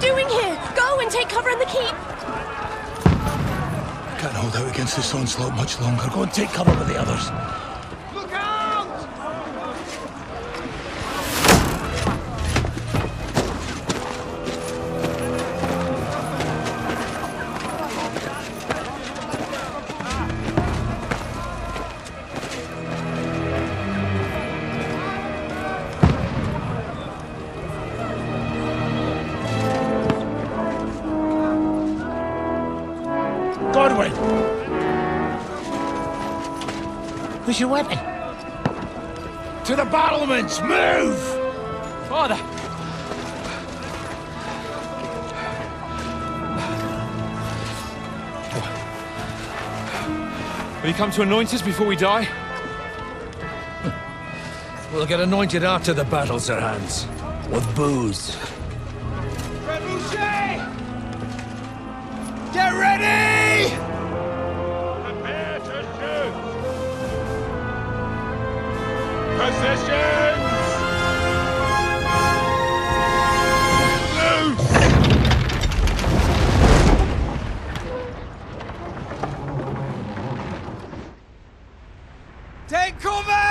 doing here? Go and take cover in the keep. Can't hold out against this onslaught much longer. Go and take cover with the others. Look out! Godwin! Where's your weapon? To the battlements! Move! Father! Will you come to anoint us before we die? We'll get anointed after the battles are hands. With booze. Red Boucher! Get ready! Prepare to shoot! Positions! Loose! Take cover!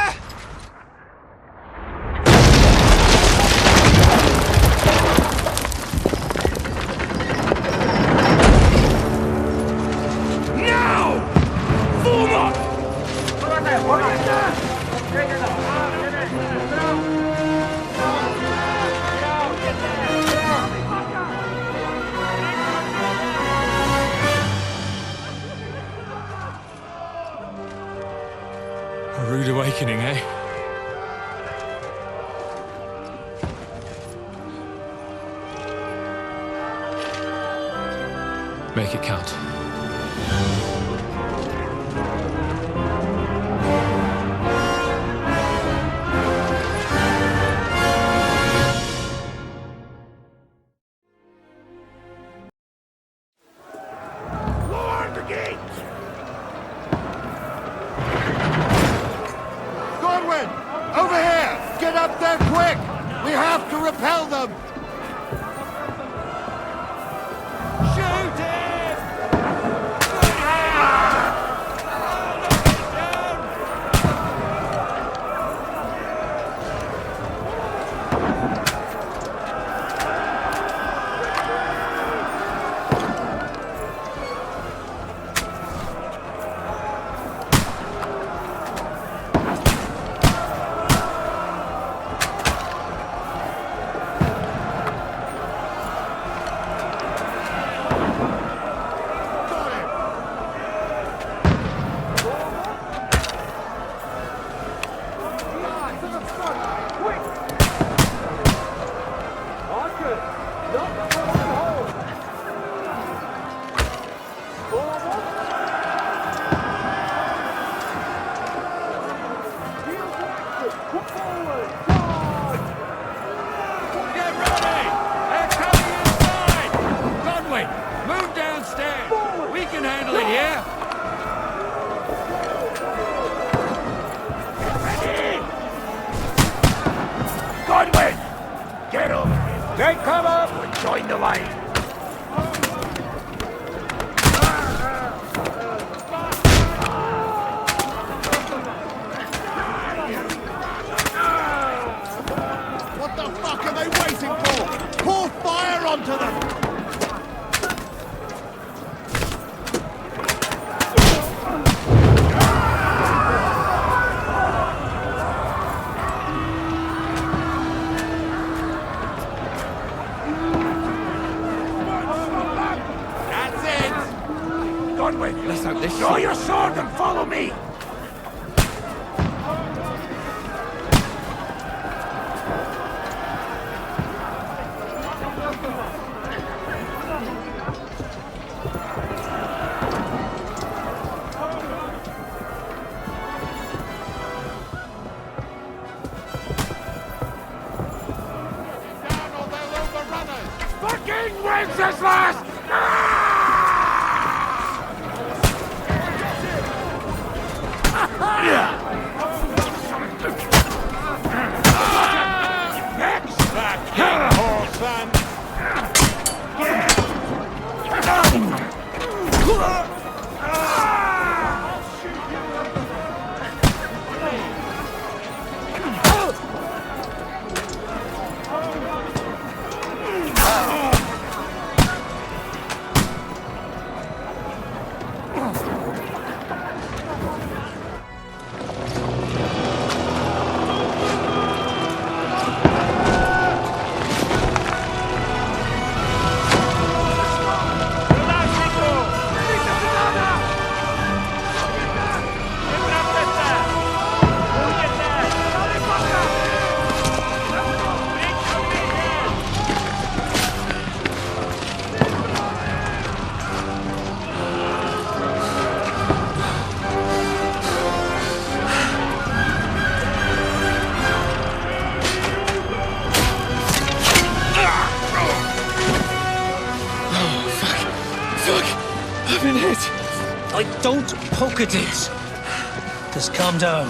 Now! Form up! A rude awakening, eh? Make it count. Lower the gates! Godwin! Over here! Get up there quick! We have to repel them! Shoot him! Get ready! They're coming inside! Conway, move downstairs! We can handle it here! Godwin! Get over here! Take cover! Join the line! What the fuck are they waiting for? Pour fire onto them! That's it! Godwin, let's hope this draw your sword and follow me! Fucking Wenceslas! Next! That poor son! don't poke at it. Just calm down.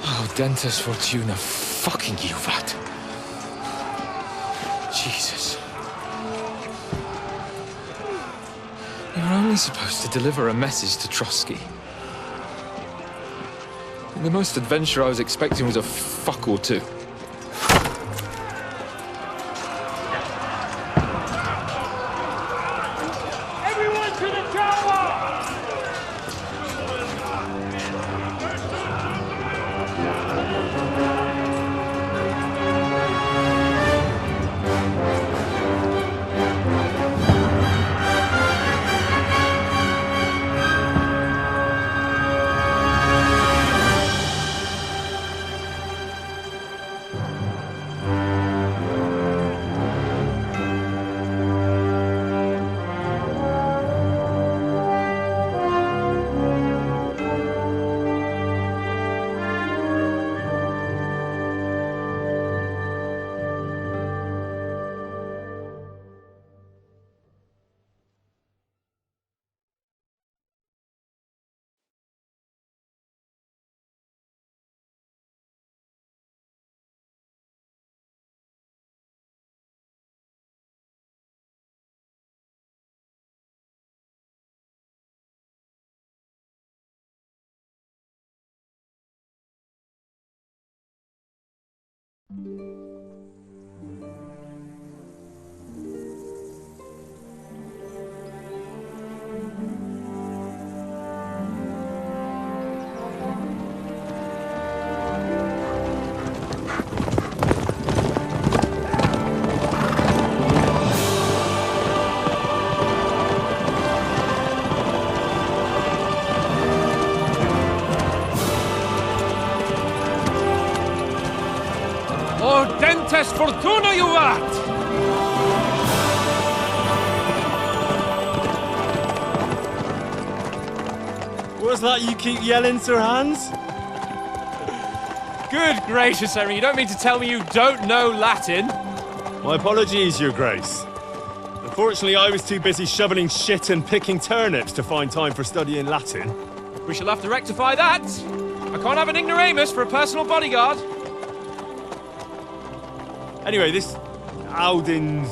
Oh, Dentes Fortuna, fucking Juvat. Jesus. We were only supposed to deliver a message to Trotsky. And the most adventure I was expecting was a fuck or two. Everyone to the tower! Dentes Fortuna, Juvat! What's that you keep yelling, Sir Hans? Good gracious, Henry, you don't mean to tell me you don't know Latin? My apologies, Your Grace. Unfortunately, I was too busy shoveling shit and picking turnips to find time for studying Latin. We shall have to rectify that. I can't have an ignoramus for a personal bodyguard. Anyway, this Audens,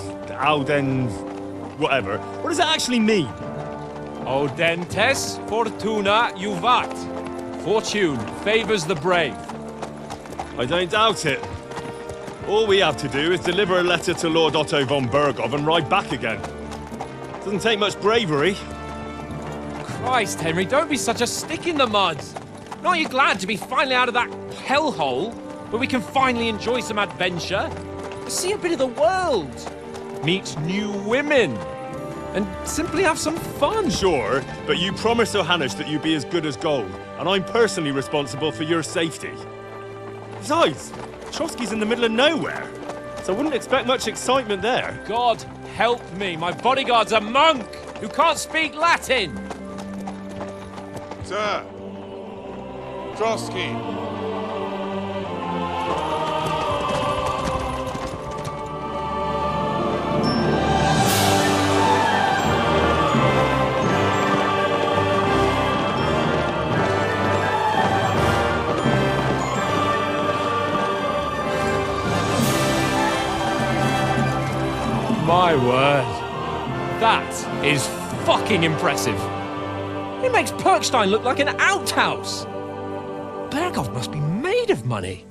whatever. What does that actually mean? Audentes Fortuna Juvat. Fortune favors the brave. I don't doubt it. All we have to do is deliver a letter to Lord Otto von Bergov and ride back again. Doesn't take much bravery. Christ, Henry, don't be such a stick in the mud. Aren't you glad to be finally out of that hellhole where we can finally enjoy some adventure? See a bit of the world, meet new women, and simply have some fun. Sure, but you promised Johannes that you'd be as good as gold, and I'm personally responsible for your safety. Besides, Trotsky's in the middle of nowhere, so I wouldn't expect much excitement there. God help me, my bodyguard's a monk who can't speak Latin. Sir! Trotsky! My word. That is fucking impressive. It makes Perkstein look like an outhouse. Bergov must be made of money.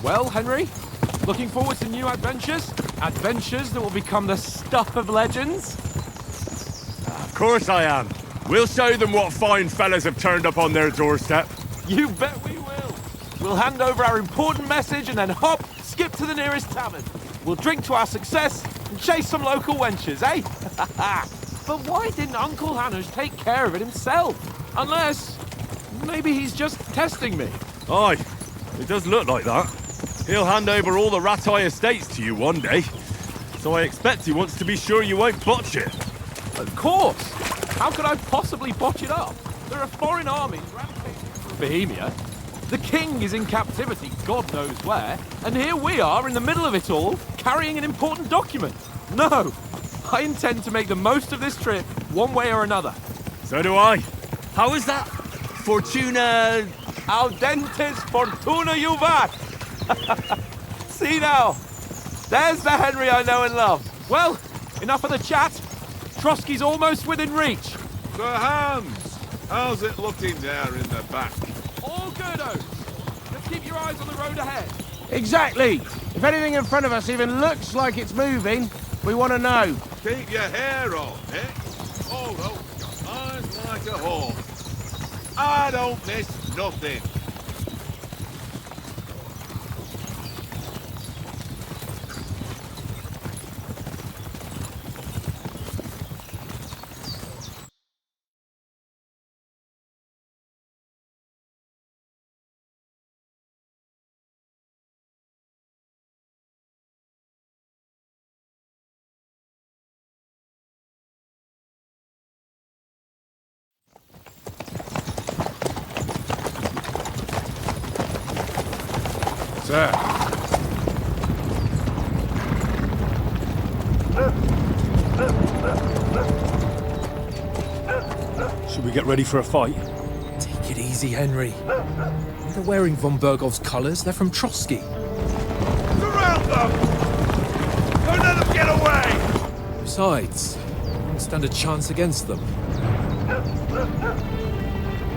Well, Henry, looking forward to new adventures? Adventures that will become the stuff of legends? Of course I am. We'll show them what fine fellas have turned up on their doorstep. You bet we will. We'll hand over our important message and then hop, skip to the nearest tavern. We'll drink to our success and chase some local wenches, eh? But why didn't Uncle Hanners take care of it himself? Unless, maybe he's just testing me. Aye, it does look like that. He'll hand over all the Ratai estates to you one day. So I expect he wants to be sure you won't botch it. Of course! How could I possibly botch it up? There are foreign armies rampaging through Bohemia. The king is in captivity, God knows where, and here we are in the middle of it all, carrying an important document. No! I intend to make the most of this trip, one way or another. So do I. How is that? Fortuna... Audentes fortuna juvat! See now, there's the Henry I know and love. Well, enough of the chat. Trotsky's almost within reach. Sir Hans, how's it looking there in the back? All good, Oates. Just keep your eyes on the road ahead. Exactly. If anything in front of us even looks like it's moving, we want to know. Keep your hair on, eh? Although, your eyes like a hawk. I don't miss nothing. Sir. Should we get ready for a fight? Take it easy, Henry. They're wearing von Bergov's colours. They're from Trotsky. Surround them! Don't let them get away! Besides, we don't stand a chance against them.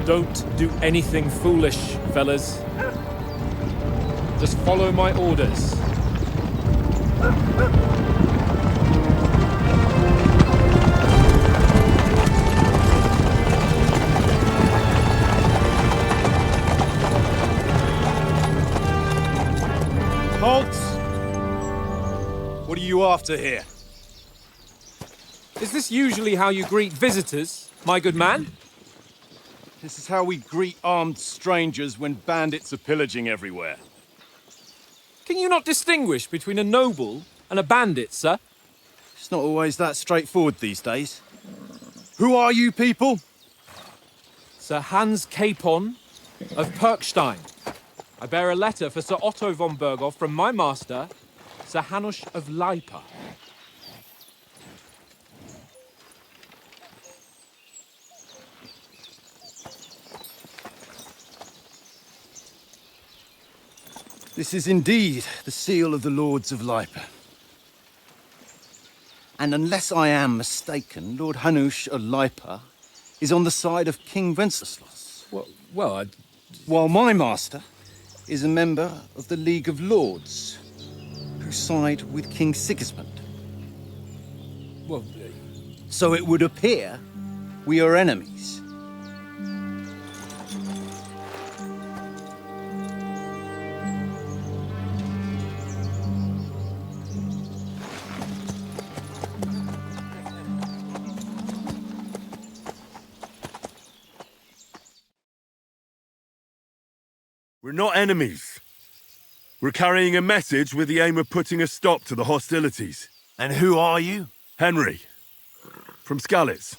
Don't do anything foolish, fellas. Just follow my orders. Halt! What are you after here? Is this usually how you greet visitors, my good man? This is how we greet armed strangers when bandits are pillaging everywhere. Can you not distinguish between a noble and a bandit, sir? It's not always that straightforward these days. Who are you people? Sir Hans Capon of Perkstein. I bear a letter for Sir Otto von Berghoff from my master, Sir Hanush of Lipa. This is indeed the seal of the Lords of Lipa. And unless I am mistaken, Lord Hanush of Lipa is on the side of King Wenceslas. Well, While my master is a member of the League of Lords, who side with King Sigismund. well, So it would appear we are enemies. We're not enemies. We're carrying a message with the aim of putting a stop to the hostilities. And who are you? Henry, from Skalitz.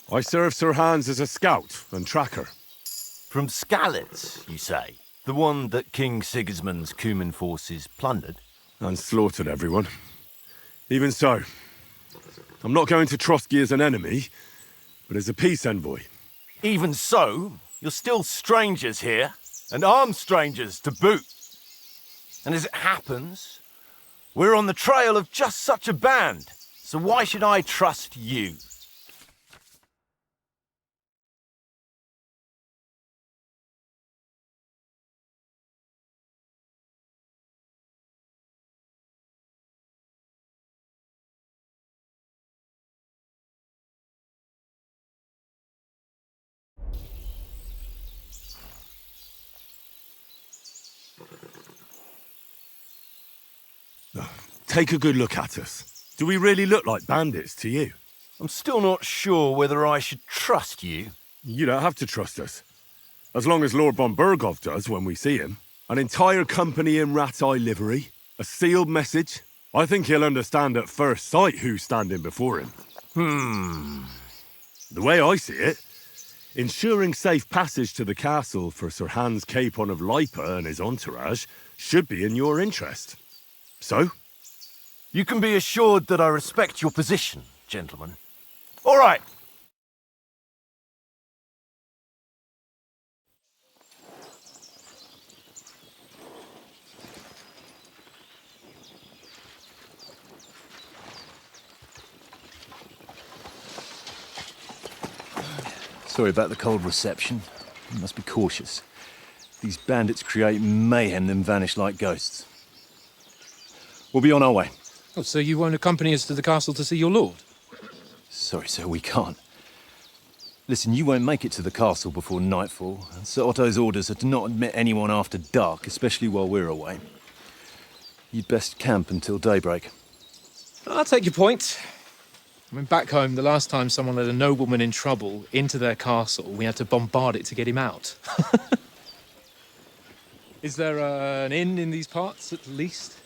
I serve Sir Hans as a scout and tracker. From Skalitz, you say? The one that King Sigismund's Cuman forces plundered? And slaughtered everyone. Even so, I'm not going to Trotsky as an enemy, but as a peace envoy. Even so, you're still strangers here, and armed strangers to boot. And as it happens, we're on the trail of just such a band, so why should I trust you? take a good look at us. Do we really look like bandits to you? I'm still not sure whether I should trust you. You don't have to trust us. As long as Lord von Burgov does when we see him. An entire company in rat-eye livery, a sealed message. I think he'll understand at first sight who's standing before him. The way I see it, ensuring safe passage to the castle for Sir Hans Capon of Lipa and his entourage should be in your interest. So? You can be assured that I respect your position, gentlemen. All right. Sorry about the cold reception. You must be cautious. These bandits create mayhem, then vanish like ghosts. We'll be on our way. Oh, so you won't accompany us to the castle to see your lord? Sorry, sir, we can't. Listen, you won't make it to the castle before nightfall. Sir Otto's orders are to not admit anyone after dark, especially while we're away. You'd best camp until daybreak. I'll take your point. I mean, back home, the last time someone let a nobleman in trouble into their castle, we had to bombard it to get him out. Is there an inn in these parts, at least?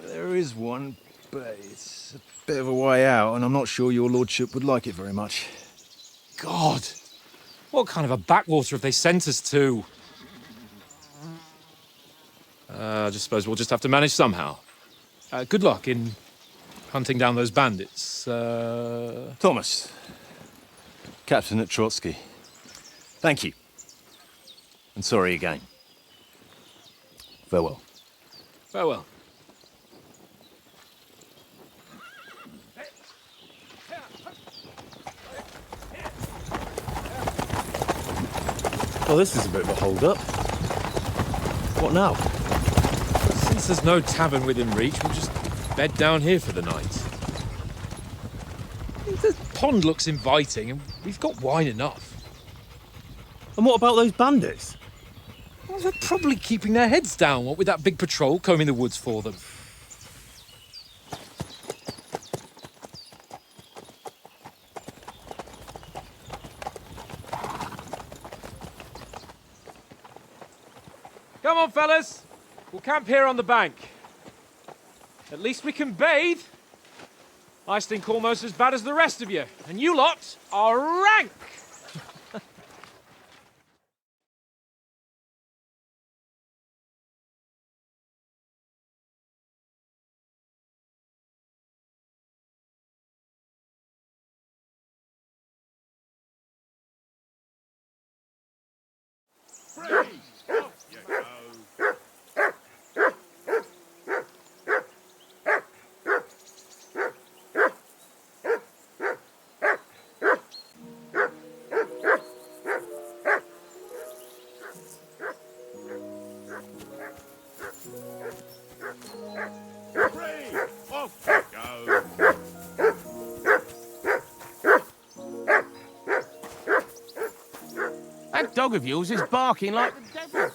There is one, but it's a bit of a way out, and I'm not sure your lordship would like it very much. God! What kind of a backwater have they sent us to? I just suppose we'll just have to manage somehow. Good luck in hunting down those bandits. Thomas, captain at Trotsky. Thank you. And sorry again. Farewell. Farewell. Well, this is a bit of a hold-up. What now? Since there's no tavern within reach, we'll just bed down here for the night. The pond looks inviting, and we've got wine enough. And what about those bandits? Well, they're probably keeping their heads down, what with that big patrol combing the woods for them. Come on, fellas. We'll camp here on the bank. At least we can bathe. I stink almost as bad as the rest of you, and you lot are rank! That dog of yours is barking like the devil.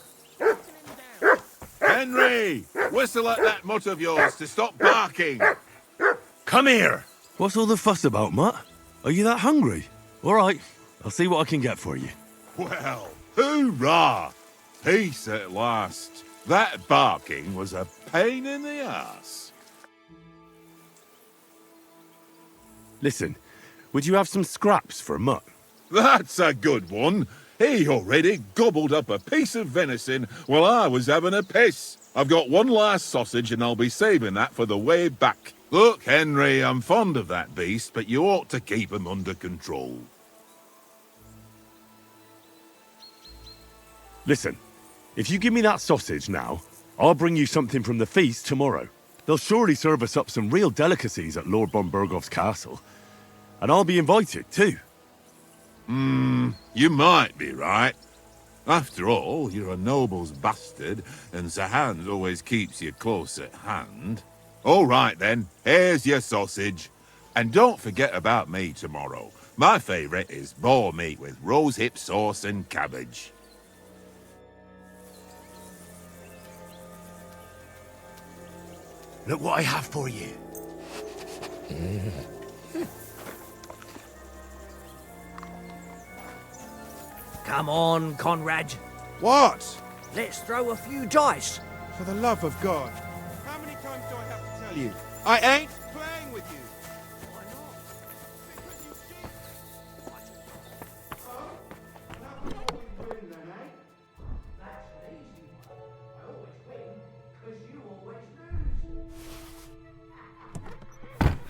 Henry! Whistle at that mutt of yours to stop barking. Come here! What's all the fuss about, Mutt? Are you that hungry? All right, I'll see what I can get for you. Well, hoorah! Peace at last. That barking was a pain in the ass. Listen, would you have some scraps for Mutt? That's a good one. He already gobbled up a piece of venison while I was having a piss. I've got one last sausage and I'll be saving that for the way back. Look, Henry, I'm fond of that beast, but you ought to keep him under control. Listen, if you give me that sausage now, I'll bring you something from the feast tomorrow. They'll surely serve us up some real delicacies at Lord von Burgov's castle. And I'll be invited, too. You might be right. After all, you're a noble's bastard, and Sir Hans always keeps you close at hand. All right, then. Here's your sausage. And don't forget about me tomorrow. My favourite is boar meat with rosehip sauce and cabbage. Look what I have for you. Come on, Conrad. What? Let's throw a few dice. For the love of God. How many times do I have to tell you? I ain't playing with you. Why not? Because you cheat.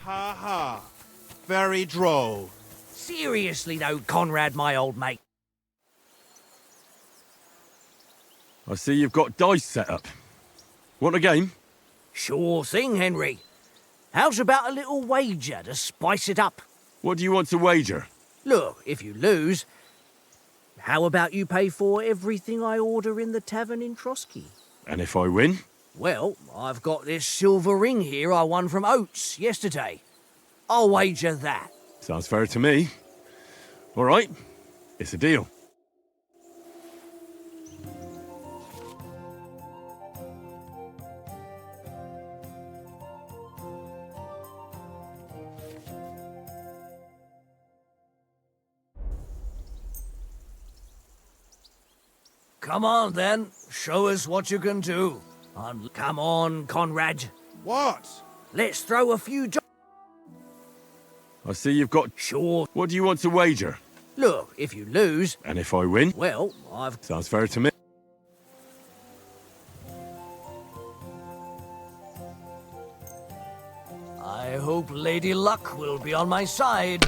Ha ha. Very droll. Seriously though, Conrad, my old mate. I see you've got dice set up. Want a game? Sure thing, Henry. How's about a little wager to spice it up? What do you want to wager? Look, if you lose, how about you pay for everything I order in the tavern in Trotsky? And if I win? Well, I've got this silver ring here I won from Oates yesterday. I'll wager that. Sounds fair to me. All right, it's a deal. Come on, then. Show us what you can do. Come on, Conrad. What? Let's throw a few I see you've got... Sure. What do you want to wager? Look, if you lose... And if I win? Well, I've... Sounds fair to me. I hope Lady Luck will be on my side.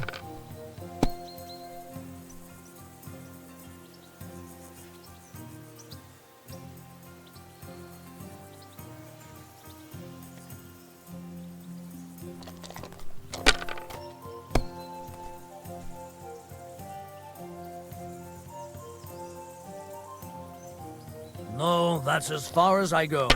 No, that's as far as I go.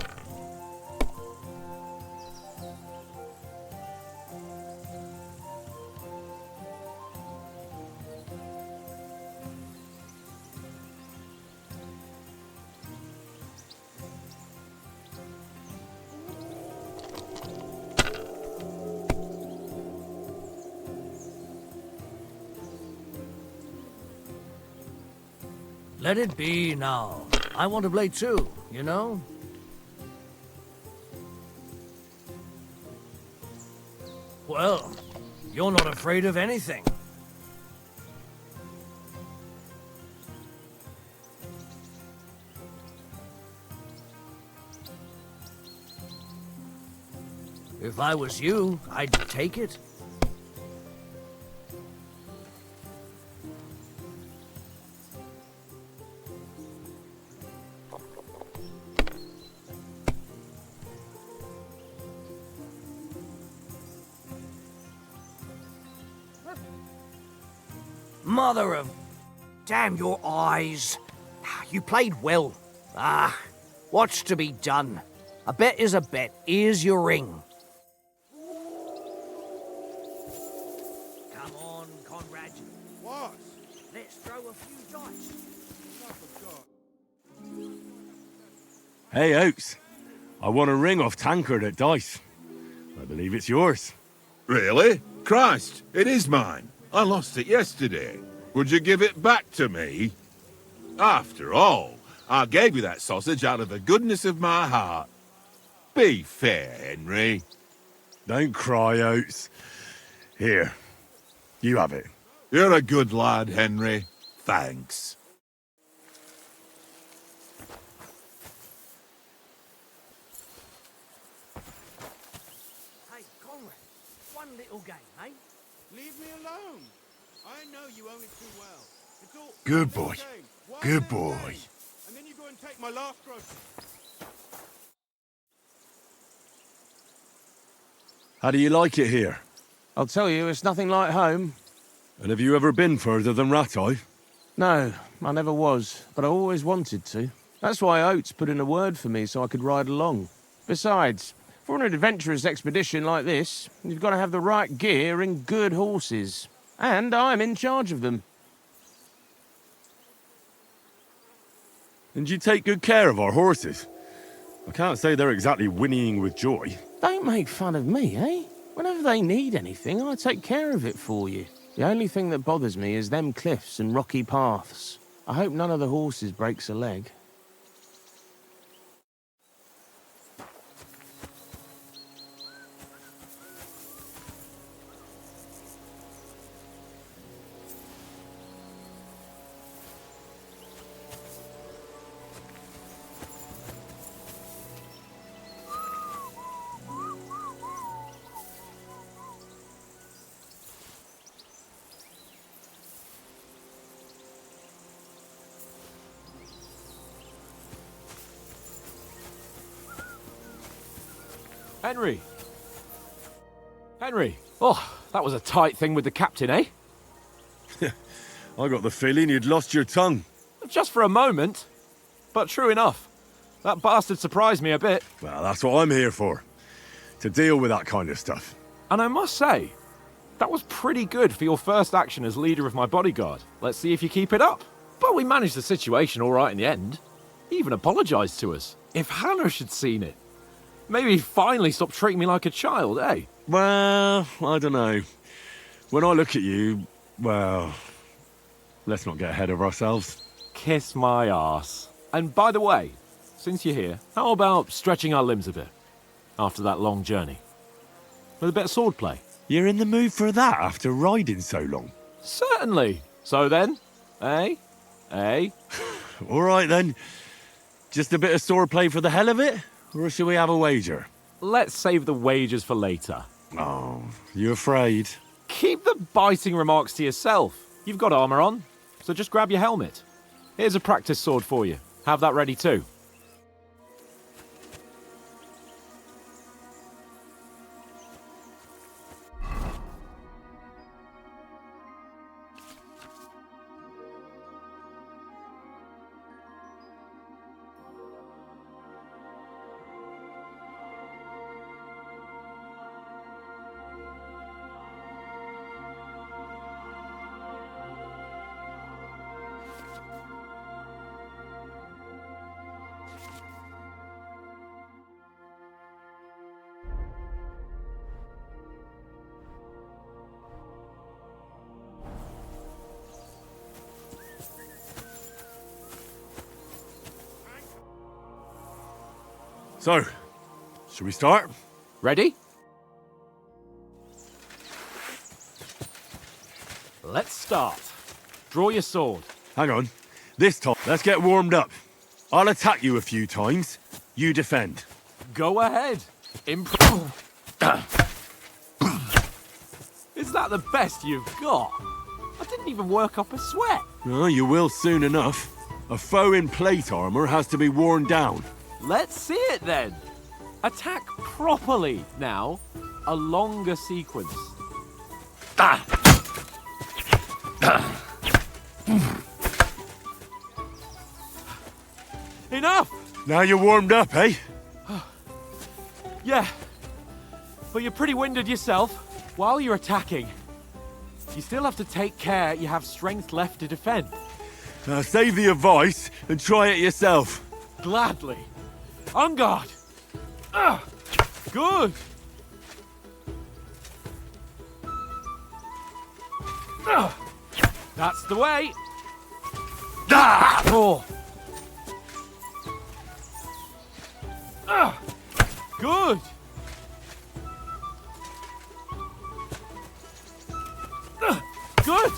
Let it be now. I want to play too, you know? Well, you're not afraid of anything. If I was you, I'd take it. Mother of... Damn your eyes. You played well. Ah, what's to be done? A bet is a bet. Here's your ring. Come on, Conrad. What? Let's throw a few dice. Hey, Oates. I won a ring off Tankard at dice. I believe it's yours. Really? Christ, it is mine. I lost it yesterday. Would you give it back to me? After all, I gave you that sausage out of the goodness of my heart. Be fair, Henry. Don't cry, Oates. Here, you have it. You're a good lad, Henry. Thanks. Hey, Conrad, one little game, eh? Leave me alone. I know you own it too well. It's all... Good boy. Good boy. And then you go and take my last grocery. How do you like it here? I'll tell you, it's nothing like home. And have you ever been further than Rattay? No, I never was, but I always wanted to. That's why Oates put in a word for me so I could ride along. Besides, for an adventurous expedition like this, you've got to have the right gear and good horses. And I'm in charge of them. And you take good care of our horses. I can't say they're exactly whinnying with joy. Don't make fun of me, eh? Whenever they need anything, I take care of it for you. The only thing that bothers me is them cliffs and rocky paths. I hope none of the horses breaks a leg. Henry! Henry! Oh, that was a tight thing with the captain, eh? I got the feeling you'd lost your tongue. Just for a moment. But true enough. That bastard surprised me a bit. Well, that's what I'm here for. To deal with that kind of stuff. And I must say, that was pretty good for your first action as leader of my bodyguard. Let's see if you keep it up. But we managed the situation all right in the end. He even apologized to us. If Hannah had seen it. Maybe he finally stopped treating me like a child, eh? Well, I don't know. When I look at you, well, let's not get ahead of ourselves. Kiss my arse. And by the way, since you're here, how about stretching our limbs a bit? After that long journey. With a bit of swordplay. You're in the mood for that after riding so long? Certainly. So then, eh? Eh? All right then. Just a bit of swordplay for the hell of it? Or shall we have a wager? Let's save the wagers for later. Oh, you afraid? Keep the biting remarks to yourself. You've got armor on, so just grab your helmet. Here's a practice sword for you. Have that ready too. So, should we start? Ready? Let's start. Draw your sword. Hang on. This time, let's get warmed up. I'll attack you a few times. You defend. Go ahead. Is that the best you've got? I didn't even work up a sweat. Oh, you will soon enough. A foe in plate armor has to be worn down. Let's see it then. Attack properly now. A longer sequence. Enough! Now you're warmed up, eh? Yeah. But you're pretty winded yourself. While you're attacking, you still have to take care you have strength left to defend. Now save the advice and try it yourself. Gladly. On guard. Good. That's the way. Oh. Good. Good.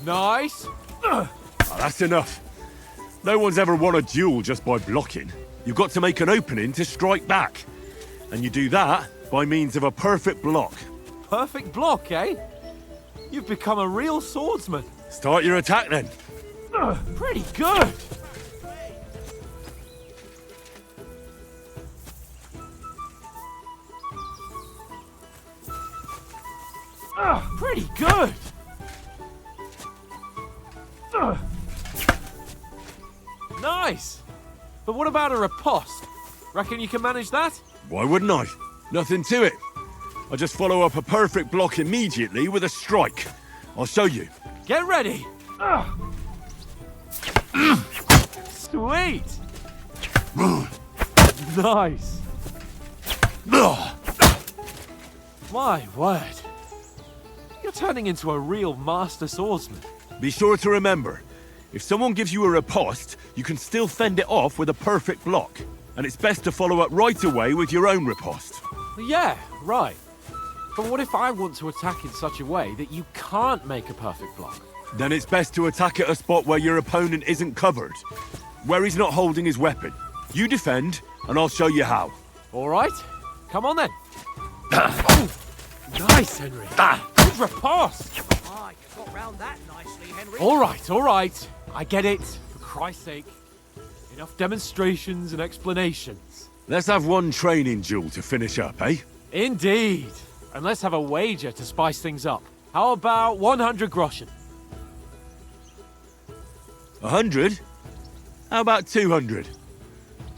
Nice. Oh, that's enough. No one's ever won a duel just by blocking. You've got to make an opening to strike back. And you do that by means of a perfect block. Perfect block, eh? You've become a real swordsman. Start your attack then. Pretty good. Pretty good. Nice. But what about a riposte? Reckon you can manage that? Why wouldn't I? Nothing to it. I just follow up a perfect block immediately with a strike. I'll show you. Get ready. Sweet. Nice. My word. You're turning into a real master swordsman. Be sure to remember, if someone gives you a riposte, you can still fend it off with a perfect block. And it's best to follow up right away with your own riposte. Yeah, right. But what if I want to attack in such a way that you can't make a perfect block? Then it's best to attack at a spot where your opponent isn't covered. Where he's not holding his weapon. You defend, and I'll show you how. All right. Come on then. Oh, nice, Henry. Good riposte. Ah, you got round that nicely, Henry. All right. I get it. For Christ's sake. Enough demonstrations and explanations. Let's have one training duel to finish up, eh? Indeed. And let's have a wager to spice things up. How about 100 groschen? 100? How about 200?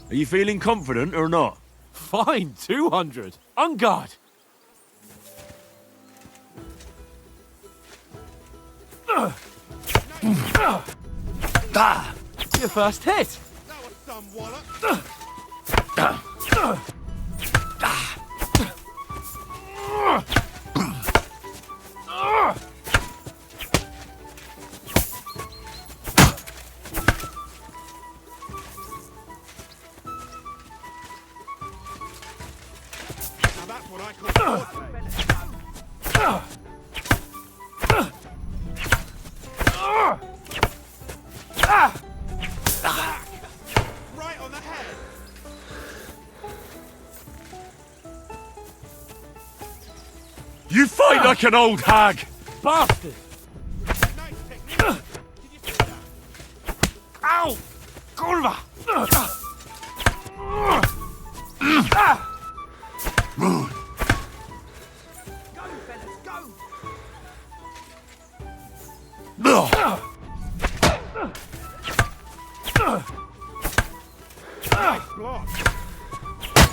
Are you feeling confident or not? Fine, 200. On guard. Your first hit. Right on the head. You fight like an old hag! Bastard! Ow! Kurva!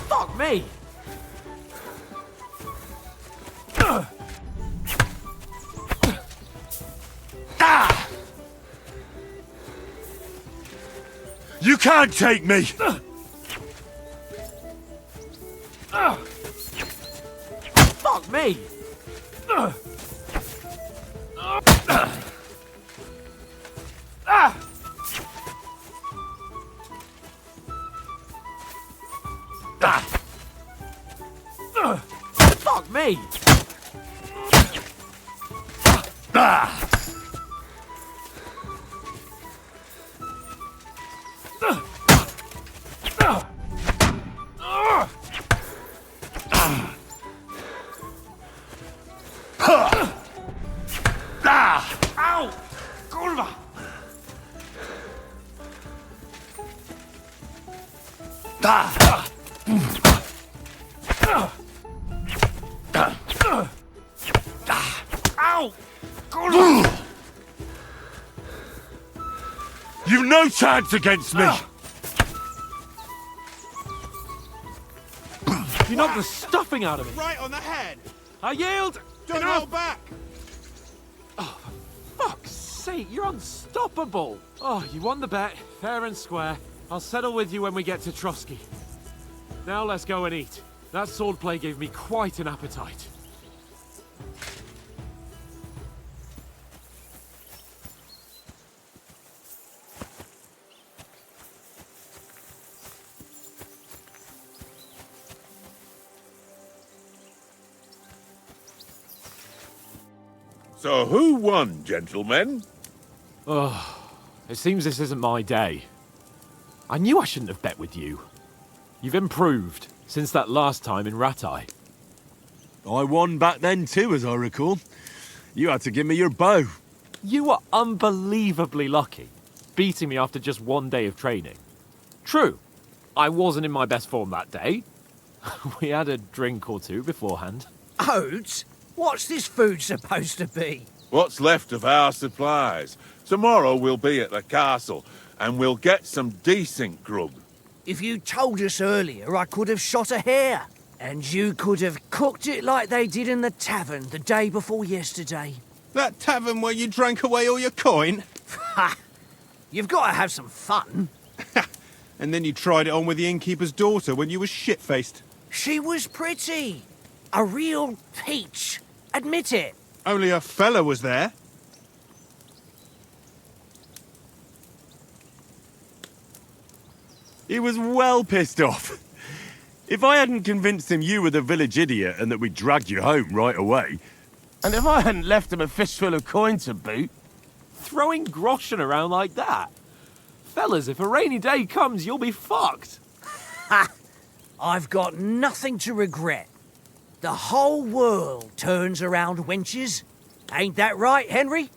Fuck me! You can't take me! Fuck me! Fuck me! Ow! Kurva! Ow! Kurva! You've no chance against me! You knocked the stuffing out of me! Right on the head. I yield! Don't Enough! hold back. Oh, for fuck's sake, you're unstoppable! Oh, you won the bet, fair and square. I'll settle with you when we get to Trotsky. Now let's go and eat. That swordplay gave me quite an appetite. So who won, gentlemen? Oh, it seems this isn't my day. I knew I shouldn't have bet with you. You've improved since that last time in Ratai. I won back then too, as I recall. You had to give me your bow. You were unbelievably lucky, beating me after just one day of training. True, I wasn't in my best form that day. We had a drink or two beforehand. Oats? What's this food supposed to be? What's left of our supplies. Tomorrow we'll be at the castle, and we'll get some decent grub. If you told us earlier, I could have shot a hare. And you could have cooked it like they did in the tavern the day before yesterday. That tavern where you drank away all your coin? Ha! You've got to have some fun. And then you tried it on with the innkeeper's daughter when you were shit-faced. She was pretty. A real peach. Admit it. Only a fella was there. He was well pissed off. If I hadn't convinced him you were the village idiot and that we dragged you home right away... And if I hadn't left him a fistful of coin to boot... Throwing groschen around like that? Fellas, if a rainy day comes, you'll be fucked. Ha! I've got nothing to regret. The whole world turns around wenches. Ain't that right, Henry?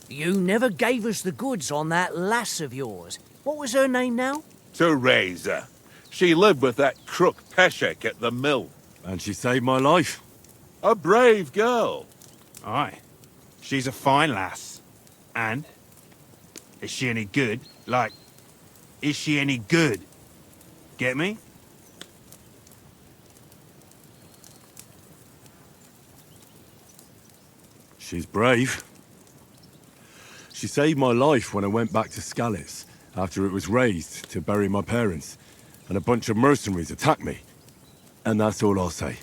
You never gave us the goods on that lass of yours. What was her name now? Teresa. She lived with that crook Peshek at the mill. And she saved my life. A brave girl. Aye. She's a fine lass. And? Is she any good? Like, is she any good? Get me? She's brave. She saved my life when I went back to Skalitz after it was razed to bury my parents, and a bunch of mercenaries attacked me. And that's all I'll say.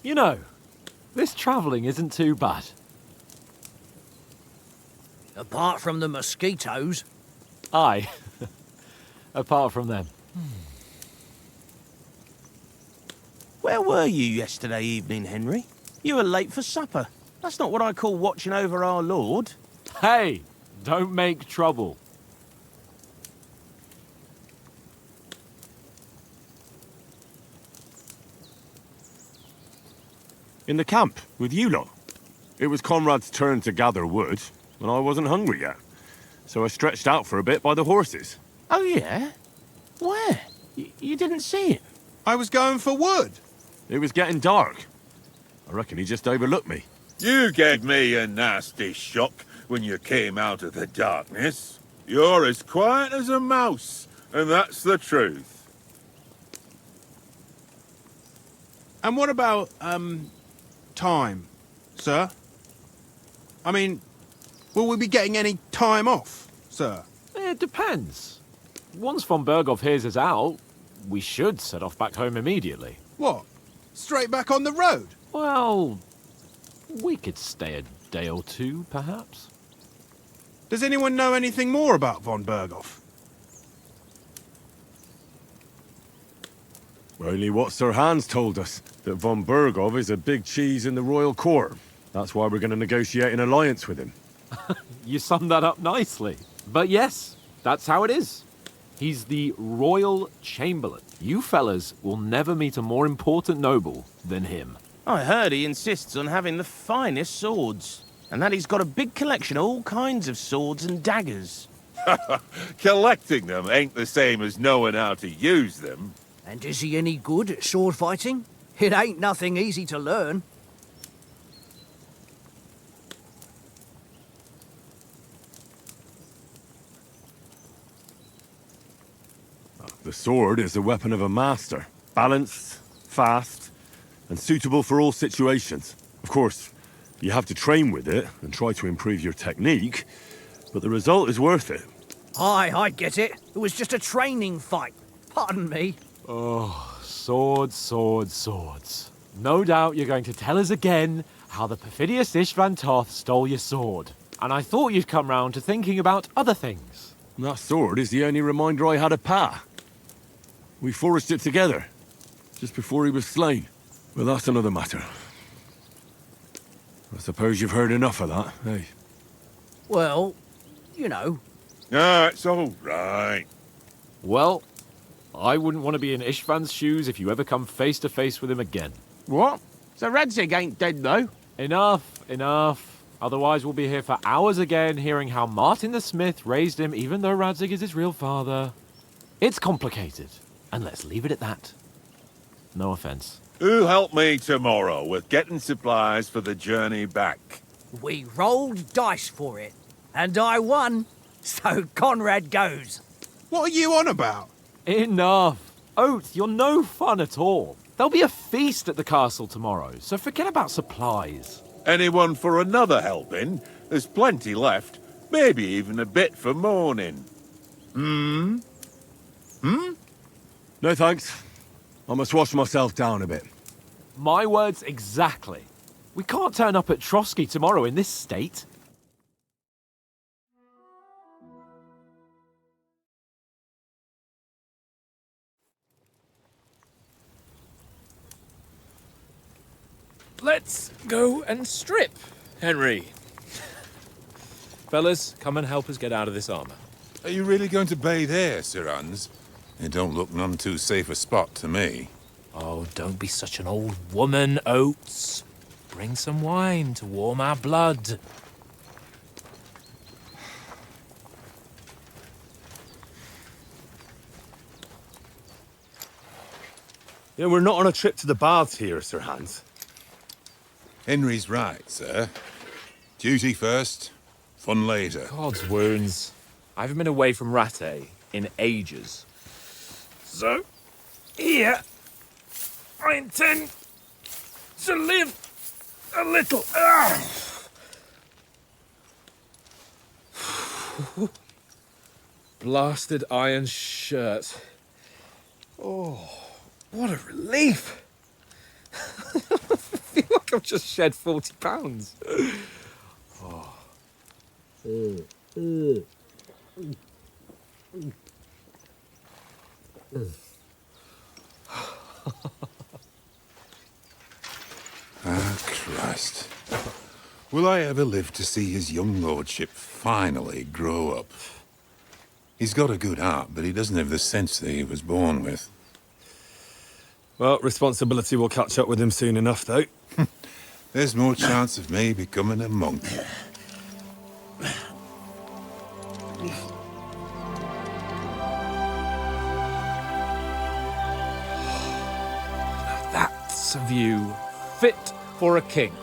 You know, this travelling isn't too bad. Apart from the mosquitoes. Aye. Apart from them. Where were you yesterday evening, Henry? You were late for supper. That's not what I call watching over our Lord. Hey, don't make trouble. In the camp, with you lot. It was Conrad's turn to gather wood, and I wasn't hungry yet. So I stretched out for a bit by the horses. Oh, yeah? Where? You didn't see him? I was going for wood. It was getting dark. I reckon he just overlooked me. You gave me a nasty shock when you came out of the darkness. You're as quiet as a mouse, and that's the truth. And what about, time, sir? I mean, will we be getting any time off, sir? It depends. Once von Berghoff hears us out, we should set off back home immediately. What? Straight back on the road? Well, we could stay a day or two, perhaps. Does anyone know anything more about von Berghoff? Only what Sir Hans told us, that von Berghoff is a big cheese in the royal court. That's why we're going to negotiate an alliance with him. You summed that up nicely. But yes, that's how it is. He's the royal chamberlain. You fellas will never meet a more important noble than him. I heard he insists on having the finest swords, and that he's got a big collection of all kinds of swords and daggers. Collecting them ain't the same as knowing how to use them. And is he any good at sword fighting? It ain't nothing easy to learn. The sword is the weapon of a master. Balanced, fast, and suitable for all situations. Of course, you have to train with it and try to improve your technique, but the result is worth it. Aye, I get it. It was just a training fight. Pardon me. Oh, swords, swords, swords. No doubt you're going to tell us again how the perfidious Istvan Toth stole your sword. And I thought you'd come round to thinking about other things. That sword is the only reminder I had of Pa. We forged it together, just before he was slain. But that's another matter. I suppose you've heard enough of that, eh? Well, you know. Ah, it's all right. Well, I wouldn't want to be in Istvan's shoes if you ever come face to face with him again. What? So Radzig ain't dead, though? Enough, enough. Otherwise we'll be here for hours again hearing how Martin the Smith raised him even though Radzig is his real father. It's complicated, and let's leave it at that. No offense. Who'll help me tomorrow with getting supplies for the journey back? We rolled dice for it, and I won, so Conrad goes. What are you on about? Enough. Oath, you're no fun at all. There'll be a feast at the castle tomorrow, so forget about supplies. Anyone for another helping? There's plenty left. Maybe even a bit for morning. Hmm? No thanks. I must wash myself down a bit. My words exactly. We can't turn up at Trotsky tomorrow in this state. Let's go and strip, Henry. Fellas, come and help us get out of this armor. Are you really going to bathe here, Sir Hans? It don't look none too safe a spot to me. Oh, don't be such an old woman, Oates. Bring some wine to warm our blood. Yeah, we're not on a trip to the baths here, Sir Hans. Henry's right, sir. Duty first, fun later. God's wounds. I haven't been away from Rattay in ages. So, here, I intend to live a little. Blasted iron shirt. Oh, what a relief. I feel like I've just shed 40 pounds. Oh. Ah, Christ. Will I ever live to see his young lordship finally grow up? He's got a good heart, but he doesn't have the sense that he was born with. Well, responsibility will catch up with him soon enough, though. There's more chance of me becoming a monk. That's a view fit for a king.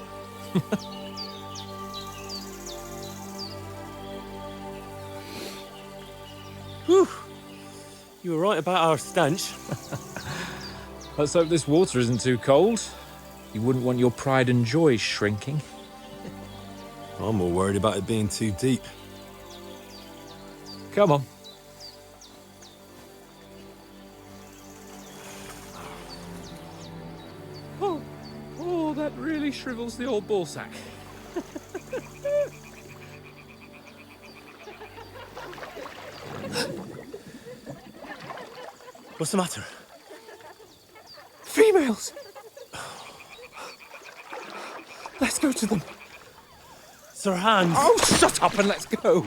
Whew. You were right about our stench. Let's hope this water isn't too cold. You wouldn't want your pride and joy shrinking. I'm more worried about it being too deep. Come on. Oh, that really shrivels the old ballsack. What's the matter? Females! Let's go to them. Sir Hans! Oh, shut up and let's go.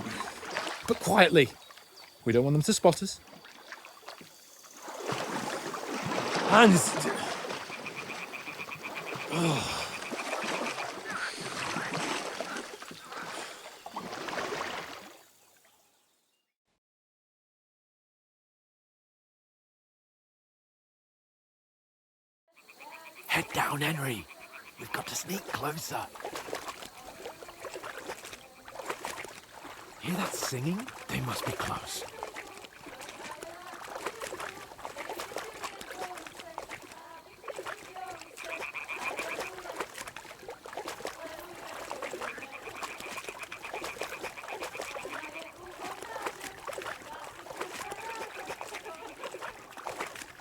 But quietly. We don't want them to spot us. Hans! Oh. Head down, Henry. We've got to sneak closer. Hear that singing? They must be close.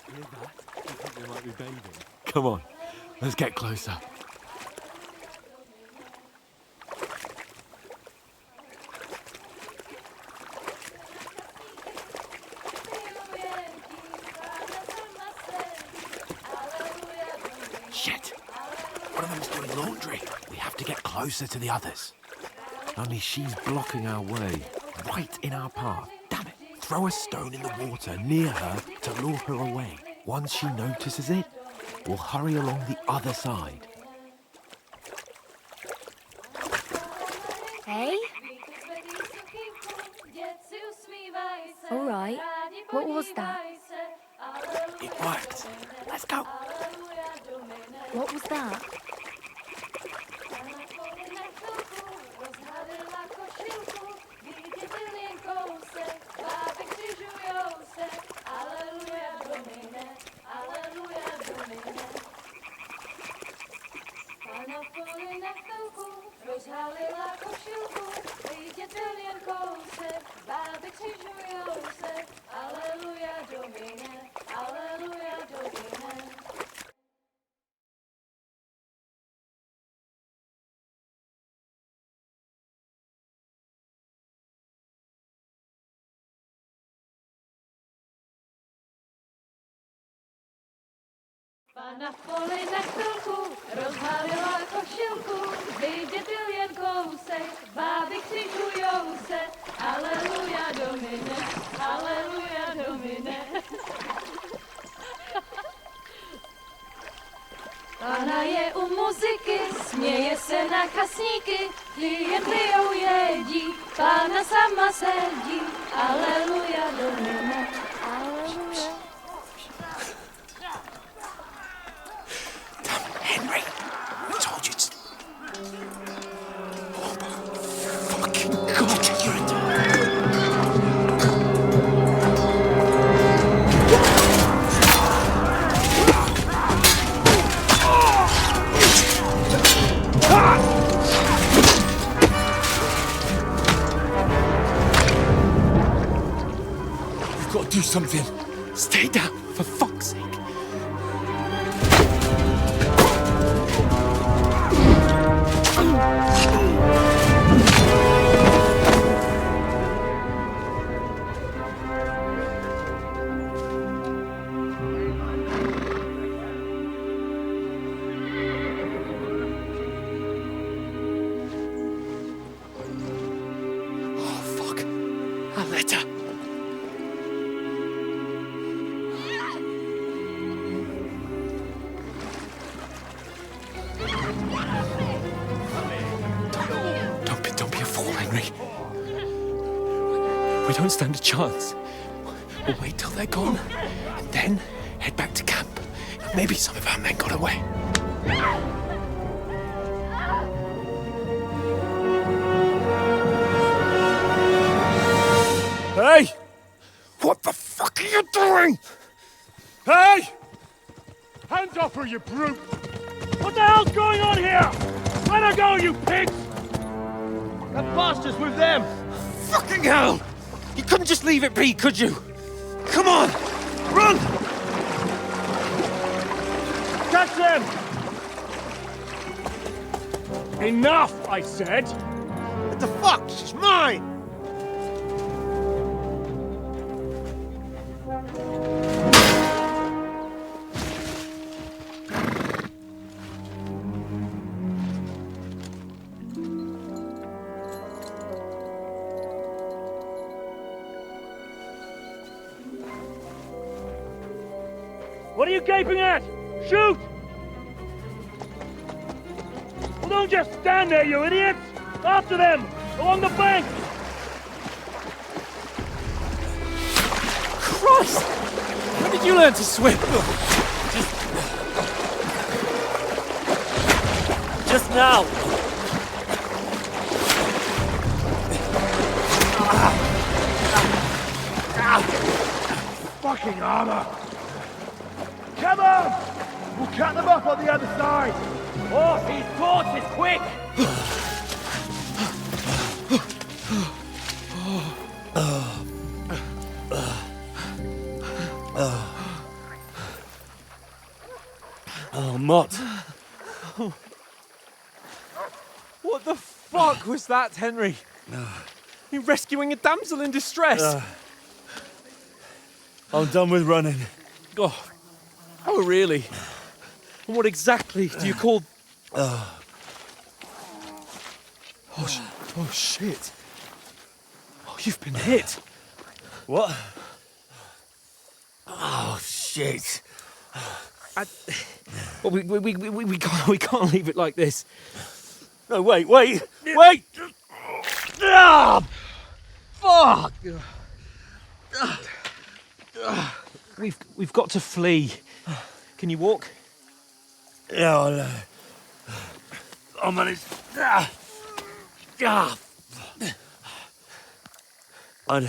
Hear that? I think they might be bathing. Come on, let's get closer. Shit! One of them's doing laundry. We have to get closer to the others. Only she's blocking our way, right in our path. Damn it! Throw a stone in the water near her to lure her away. Once she notices it, we'll hurry along the other side. Hey? All right. What was that? It worked. Let's go. What was that? rozhalila košilku, vidět jen kousek, bábek si žujou se, aleluja Domine, aleluja Domine. Pana v poli na chvilku rozhalila košilku, vidět byl jen kousek, báby křižujou se, aleluja Domine, aleluja Domine. Pana je u muziky, směje se na kasníky, ty jen pijou jedí, Pána sama sedí, aleluja Domine, aleluja. Henry, I told you it's... Oh my fucking God, you're a dog. You've got to do something. Stay down, for fuck's sake. Don't be a fool, Henry. We don't stand a chance. We'll wait till they're gone, and then head back to camp. Maybe some of our men got away. Hey! What the fuck are you doing? Hey! Hands off her, you brute! What the hell's going on here? Let her go, you pigs! That bastard's with them! Fucking hell! You couldn't just leave it be, could you? Come on! Run! Catch them! Enough, I said! What the fuck? She's mine! What are you gaping at? Shoot! Well, don't just stand there, you idiots! After them! Along the bank! Christ! When did you learn to swim? Just now! Fucking armor! Come on! We'll cut them off on the other side! Oh, these torches, quick! Oh, Mott. What the fuck was that, Henry? You rescuing a damsel in distress? I'm done with running. Oh, really? And what exactly do you call... Oh, shit. Oh, you've been hit. What? Oh, shit. Well, we can't leave it like this. No, wait! Ah! Fuck! We've got to flee. Can you walk? Yeah, I'll manage. I'd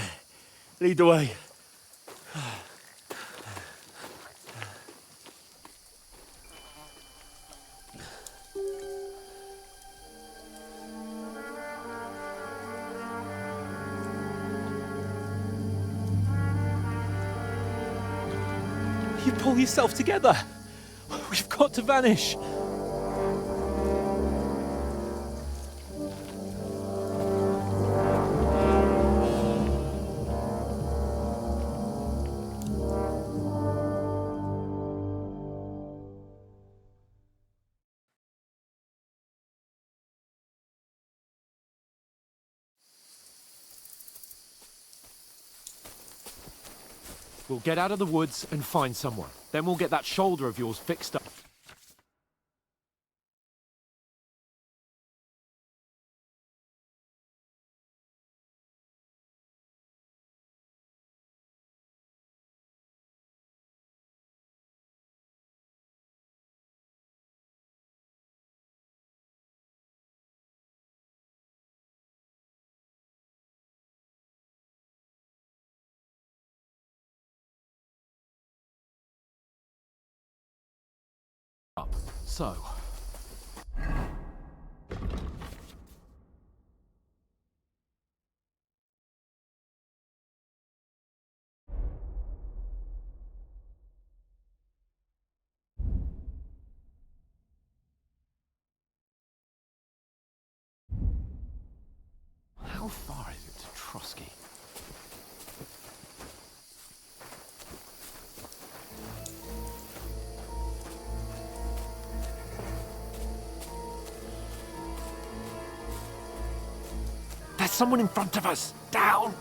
lead the way. You pull yourself together. We've got to vanish. We'll get out of the woods and find someone. Then we'll get that shoulder of yours fixed up. So... How far is it to Trotsky? There's someone in front of us! Down!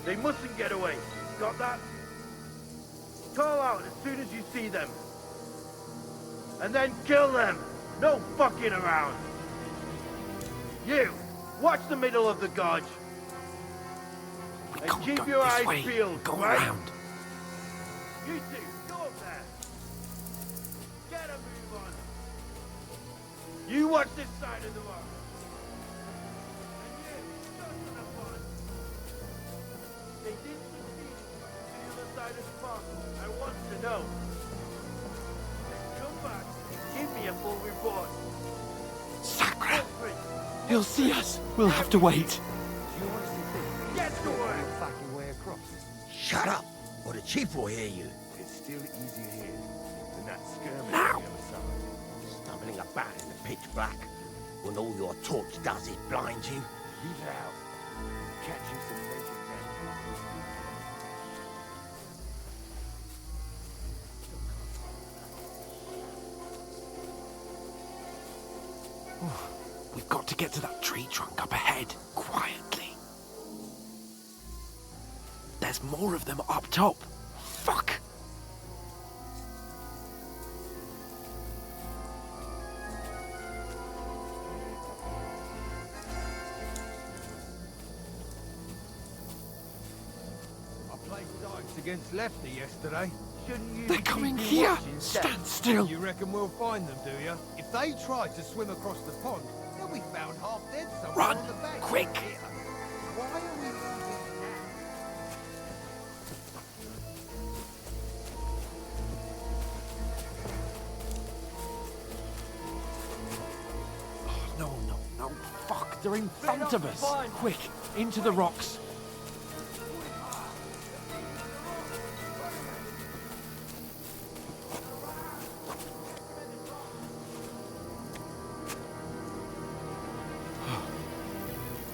They mustn't get away. Got that? Call out as soon as you see them. And then kill them. No fucking around. You, watch the middle of the gorge. And keep your eyes peeled, Go right? around. You two, go up there. Get a move on. You watch this side of the rock. And you, just have fun. They didn't succeed to the other side of the park. I want to know. Then come back and give me a full report. Sacra! He'll see us. We'll have to wait. Get to work! Fucking way across. Shut up, or the chief will hear you. It's still easier here than that skirmish Now! on the other side. Stumbling about in the pitch black, when all your torch does is blind you. Leave it out. Catch you some naked We've got to get to that tree trunk up ahead, quietly. There's more of them up top. Fuck! I played dice against Lefty yesterday. Shouldn't you They're be coming keeping here! watch instead? Stand still! You reckon we'll find them, do you? If they try to swim across the pond, they'll be found half dead somewhere Run! on the bank. Quick! Why are we moving now? No, no, no. Fuck, they're in front of us. Quick, into the rocks.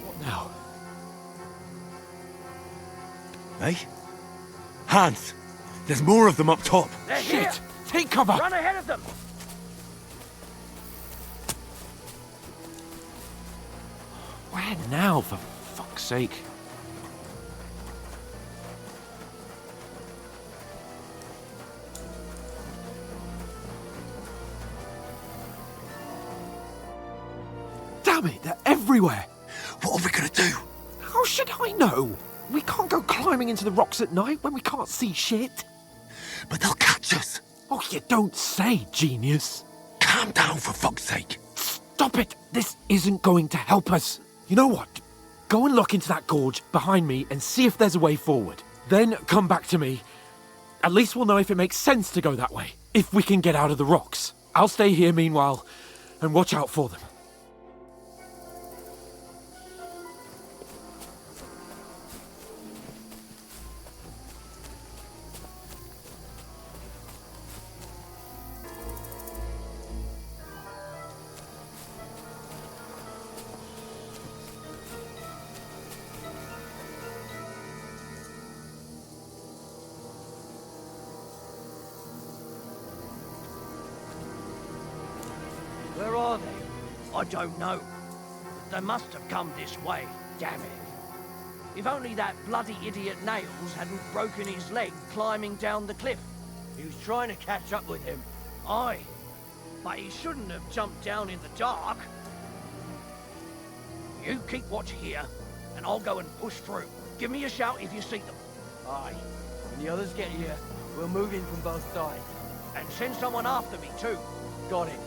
What now? Hey? Hans! There's more of them up top! They're here! Shit! Take cover! Run ahead of them! Where now, for fuck's sake? Damn it, they're everywhere! What are we gonna do? How should I know? We can't go climbing into the rocks at night when we can't see shit. But they'll catch us. Oh, you don't say, genius. Calm down, for fuck's sake. Stop it! This isn't going to help us. You know what? Go and look into that gorge behind me and see if there's a way forward. Then come back to me. At least we'll know if it makes sense to go that way, if we can get out of the rocks. I'll stay here meanwhile and watch out for them. Where are they? I don't know. They must have come this way, damn it. If only that bloody idiot Nails hadn't broken his leg climbing down the cliff. He was trying to catch up with him. Aye, but he shouldn't have jumped down in the dark. You keep watch here, and I'll go and push through. Give me a shout if you see them. Aye. When the others get here, we'll move in from both sides. And send someone after me too. Got it.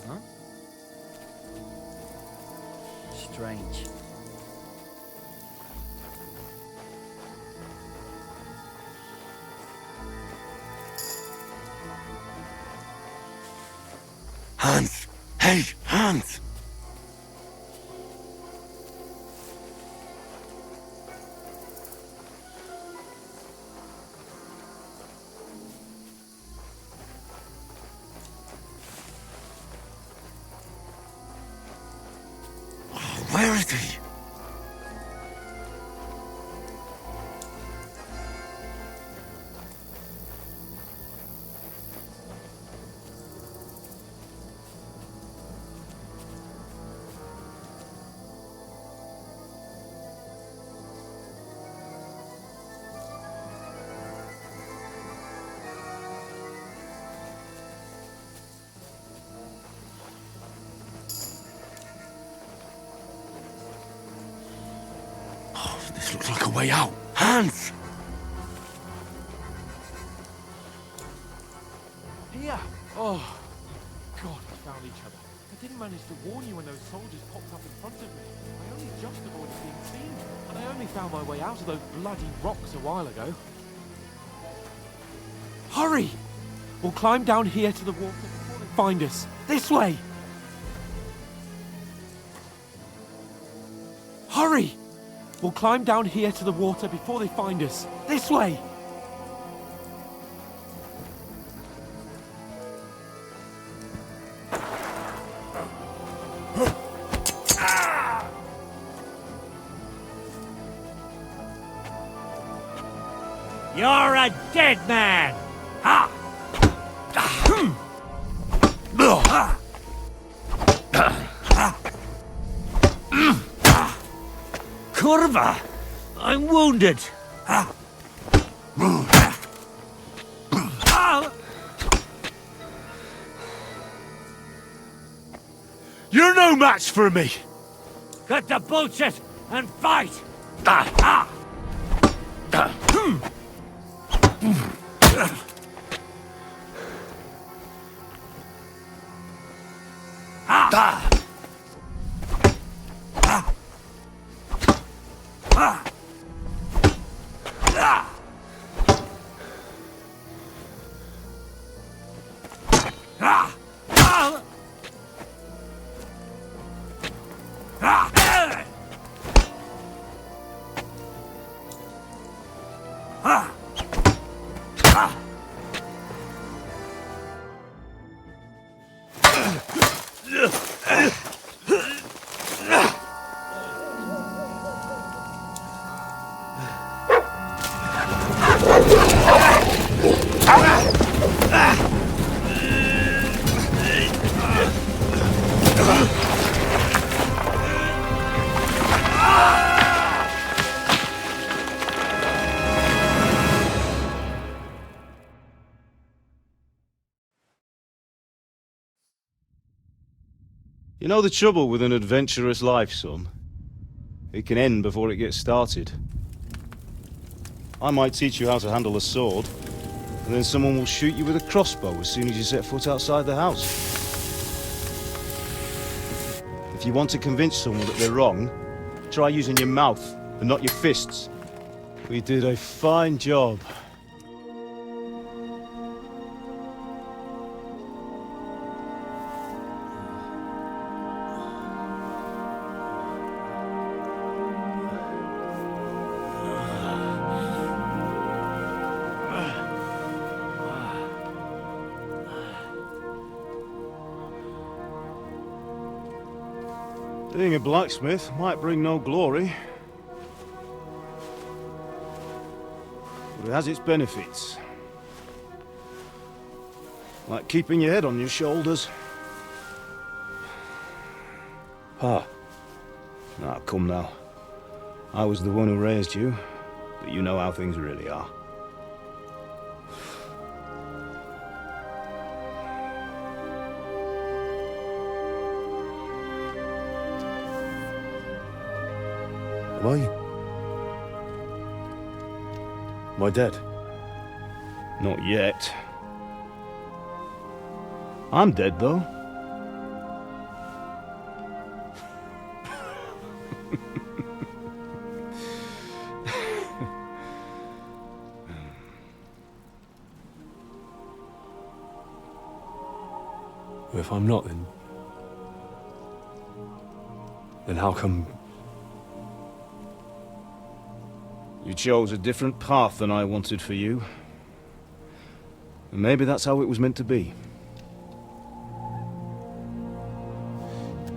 Huh? Strange. Hans! Hey, Hans! Where is he? This looks like a way out. Hans! Here! Oh, God, we found each other. I didn't manage to warn you when those soldiers popped up in front of me. I only just avoided being seen, and I only found my way out of those bloody rocks a while ago. Hurry! We'll climb down here to the water before they find us. This way! Hurry! We'll climb down here to the water before they find us. This way! You're a dead man! Ha! Kurva! I'm wounded! You're no match for me! Cut the bullshit and fight! You know the trouble with an adventurous life, son? It can end before it gets started. I might teach you how to handle a sword, and then someone will shoot you with a crossbow as soon as you set foot outside the house. If you want to convince someone that they're wrong, try using your mouth and not your fists. We did a fine job. Being a blacksmith might bring no glory, but it has its benefits. Like keeping your head on your shoulders. Pa. Ah, come now. I was the one who raised you, but you know how things really are. Am I dead? Not yet. I'm dead, though. If I'm not, then how come... You chose a different path than I wanted for you. And maybe that's how it was meant to be.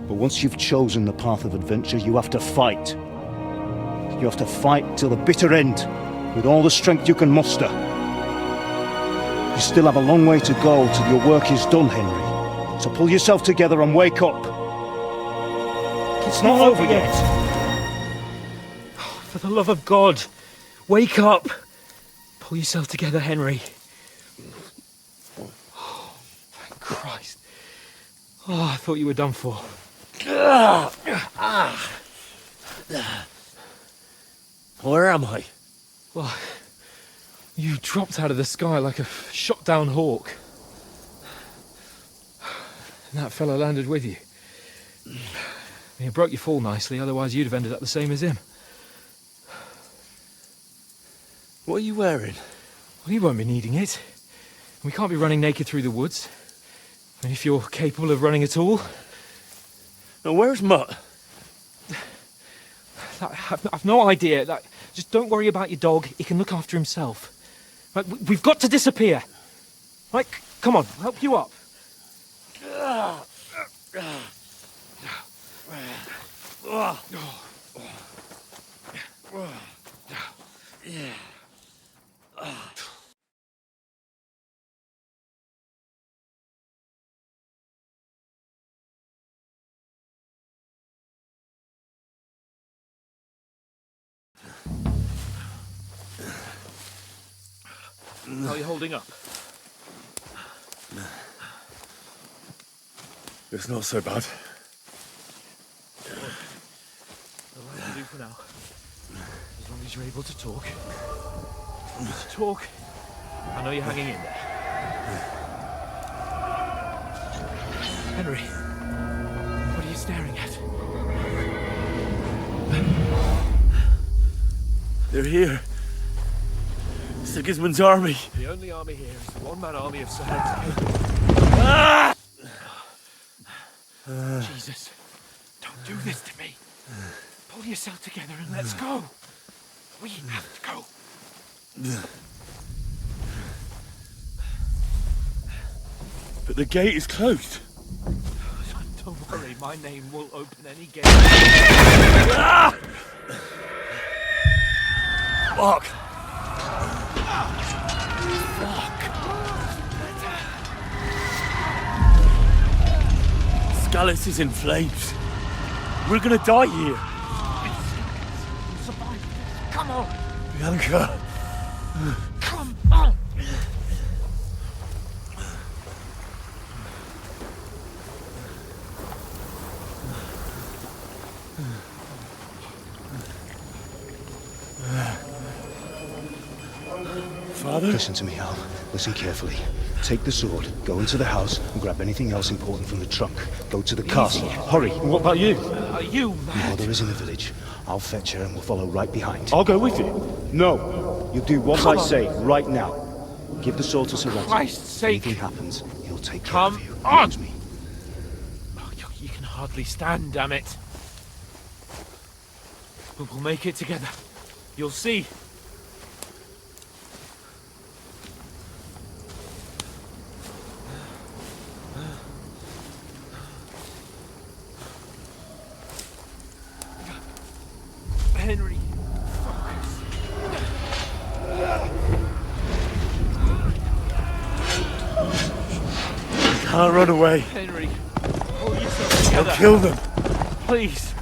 But once you've chosen the path of adventure, you have to fight. You have to fight till the bitter end, with all the strength you can muster. You still have a long way to go till your work is done, Henry. So pull yourself together and wake up. It's not over yet. For the love of God, wake up! Pull yourself together, Henry. Oh, thank Christ. Oh, I thought you were done for. Where am I? Well, you dropped out of the sky like a shot-down hawk. And that fella landed with you. He broke your fall nicely, otherwise you'd have ended up the same as him. What are you wearing? Well, you won't be needing it. We can't be running naked through the woods. And if you're capable of running at all... Now, where's Mutt? I've no idea. Just don't worry about your dog. He can look after himself. We've got to disappear. Right, come on, I'll help you up. How are you holding up? It's not so bad. All I can do for now, as long as you're able to talk. Just talk. I know you're hanging in there. Henry, what are you staring at? They're here. Sigismund's army. The only army here is the one-man army of Sir Hector. Jesus, don't do this to me. Pull yourself together and let's go. We have to go. But the gate is closed. Don't worry, my name will open any gate. Fuck! Scallis is in flames. We're gonna die here. Come on! Bianca! Come on! Father? Listen to me, Al. Listen carefully. Take the sword, go into the house, and grab anything else important from the trunk. Go to the castle. Hurry. What about you? Are you mad? Mother is in the village. I'll fetch her and we'll follow right behind. I'll go with you. No. You do what I say right now. Give the sword to Sir Hector. Christ's sake. If anything happens, he'll take care Come of you. on! Use me. Oh, you can hardly stand, damn it. But we'll make it together. You'll see. Henry, focus. can't run away. Henry, pull yourself together. I'll kill them. Please.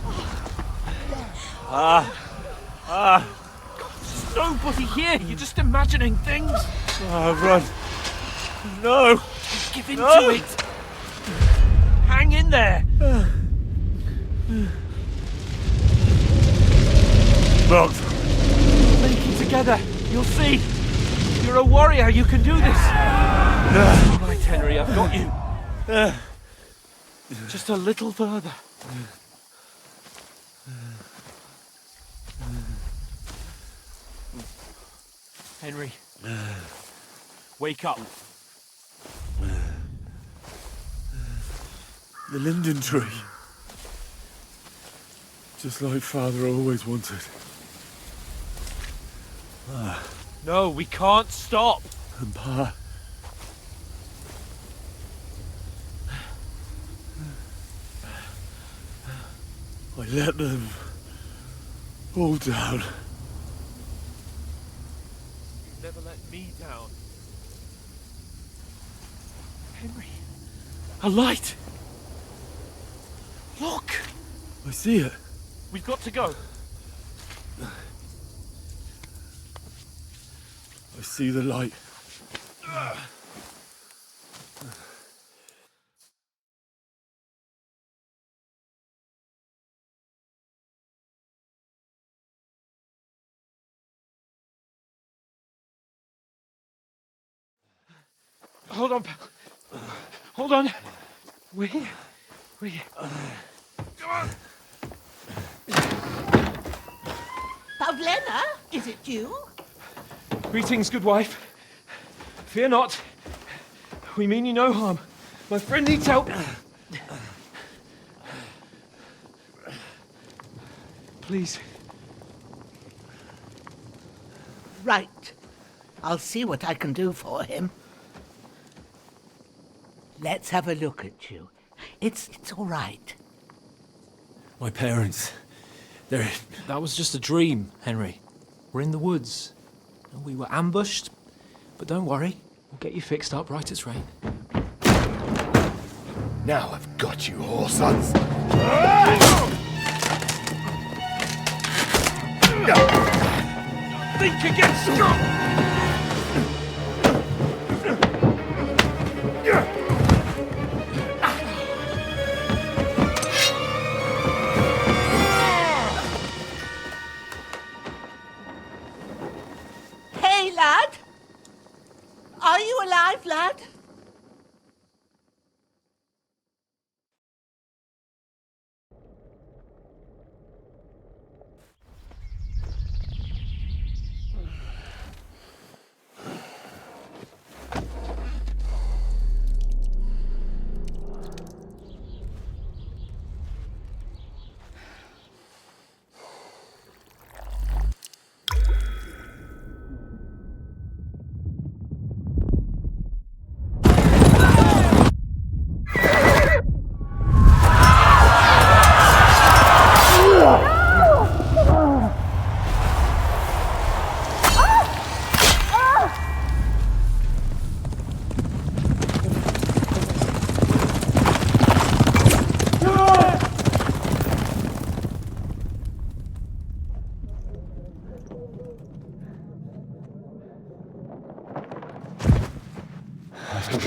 There's nobody here. You're just imagining things. Run. No. Give in to it. Hang in there. Not. Make it together. You'll see. You're a warrior. You can do this. All right, Henry. I've got you. Just a little further. Henry. Wake up. The linden tree. Just like Father always wanted. No, we can't stop. And Pa. I let them all down. You never let me down. Henry. A light. Look. I see it. We've got to go. I see the light. Hold on, pal. Hold on. We're here. Come on. Pavlena, is it you? Greetings, good wife. Fear not. We mean you no harm. My friend needs help. Please. Right. I'll see what I can do for him. Let's have a look at you. It's all right. My parents, they're... That was just a dream, Henry. We're in the woods. And we were ambushed. But don't worry, we'll get you fixed up right as rain. Now I've got you, whoresons. Think again, Scott! Hey, lad! Are you alive, lad?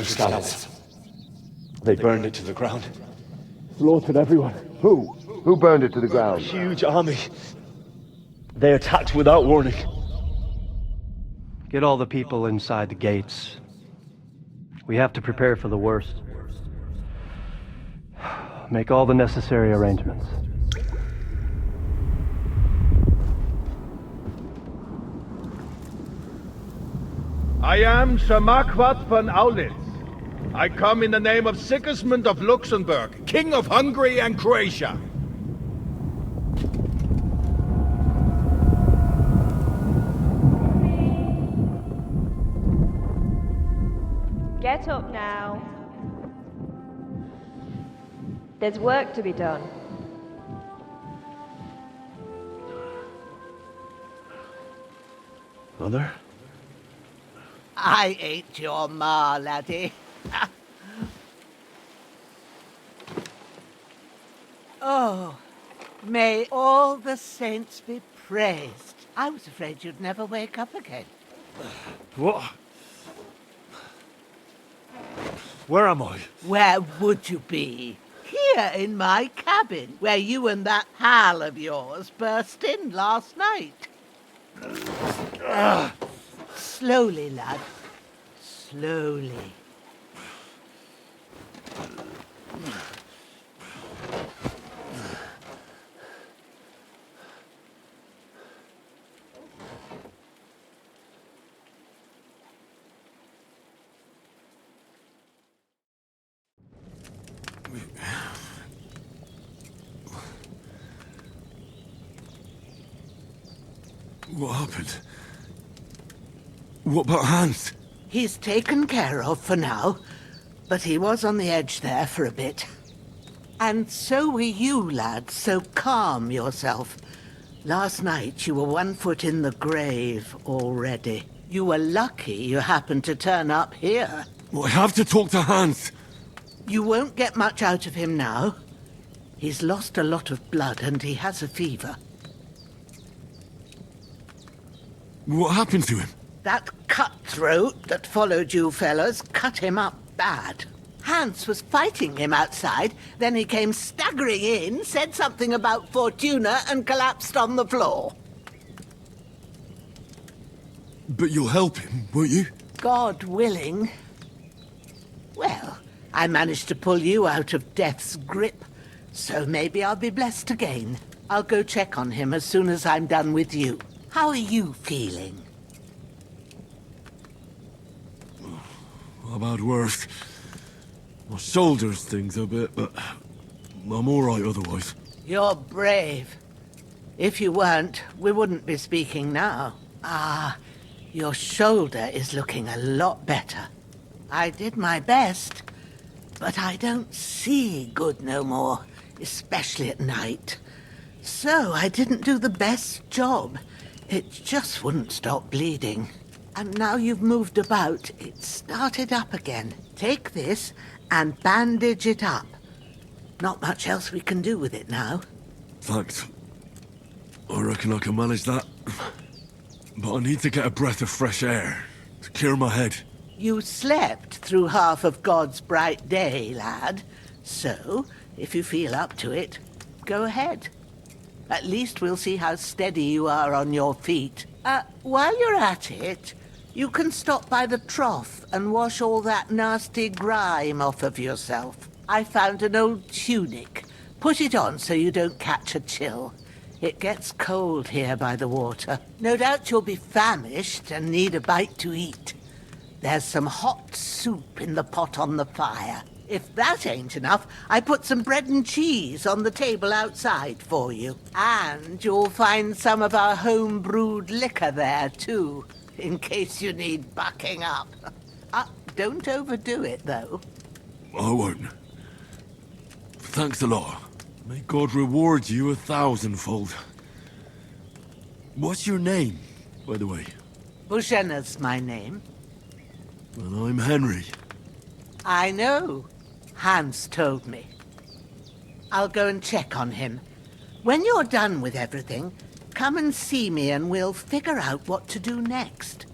Scallops. They burned it to the ground. Slaughtered everyone. Who? Who burned it to the ground? Huge army. They attacked without warning. Get all the people inside the gates. We have to prepare for the worst. Make all the necessary arrangements. I am Sir Marquardt von Aulitz. I come in the name of Sigismund of Luxembourg, King of Hungary and Croatia. Get up now. There's work to be done. Mother? I ain't your ma, laddie. May all the saints be praised. I was afraid you'd never wake up again. What? Where am I? Where would you be? Here in my cabin, where you and that pal of yours burst in last night. Slowly, lad. Slowly. What happened? What about Hans? He's taken care of for now, but he was on the edge there for a bit. And so were you, lad, so calm yourself. Last night you were 1 foot in the grave already. You were lucky you happened to turn up here. Well, I have to talk to Hans. You won't get much out of him now. He's lost a lot of blood and he has a fever. What happened to him? That cutthroat that followed you fellas cut him up bad. Hans was fighting him outside, then he came staggering in, said something about Fortuna and collapsed on the floor. But you'll help him, won't you? God willing. Well, I managed to pull you out of death's grip, so maybe I'll be blessed again. I'll go check on him as soon as I'm done with you. How are you feeling? I've had worse. My shoulders stings a bit, but I'm all right otherwise. You're brave. If you weren't, we wouldn't be speaking now. Ah, your shoulder is looking a lot better. I did my best, but I don't see good no more, especially at night. So I didn't do the best job. It just wouldn't stop bleeding. And now you've moved about, it started up again. Take this and bandage it up. Not much else we can do with it now. Thanks. I reckon I can manage that. But I need to get a breath of fresh air to clear my head. You slept through half of God's bright day, lad. So, if you feel up to it, go ahead. At least we'll see how steady you are on your feet. While you're at it, you can stop by the trough and wash all that nasty grime off of yourself. I found an old tunic. Put it on so you don't catch a chill. It gets cold here by the water. No doubt you'll be famished and need a bite to eat. There's some hot soup in the pot on the fire. If that ain't enough, I put some bread and cheese on the table outside for you. And you'll find some of our home-brewed liquor there, too, in case you need bucking up. Don't overdo it, though. I won't. Thanks a lot. May God reward you 1,000-fold. What's your name, by the way? Bushenna's my name. Well, I'm Henry. I know. Hans told me. I'll go and check on him. When you're done with everything, come and see me and we'll figure out what to do next.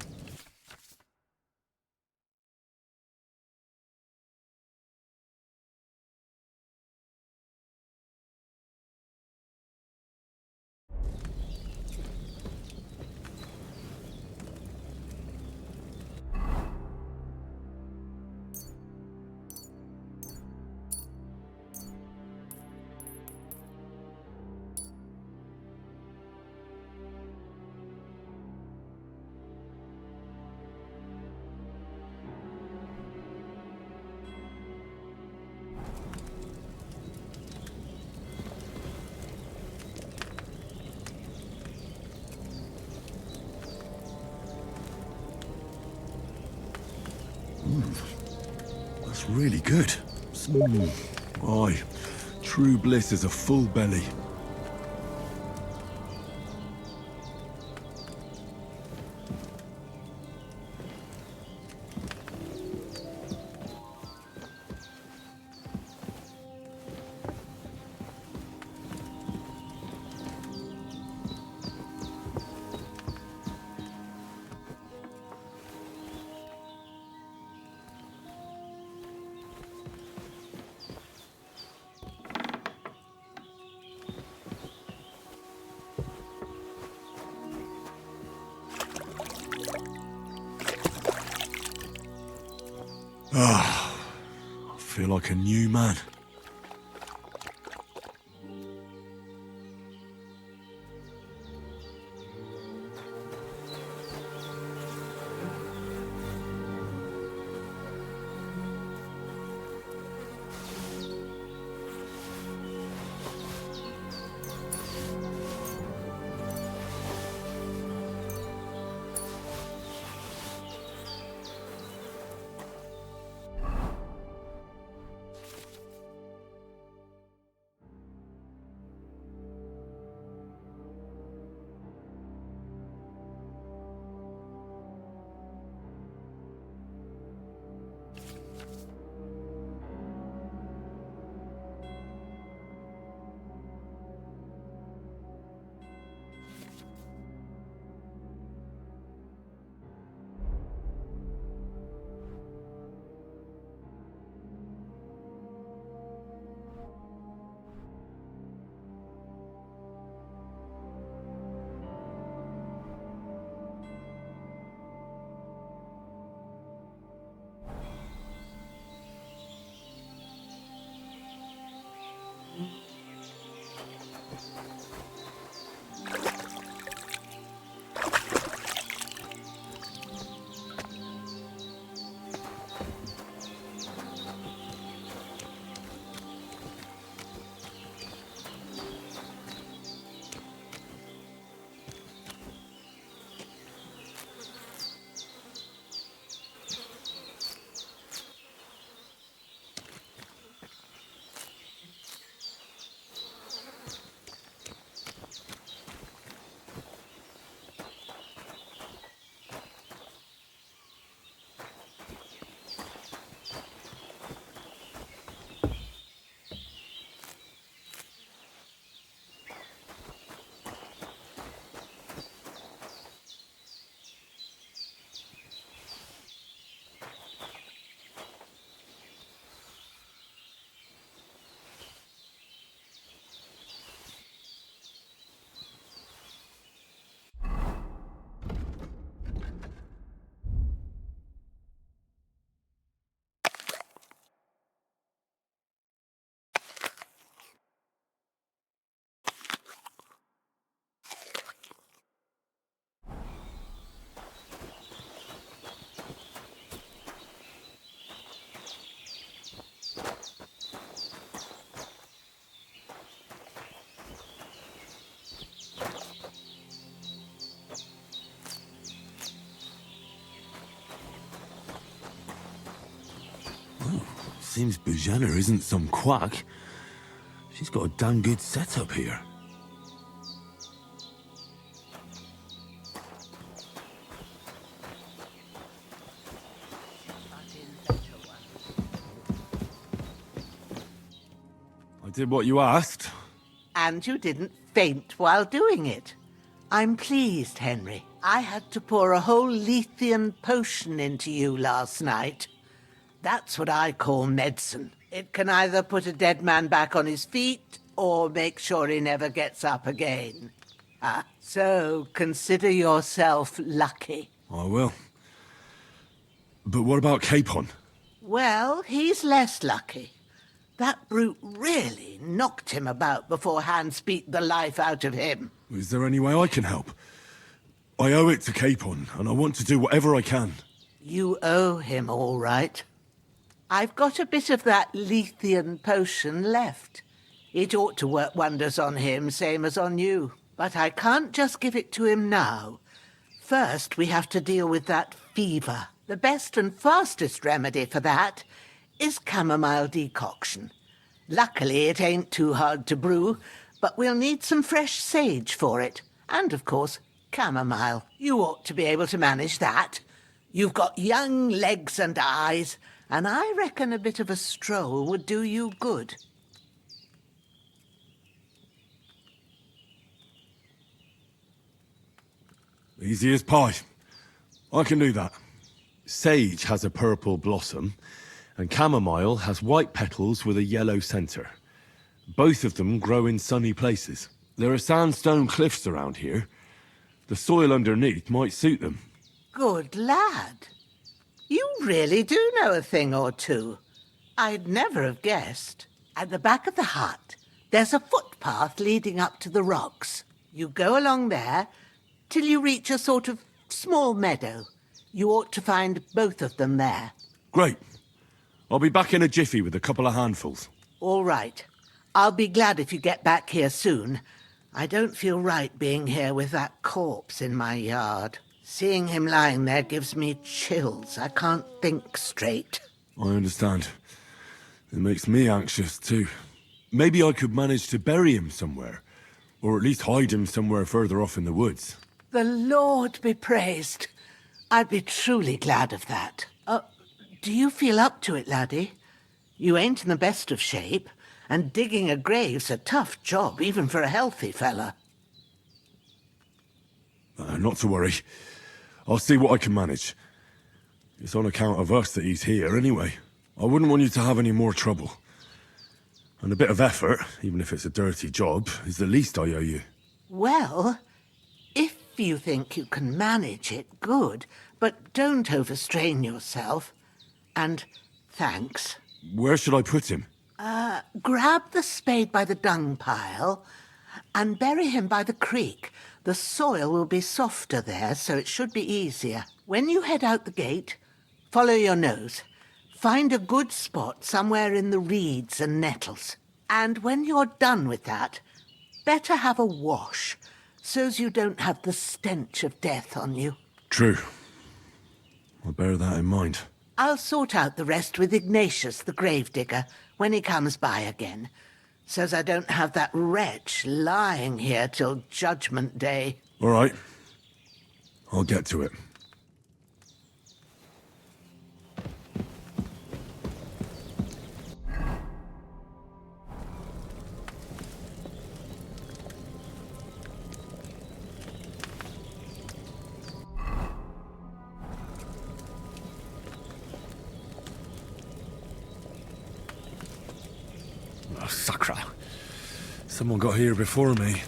That's really good. Aye, true bliss is a full belly. I feel like a new man. Seems Bujana isn't some quack. She's got a damn good setup here. I did what you asked. And you didn't faint while doing it. I'm pleased, Henry. I had to pour a whole Lethean potion into you last night. That's what I call medicine. It can either put a dead man back on his feet or make sure he never gets up again. So consider yourself lucky. I will. But what about Capon? Well, he's less lucky. That brute really knocked him about before Hans beat the life out of him. Is there any way I can help? I owe it to Capon, and I want to do whatever I can. You owe him, all right. I've got a bit of that Lethean potion left. It ought to work wonders on him, same as on you. But I can't just give it to him now. First, we have to deal with that fever. The best and fastest remedy for that is chamomile decoction. Luckily, it ain't too hard to brew, but we'll need some fresh sage for it. And, of course, chamomile. You ought to be able to manage that. You've got young legs and eyes, and I reckon a bit of a stroll would do you good. Easy as pie. I can do that. Sage has a purple blossom, and chamomile has white petals with a yellow centre. Both of them grow in sunny places. There are sandstone cliffs around here. The soil underneath might suit them. Good lad. You really do know a thing or two. I'd never have guessed. At the back of the hut, there's a footpath leading up to the rocks. You go along there till you reach a sort of small meadow. You ought to find both of them there. Great. I'll be back in a jiffy with a couple of handfuls. All right. I'll be glad if you get back here soon. I don't feel right being here with that corpse in my yard. Seeing him lying there gives me chills. I can't think straight. I understand. It makes me anxious too. Maybe I could manage to bury him somewhere. Or at least hide him somewhere further off in the woods. The Lord be praised. I'd be truly glad of that. Do you feel up to it, laddie? You ain't in the best of shape, and digging a grave's a tough job, even for a healthy fella. Not to worry. I'll see what I can manage. It's on account of us that he's here anyway. I wouldn't want you to have any more trouble. And a bit of effort, even if it's a dirty job, is the least I owe you. Well, if you think you can manage it, good, but don't overstrain yourself. And thanks. Where should I put him? Grab the spade by the dung pile and bury him by the creek. The soil will be softer there, so it should be easier. When you head out the gate, follow your nose. Find a good spot somewhere in the reeds and nettles. And when you're done with that, better have a wash, so's you don't have the stench of death on you. True. I'll bear that in mind. I'll sort out the rest with Ignatius, the gravedigger, when he comes by again, so's I don't have that wretch lying here till Judgment Day. All right. I'll get to it. Oh, sacra. Someone got here before me.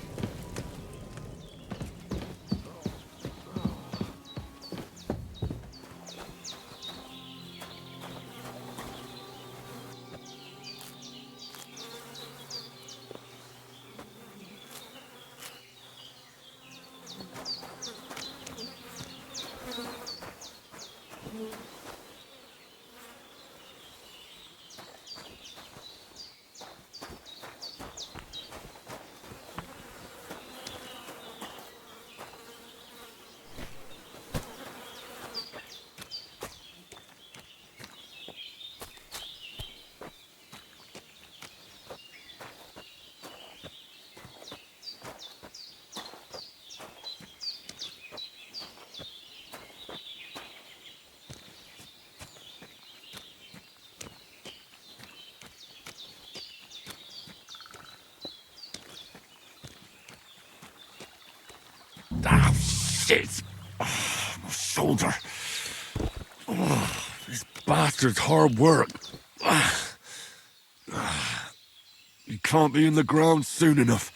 Ah, shit! Oh, my shoulder. Oh, this bastard's hard work. You can't be in the ground soon enough.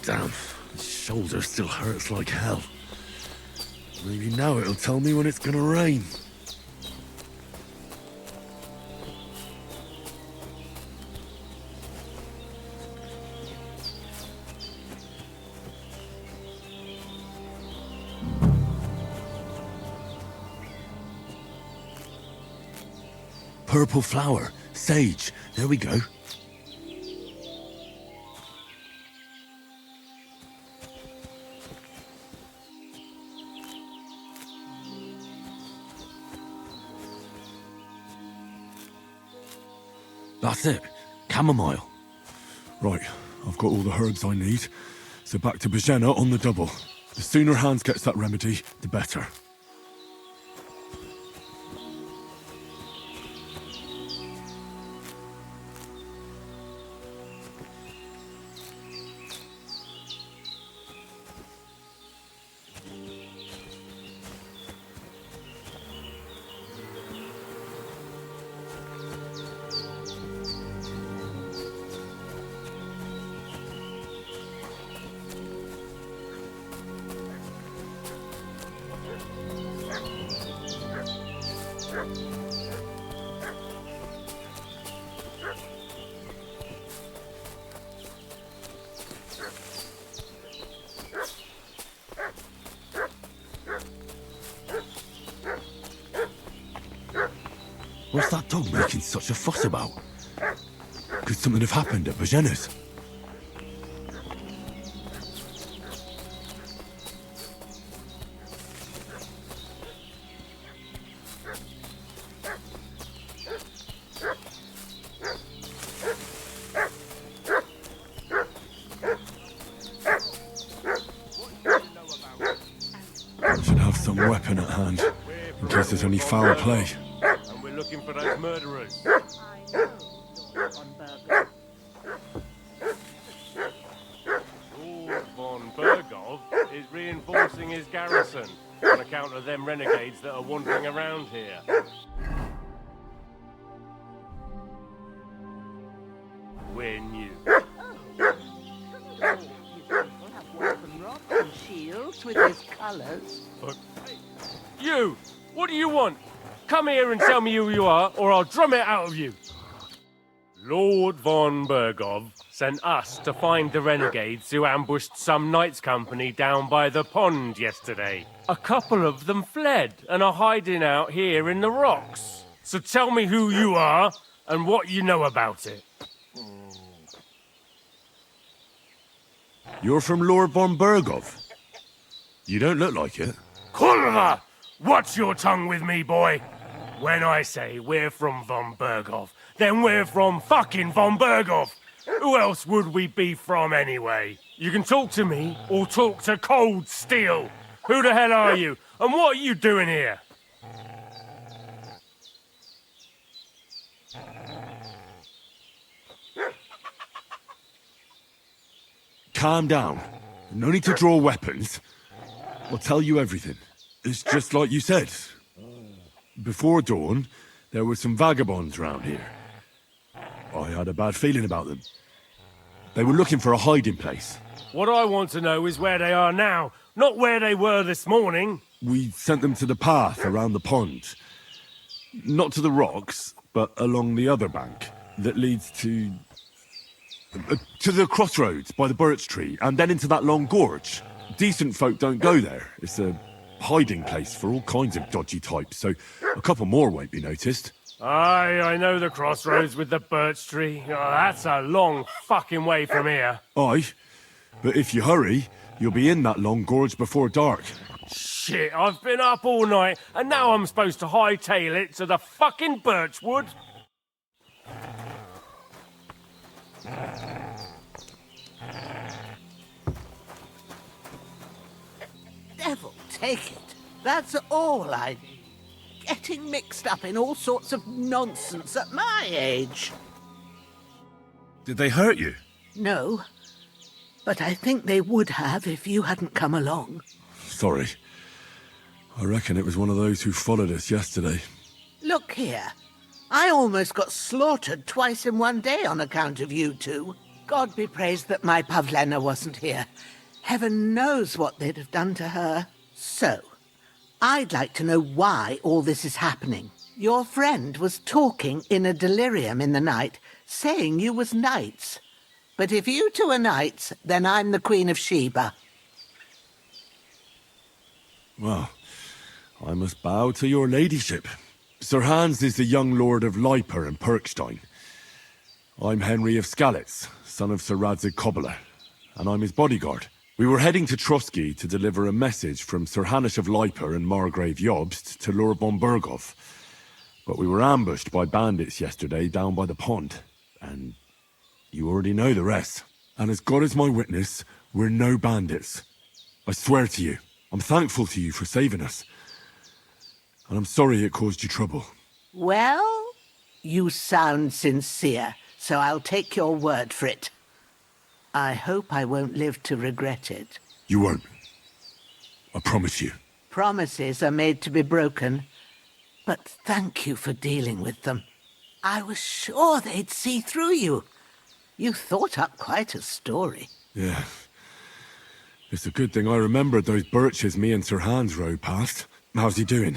Damn, the shoulder still hurts like hell. Maybe now it'll tell me when it's gonna rain. purple flower. Sage. There we go. That's it. Chamomile. Right, I've got all the herbs I need. So back to Bajena on the double. The sooner Hans gets that remedy, the better. What's that dog making such a fuss about? Could something have happened at Bajena's? I should have some weapon at hand, in case there's any foul play. And we're looking for those murderers. Lord von Bergov is reinforcing his garrison on account of them renegades that are wandering around here. We're new. Shields with his colours. You! What do you want? Come here and tell me who you are, or I'll drum it out of you. Lord von Bergov sent us to find the renegades who ambushed some knights' company down by the pond yesterday. A couple of them fled and are hiding out here in the rocks. So tell me who you are and what you know about it. You're from Lord von Bergov? You don't look like it. Kurva! Watch your tongue with me, boy. When I say we're from von Bergov, then we're from fucking von Bergov. Who else would we be from anyway? You can talk to me or talk to cold steel. Who the hell are you? And what are you doing here? Calm down. No need to draw weapons. I'll tell you everything. It's just like you said. Before dawn, there were some vagabonds round here. I had a bad feeling about them. They were looking for a hiding place. What I want to know is where they are now, not where they were this morning. We sent them to the path around the pond. Not to the rocks, but along the other bank that leads to the crossroads by the birch tree, and then into that long gorge. Decent folk don't go there. It's a hiding place for all kinds of dodgy types, so a couple more won't be noticed. Aye, I know the crossroads with the birch tree. Oh, that's a long fucking way from here. Aye, but if you hurry, you'll be in that long gorge before dark. Shit, I've been up all night, and now I'm supposed to hightail it to the fucking birchwood? Devil take it. That's all I need. Getting mixed up in all sorts of nonsense at my age. Did they hurt you? No, but I think they would have if you hadn't come along. Sorry. I reckon it was one of those who followed us yesterday. Look here. I almost got slaughtered twice in one day on account of you two. God be praised that my Pavlena wasn't here. Heaven knows what they'd have done to her. So, I'd like to know why all this is happening. Your friend was talking in a delirium in the night, saying you was knights. But if you two are knights, then I'm the Queen of Sheba. Well, I must bow to your ladyship. Sir Hans is the young lord of Leiper and Perkstein. I'm Henry of Skalitz, son of Sir Radzig Kobyla, and I'm his bodyguard. We were heading to Trotsky to deliver a message from Sir Hanush of Leiper and Margrave Jobst to Lord von Berghoff. But we were ambushed by bandits yesterday down by the pond, and you already know the rest. And as God is my witness, we're no bandits. I swear to you, I'm thankful to you for saving us. And I'm sorry it caused you trouble. Well, you sound sincere, so I'll take your word for it. I hope I won't live to regret it. You won't. I promise you. Promises are made to be broken, but thank you for dealing with them. I was sure they'd see through you. You thought up quite a story. Yeah. It's a good thing I remembered those birches me and Sir Hans rode past. How's he doing?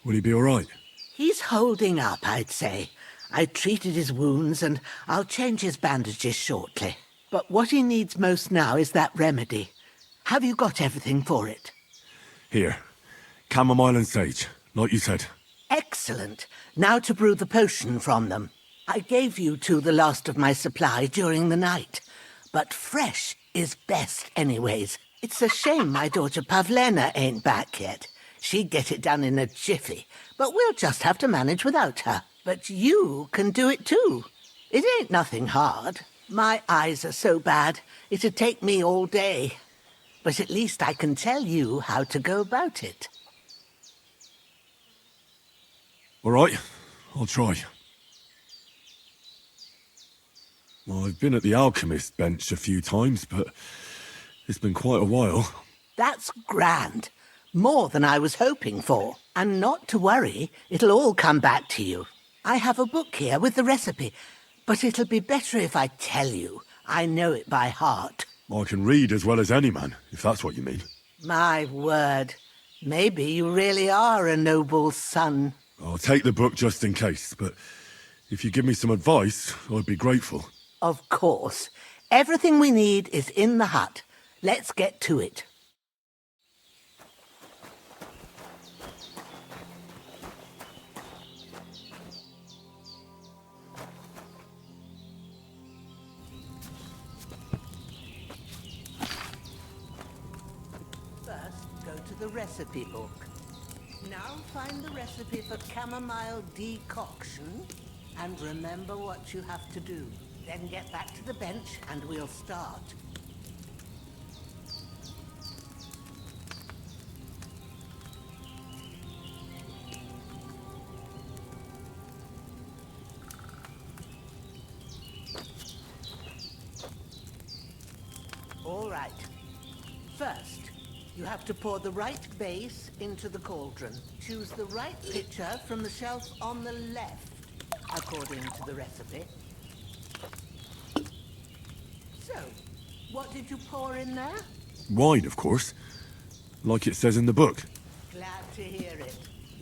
Will he be all right? He's holding up, I'd say. I treated his wounds and I'll change his bandages shortly. But what he needs most now is that remedy. Have you got everything for it? Here. Chamomile and sage, like you said. Excellent. Now to brew the potion from them. I gave you two the last of my supply during the night. But fresh is best anyways. It's a shame my daughter Pavlena ain't back yet. She'd get it done in a jiffy, but we'll just have to manage without her. But you can do it too. It ain't nothing hard. My eyes are so bad, it'd take me all day. But at least I can tell you how to go about it. All right, I'll try. Well, I've been at the alchemist bench a few times, but it's been quite a while. That's grand. More than I was hoping for. And not to worry, it'll all come back to you. I have a book here with the recipe, but it'll be better if I tell you. I know it by heart. I can read as well as any man, if that's what you mean. My word. Maybe you really are a noble's son. I'll take the book just in case, but if you give me some advice, I'd be grateful. Of course. Everything we need is in the hut. Let's get to it. The recipe book. Now find the recipe for chamomile decoction and remember what you have to do. Then get back to the bench and we'll start. All right. First, you have to pour the right base into the cauldron. Choose the right pitcher from the shelf on the left, according to the recipe. So, what did you pour in there? Wine, of course. Like it says in the book. Glad to hear it.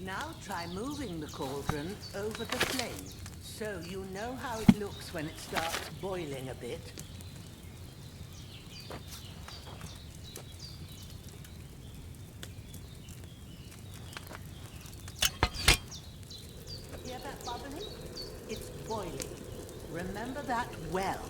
Now try moving the cauldron over the flame, so you know how it looks when it starts boiling a bit. Hear that bubbling? It's boiling. Remember that well.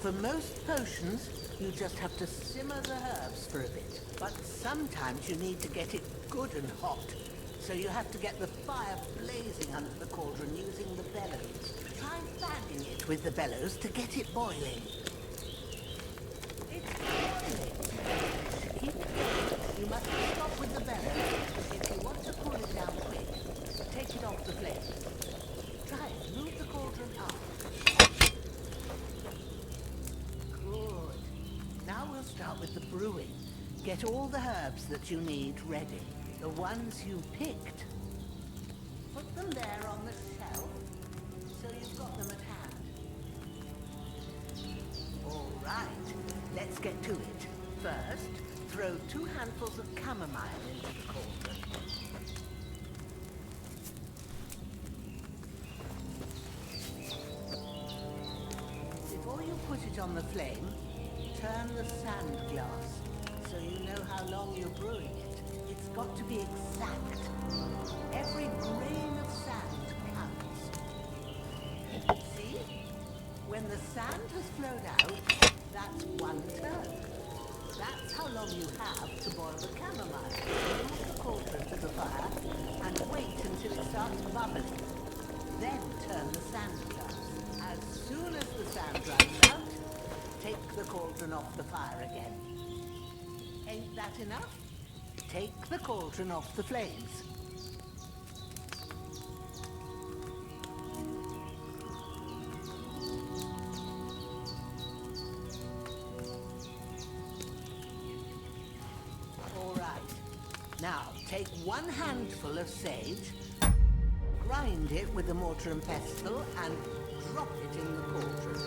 For most potions, you just have to simmer the herbs for a bit. But sometimes you need to get it good and hot. So you have to get the fire blazing under the cauldron using the bellows. Try fanning it with the bellows to get it boiling. It's boiling. Keep it going. You must stop with the bellows. If you want to cool it down quick, take it off the flame. Try it. Move the cauldron up. Good. Now we'll start with the brewing. Get all the herbs that you need ready. The ones you picked. Put them there on the shelf, so you've got them at hand. All right, let's get to it. First, throw 2 handfuls of chamomile into the cauldron. Before you put it on the flame, turn the sand glass, so you know how long you're brewing it. It's got to be exact. Every grain sand has flowed out, that's 1 turn. That's how long you have to boil the chamomile. Move the cauldron to the fire and wait until it starts bubbling. Then turn the sand glass. As soon as the sand runs out, take the cauldron off the fire again. Ain't that enough? Take the cauldron off the flames. All right. Now, take 1 handful of sage, grind it with a mortar and pestle, and drop it in the cauldron.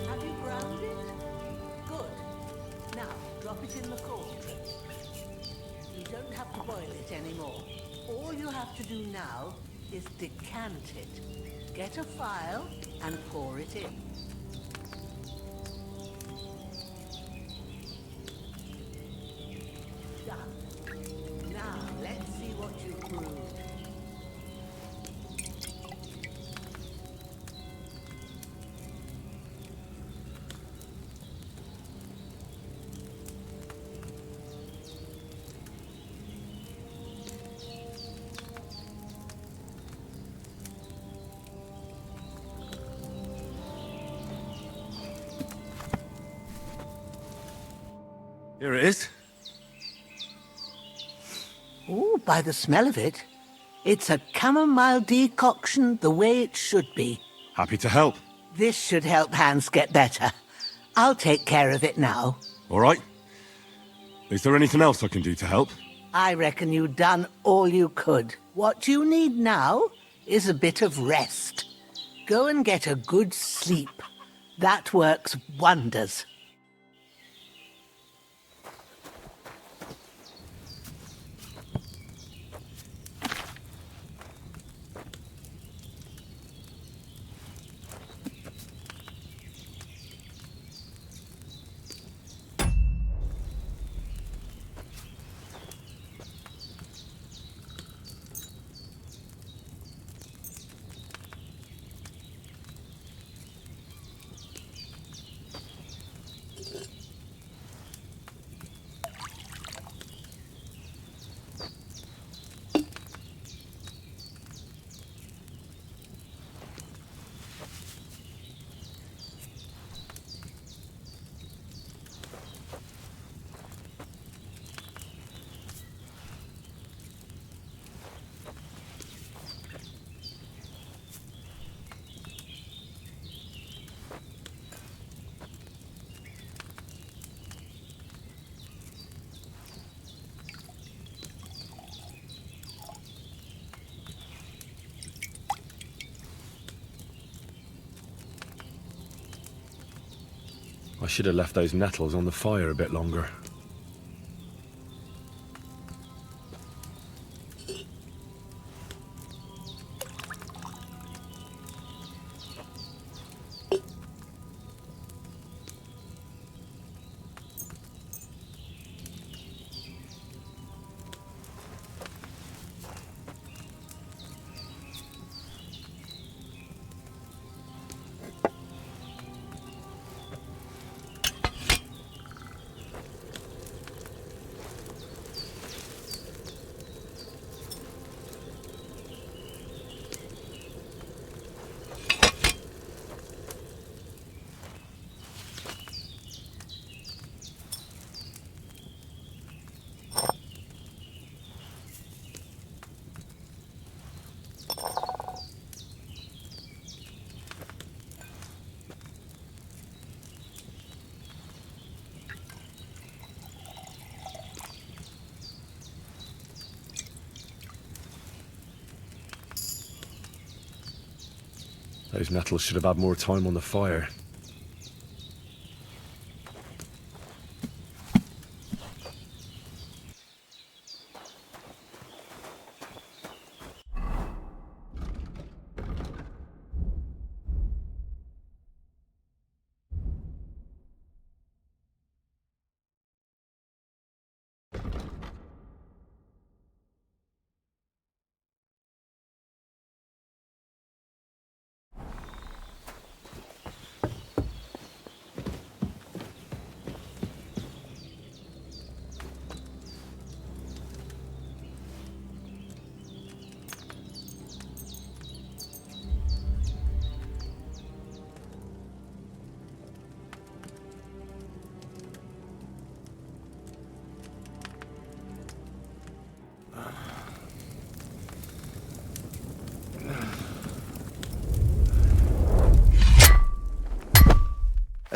Have you ground it? Good. Now, drop it in the cauldron. You don't have to boil it anymore. All you have to do now is decant it. Get a phial and pour it in. Done. Now, let's see what you've brewed. Here it is. Oh, by the smell of it, it's a chamomile decoction the way it should be. Happy to help. This should help Hans get better. I'll take care of it now. All right. Is there anything else I can do to help? I reckon you've done all you could. What you need now is a bit of rest. Go and get a good sleep. That works wonders. I should have left those nettles on the fire a bit longer. Those nettles should have had more time on the fire.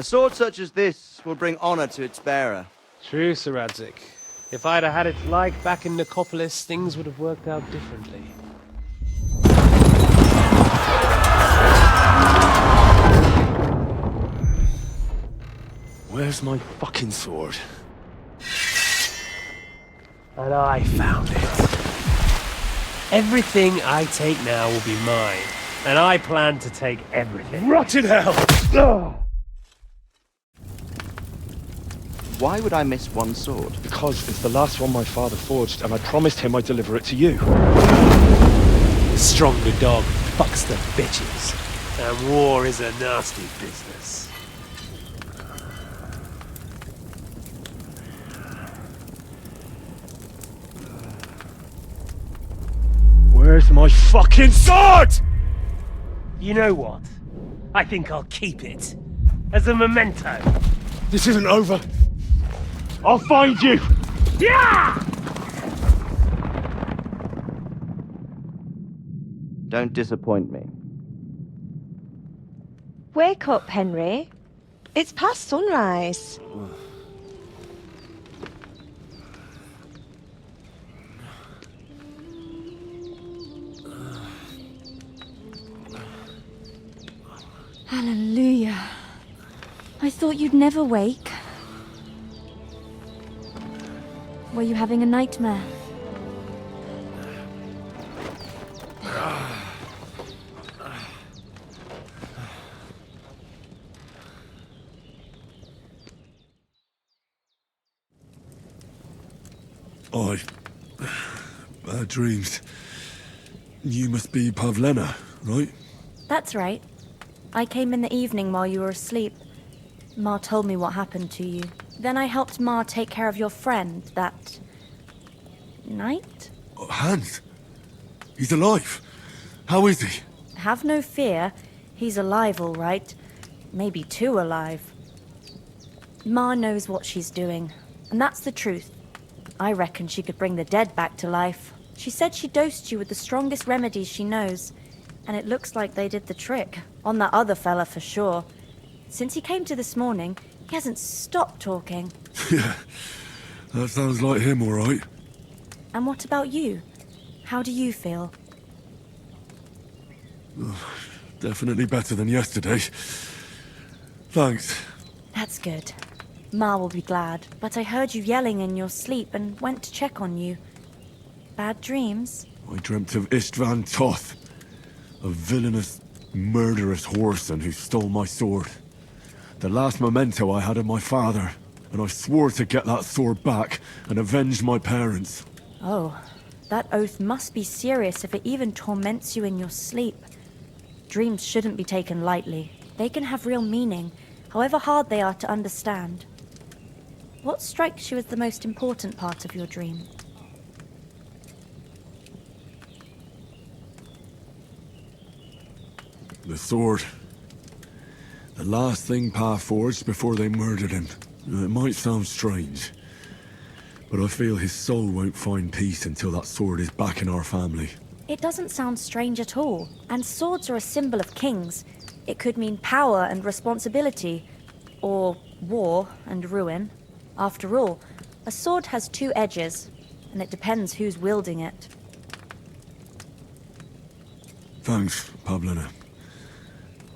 A sword such as this will bring honor to its bearer. True, Sir Radzik. If I'd have had its like back in Nicopolis, things would have worked out differently. Where's my fucking sword? And I found it. Everything I take now will be mine, and I plan to take everything. Rotted hell! Ugh. Why would I miss one sword? Because it's the last one my father forged, and I promised him I'd deliver it to you. The stronger dog fucks the bitches, and war is a nasty business. Where's my fucking sword? You know what? I think I'll keep it. As a memento. This isn't over. I'll find you! Yeah! Don't disappoint me. Wake up, Henry. It's past sunrise. Hallelujah. I thought you'd never wake. Were you having a nightmare? Bad dreams. You must be Pavlena, right? That's right. I came in the evening while you were asleep. Ma told me what happened to you. Then I helped Ma take care of your friend that night? Hans? He's alive. How is he? Have no fear. He's alive, all right. Maybe too alive. Ma knows what she's doing, and that's the truth. I reckon she could bring the dead back to life. She said she dosed you with the strongest remedies she knows, and it looks like they did the trick. On that other fella for sure. Since he came to this morning, he hasn't stopped talking. Yeah, that sounds like him, all right. And what about you? How do you feel? Definitely better than yesterday. Thanks. That's good. Ma will be glad, but I heard you yelling in your sleep and went to check on you. Bad dreams? I dreamt of Istvan Toth, a villainous, murderous whoreson who stole my sword. The last memento I had of my father, and I swore to get that sword back and avenge my parents. Oh, that oath must be serious if it even torments you in your sleep. Dreams shouldn't be taken lightly. They can have real meaning, however hard they are to understand. What strikes you as the most important part of your dream? The sword. The last thing Pa forged before they murdered him. It might sound strange, but I feel his soul won't find peace until that sword is back in our family. It doesn't sound strange at all, and swords are a symbol of kings. It could mean power and responsibility, or war and ruin. After all, a sword has two edges, and it depends who's wielding it. Thanks, Pavlena.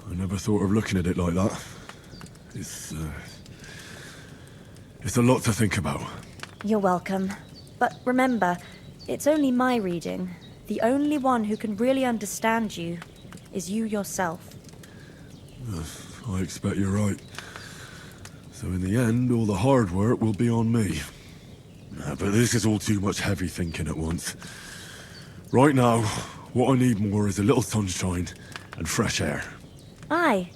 I never thought of looking at it like that. It's a lot to think about. You're welcome. But remember, it's only my reading. The only one who can really understand you is you yourself. I expect you're right. So in the end, all the hard work will be on me. But this is all too much heavy thinking at once. Right now, what I need more is a little sunshine and fresh air. Aye,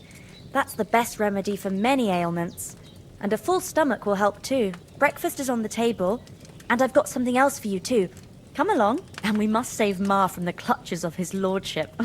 that's the best remedy for many ailments. And a full stomach will help too. Breakfast is on the table, and I've got something else for you too. Come along, and we must save Ma from the clutches of his lordship.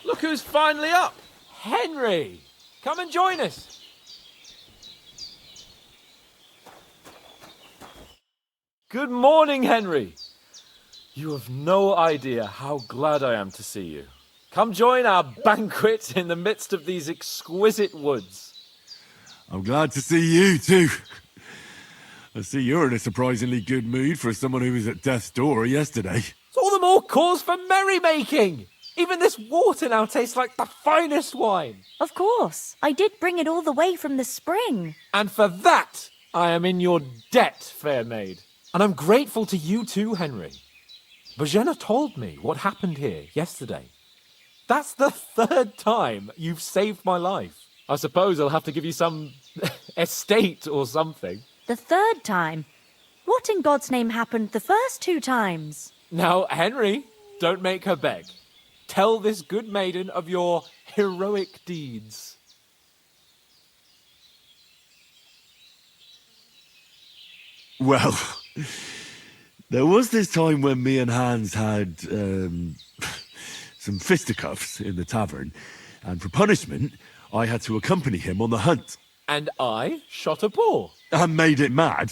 Look who's finally up! Henry! Come and join us! Good morning, Henry! You have no idea how glad I am to see you. Come join our banquet in the midst of these exquisite woods. I'm glad to see you too. I see you're in a surprisingly good mood for someone who was at death's door yesterday. It's all the more cause for merrymaking! Even this water now tastes like the finest wine. Of course. I did bring it all the way from the spring. And for that, I am in your debt, fair maid. And I'm grateful to you too, Henry. Bojena told me what happened here yesterday. That's the 3rd time you've saved my life. I suppose I'll have to give you some estate or something. The 3rd time? What in God's name happened the first 2 times? Now, Henry, don't make her beg. Tell this good maiden of your heroic deeds. Well, there was this time when me and Hans had some fisticuffs in the tavern, and for punishment, I had to accompany him on the hunt. And I shot a boar. And made it mad.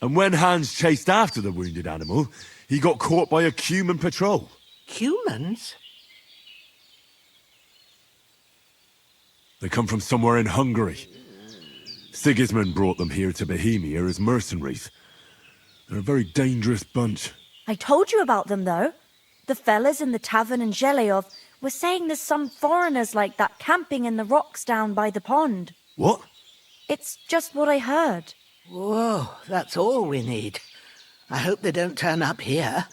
And when Hans chased after the wounded animal, he got caught by a human patrol. Humans? They come from somewhere in Hungary. Sigismund brought them here to Bohemia as mercenaries. They're a very dangerous bunch. I told you about them, though. The fellas in the tavern in Zheleyov were saying there's some foreigners like that camping in the rocks down by the pond. What? It's just what I heard. Whoa, that's all we need. I hope they don't turn up here.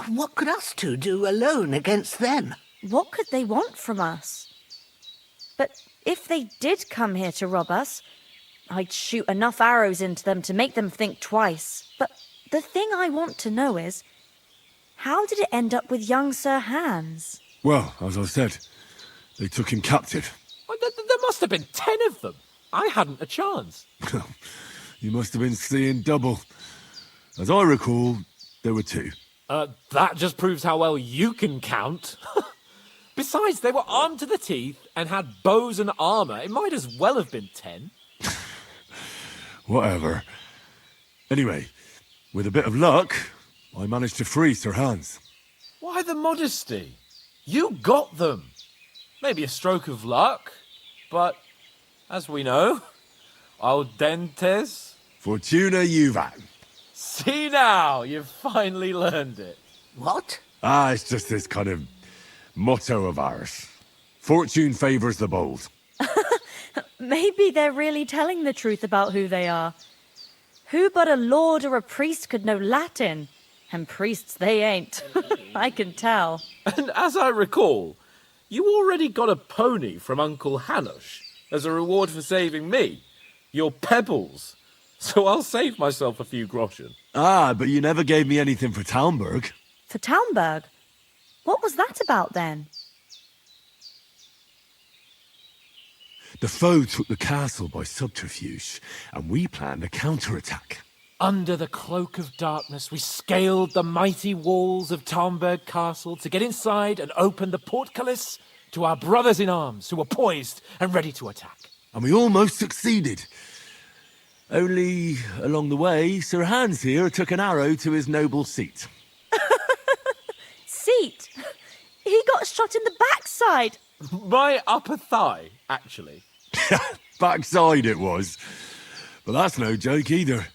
What could us two do alone against them? What could they want from us? But if they did come here to rob us, I'd shoot enough arrows into them to make them think twice. But the thing I want to know is, how did it end up with young Sir Hans? Well, as I said, they took him captive. Well, there must have been 10 of them. I hadn't a chance. You must have been seeing double. As I recall, there were 2. That just proves how well you can count. Besides, they were armed to the teeth and had bows and armour. It might as well have been 10. Whatever. Anyway, with a bit of luck, I managed to free Sir Hans. Why the modesty? You got them. Maybe a stroke of luck, but as we know, audentes. Fortuna juvat. See now, you've finally learned it. What? It's just this kind of motto of ours. Fortune favours the bold. Maybe they're really telling the truth about who they are. Who but a lord or a priest could know Latin? And priests they ain't. I can tell. And as I recall, you already got a pony from Uncle Hanush as a reward for saving me. Your pebbles. So I'll save myself a few groschen. But you never gave me anything for Talmberg. For Talmberg? What was that about then? The foe took the castle by subterfuge, and we planned a counterattack. Under the cloak of darkness, we scaled the mighty walls of Tarnberg Castle to get inside and open the portcullis to our brothers in arms who were poised and ready to attack. And we almost succeeded. Only, along the way, Sir Hans here took an arrow to his noble seat. Seat? He got shot in the backside. My upper thigh, actually. Backside it was. But that's no joke either.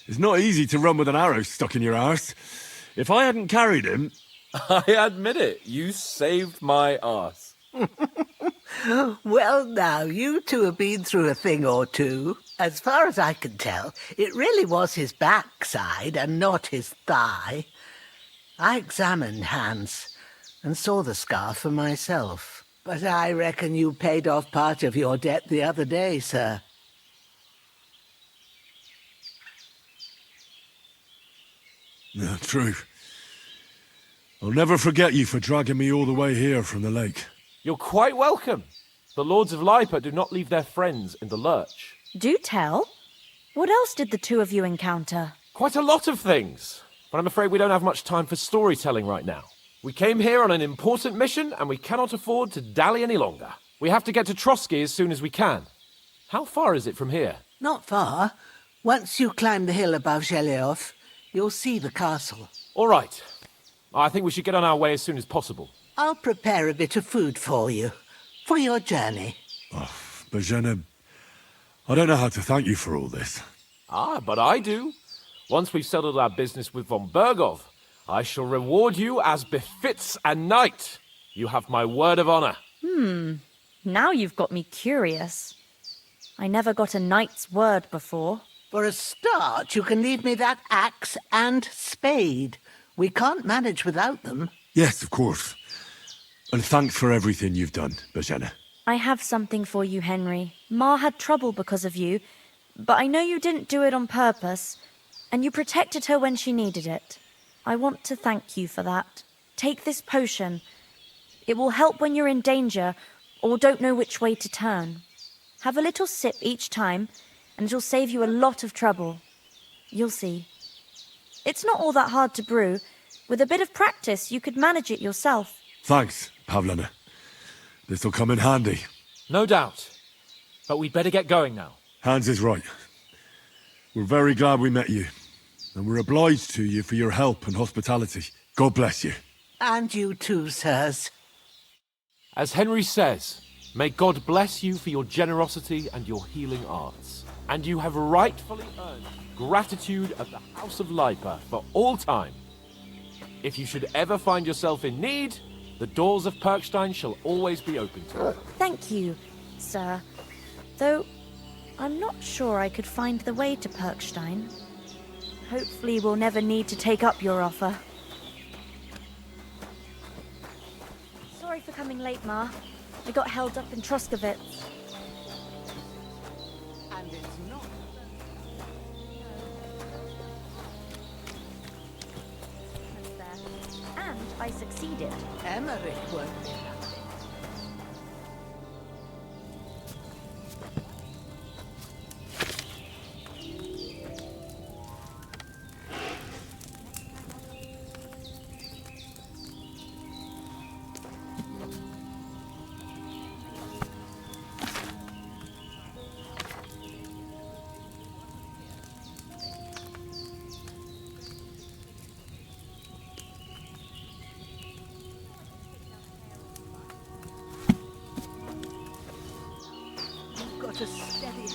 It's not easy to run with an arrow stuck in your arse. If I hadn't carried him... I admit it, you saved my arse. Well, now, you two have been through a thing or two. As far as I can tell, it really was his backside and not his thigh. I examined Hans and saw the scar for myself. But I reckon you paid off part of your debt the other day, sir. No, true. I'll never forget you for dragging me all the way here from the lake. You're quite welcome. The Lords of Lipa do not leave their friends in the lurch. Do tell. What else did the two of you encounter? Quite a lot of things. But I'm afraid we don't have much time for storytelling right now. We came here on an important mission, and we cannot afford to dally any longer. We have to get to Trotsky as soon as we can. How far is it from here? Not far. Once you climb the hill above Zheleov, you'll see the castle. All right. I think we should get on our way as soon as possible. I'll prepare a bit of food for you, for your journey. Bozhena, I don't know how to thank you for all this. Ah, but I do. Once we've settled our business with von Bergov, I shall reward you as befits a knight. You have my word of honor. Now you've got me curious. I never got a knight's word before. For a start, you can leave me that axe and spade. We can't manage without them. Yes, of course. And thanks for everything you've done, Bozhena. I have something for you, Henry. Ma had trouble because of you, but I know you didn't do it on purpose, and you protected her when she needed it. I want to thank you for that. Take this potion. It will help when you're in danger or don't know which way to turn. Have a little sip each time, and it'll save you a lot of trouble. You'll see. It's not all that hard to brew. With a bit of practice, you could manage it yourself. Thanks, Pavlana. This'll come in handy. No doubt. But we'd better get going now. Hans is right. We're very glad we met you. And we're obliged to you for your help and hospitality. God bless you. And you too, sirs. As Henry says, may God bless you for your generosity and your healing arts. And you have rightfully earned gratitude of the House of Lipa for all time. If you should ever find yourself in need, the doors of Perkstein shall always be open to you. Thank you, sir. Though, I'm not sure I could find the way to Perkstein. Hopefully we'll never need to take up your offer. Sorry for coming late, Ma. I got held up in Troskowitz. And it's not... And I succeeded. Emmerich won't be happy. Got a steady hand.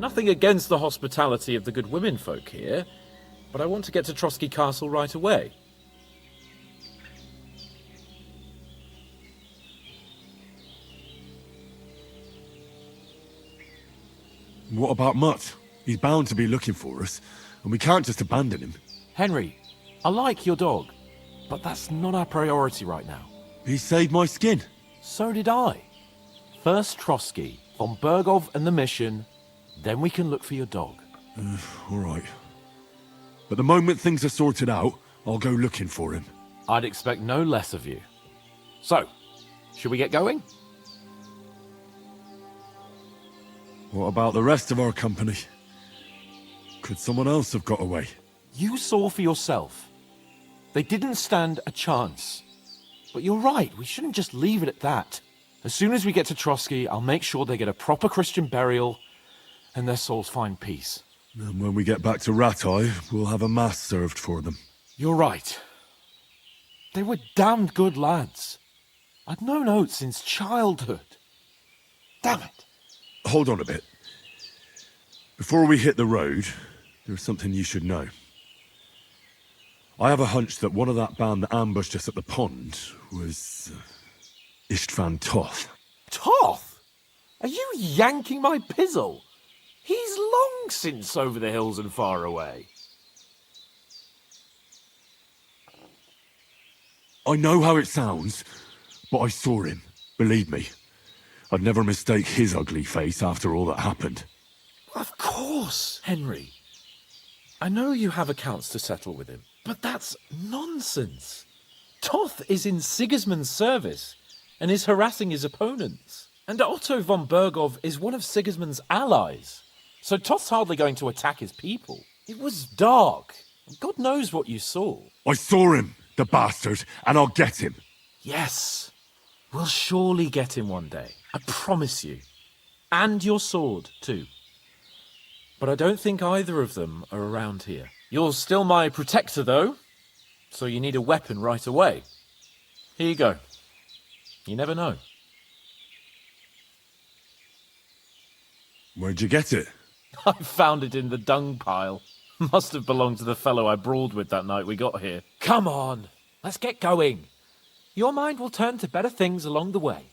Nothing against the hospitality of the good women folk here, but I want to get to Trotsky Castle right away. What about Mutt? He's bound to be looking for us, and we can't just abandon him. Henry, I like your dog, but that's not our priority right now. He saved my skin. So did I. First Trotsky, von Bergov and the mission, then we can look for your dog. All right. But the moment things are sorted out, I'll go looking for him. I'd expect no less of you. So, should we get going? What about the rest of our company? Could someone else have got away? You saw for yourself. They didn't stand a chance. But you're right, we shouldn't just leave it at that. As soon as we get to Trotsky, I'll make sure they get a proper Christian burial and their souls find peace. And when we get back to Ratai, we'll have a mass served for them. You're right. They were damned good lads. I'd known Oates since childhood. Damn it. Hold on a bit. Before we hit the road, there's something you should know. I have a hunch that one of that band that ambushed us at the pond was Istvan Toth. Toth? Are you yanking my pizzle? He's long since over the hills and far away. I know how it sounds, but I saw him. Believe me. I'd never mistake his ugly face after all that happened. Of course, Henry. I know you have accounts to settle with him, but that's nonsense. Toth is in Sigismund's service and is harassing his opponents. And Otto von Bergov is one of Sigismund's allies. So Toth's hardly going to attack his people. It was dark. God knows what you saw. I saw him, the bastard, and I'll get him. Yes. We'll surely get him one day. I promise you. And your sword, too. But I don't think either of them are around here. You're still my protector, though, so you need a weapon right away. Here you go. You never know. Where'd you get it? I found it in the dung pile. Must have belonged to the fellow I brawled with that night we got here. Come on, let's get going. Your mind will turn to better things along the way.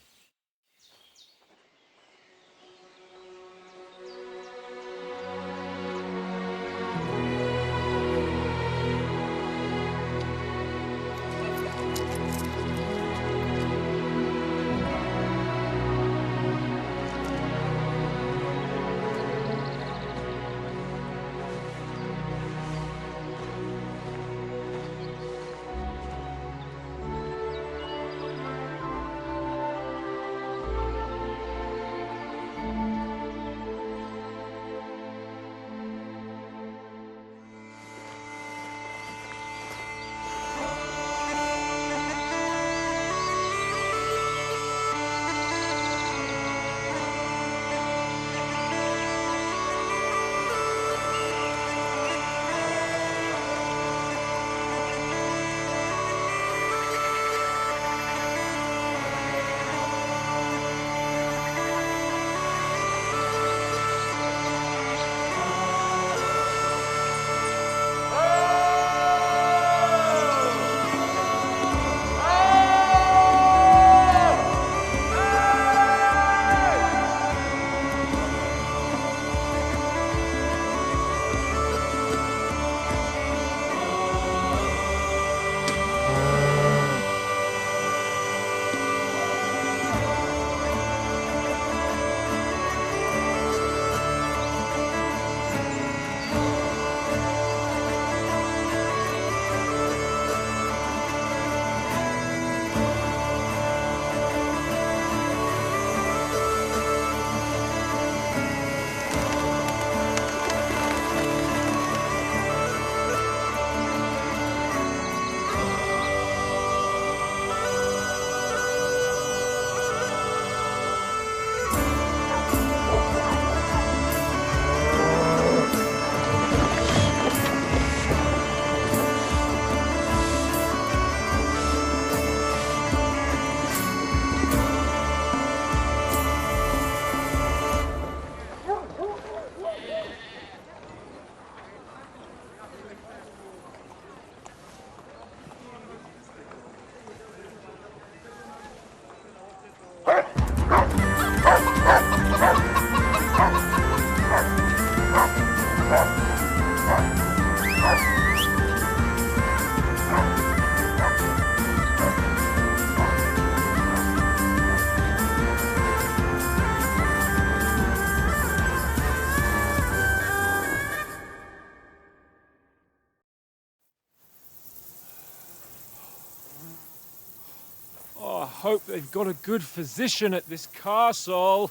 hope they've got a good physician at this castle.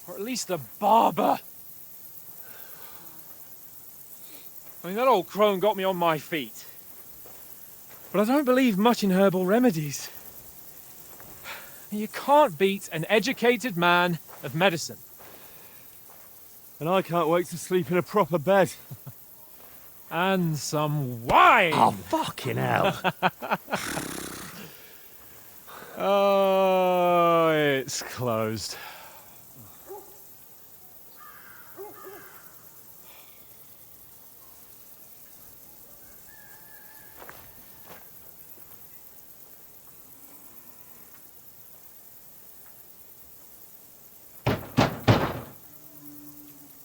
Or at least a barber. I mean, that old crone got me on my feet. But I don't believe much in herbal remedies. You can't beat an educated man of medicine. And I can't wait to sleep in a proper bed. And some wine! Oh, fucking hell. Oh, it's closed.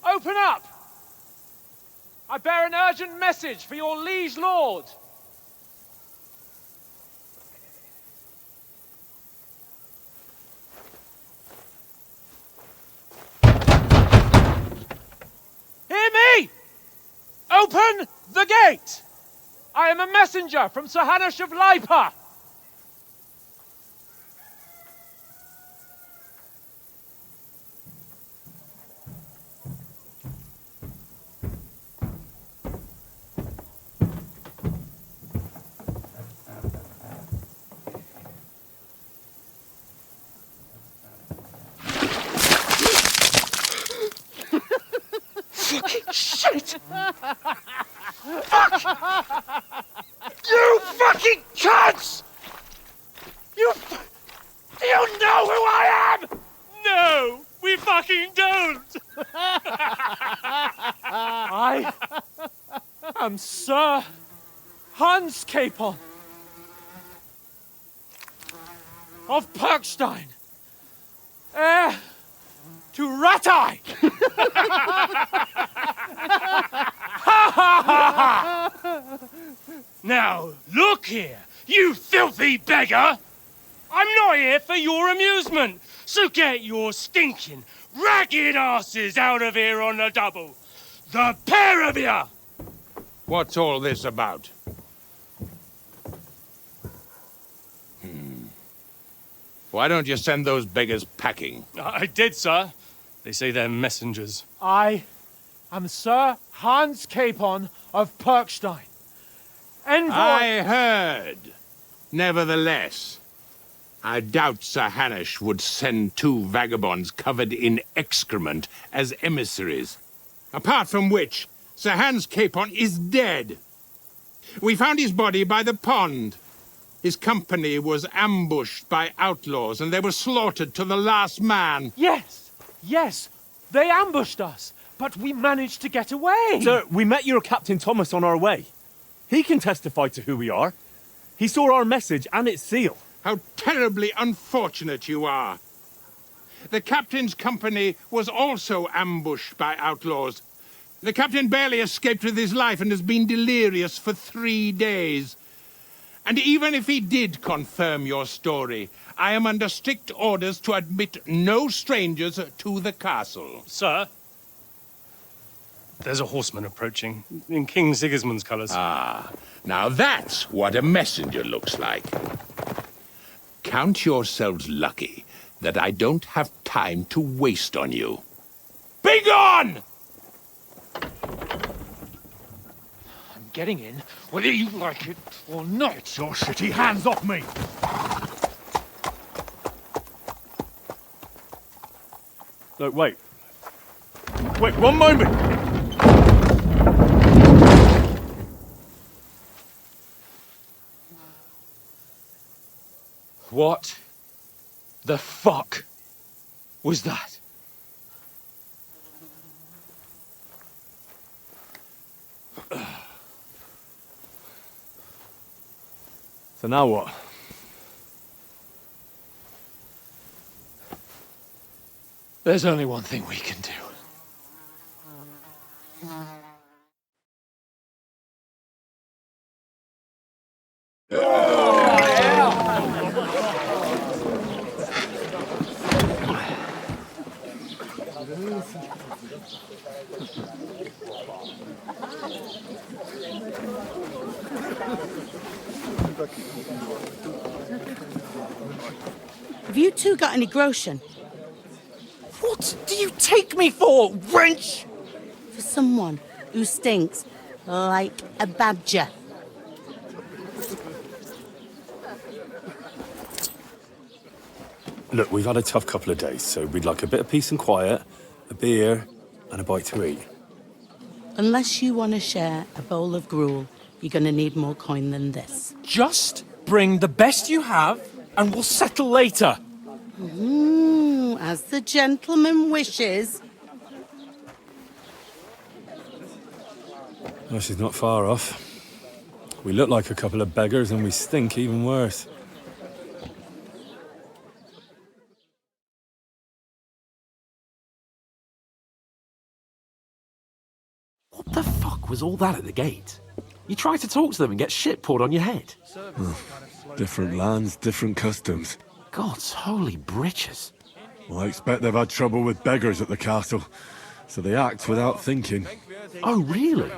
Open up! I bear an urgent message for your liege lord. Hear me! Open the gate! I am a messenger from Sir Hanush of Lipa. Shit! Fuck! You fucking cunts! Do you know who I am? No, we fucking don't! I am Sir Hans Capon of Perkstein, heir to Ratai! Now, look here, you filthy beggar! I'm not here for your amusement, so get your stinking, ragged asses out of here on the double. The pair of you! What's all this about? Why don't you send those beggars packing? I did, sir. They say they're messengers. I am Sir Hans Capon of Perkstein. Envoy... I heard. Nevertheless, I doubt Sir Hanush would send two vagabonds covered in excrement as emissaries. Apart from which, Sir Hans Capon is dead. We found his body by the pond. His company was ambushed by outlaws, and they were slaughtered to the last man. Yes, yes, they ambushed us, but we managed to get away. Sir, we met your Captain Thomas on our way. He can testify to who we are. He saw our message and its seal. How terribly unfortunate you are. The captain's company was also ambushed by outlaws. The captain barely escaped with his life and has been delirious for 3 days. And even if he did confirm your story, I am under strict orders to admit no strangers to the castle. Sir, there's a horseman approaching, in King Sigismund's colours. Ah, now that's what a messenger looks like. Count yourselves lucky that I don't have time to waste on you. Be gone! I'm getting in, whether you like it or not. Get your shitty hands off me! No, wait. Wait, one moment! What the fuck was that? So now what? There's only one thing we can do. Have you two got any groschen? What do you take me for, wench? For someone who stinks like a badger. Look, we've had a tough couple of days, so we'd like a bit of peace and quiet, a beer, and a bite to eat. Unless you want to share a bowl of gruel, you're going to need more coin than this. Just bring the best you have, and we'll settle later. As the gentleman wishes. Well, she's not far off. We look like a couple of beggars, and we stink even worse. What the fuck was all that at the gate? You try to talk to them and get shit poured on your head. Different lands, different customs. God's holy britches. Well, I expect they've had trouble with beggars at the castle, so they act without thinking. Oh, really?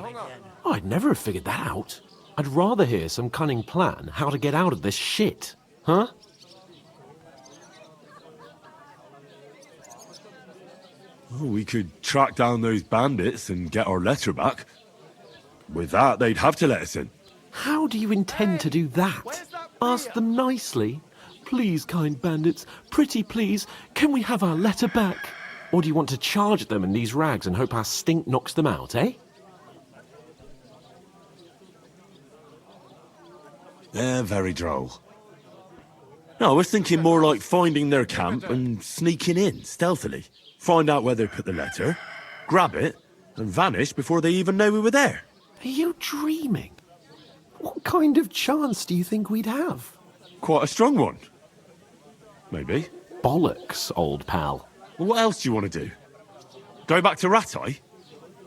I'd never have figured that out. I'd rather hear some cunning plan how to get out of this shit. Huh? Well, we could track down those bandits and get our letter back. With that, they'd have to let us in. How do you intend to do that? Ask them nicely. Please, kind bandits, pretty please, can we have our letter back? Or do you want to charge at them in these rags and hope our stink knocks them out, eh? They're very droll. No, I was thinking more like finding their camp and sneaking in, stealthily. Find out where they put the letter, grab it, and vanish before they even know we were there. Are you dreaming? What kind of chance do you think we'd have? Quite a strong one. Maybe. Bollocks, old pal. Well, what else do you want to do? Go back to Ratai?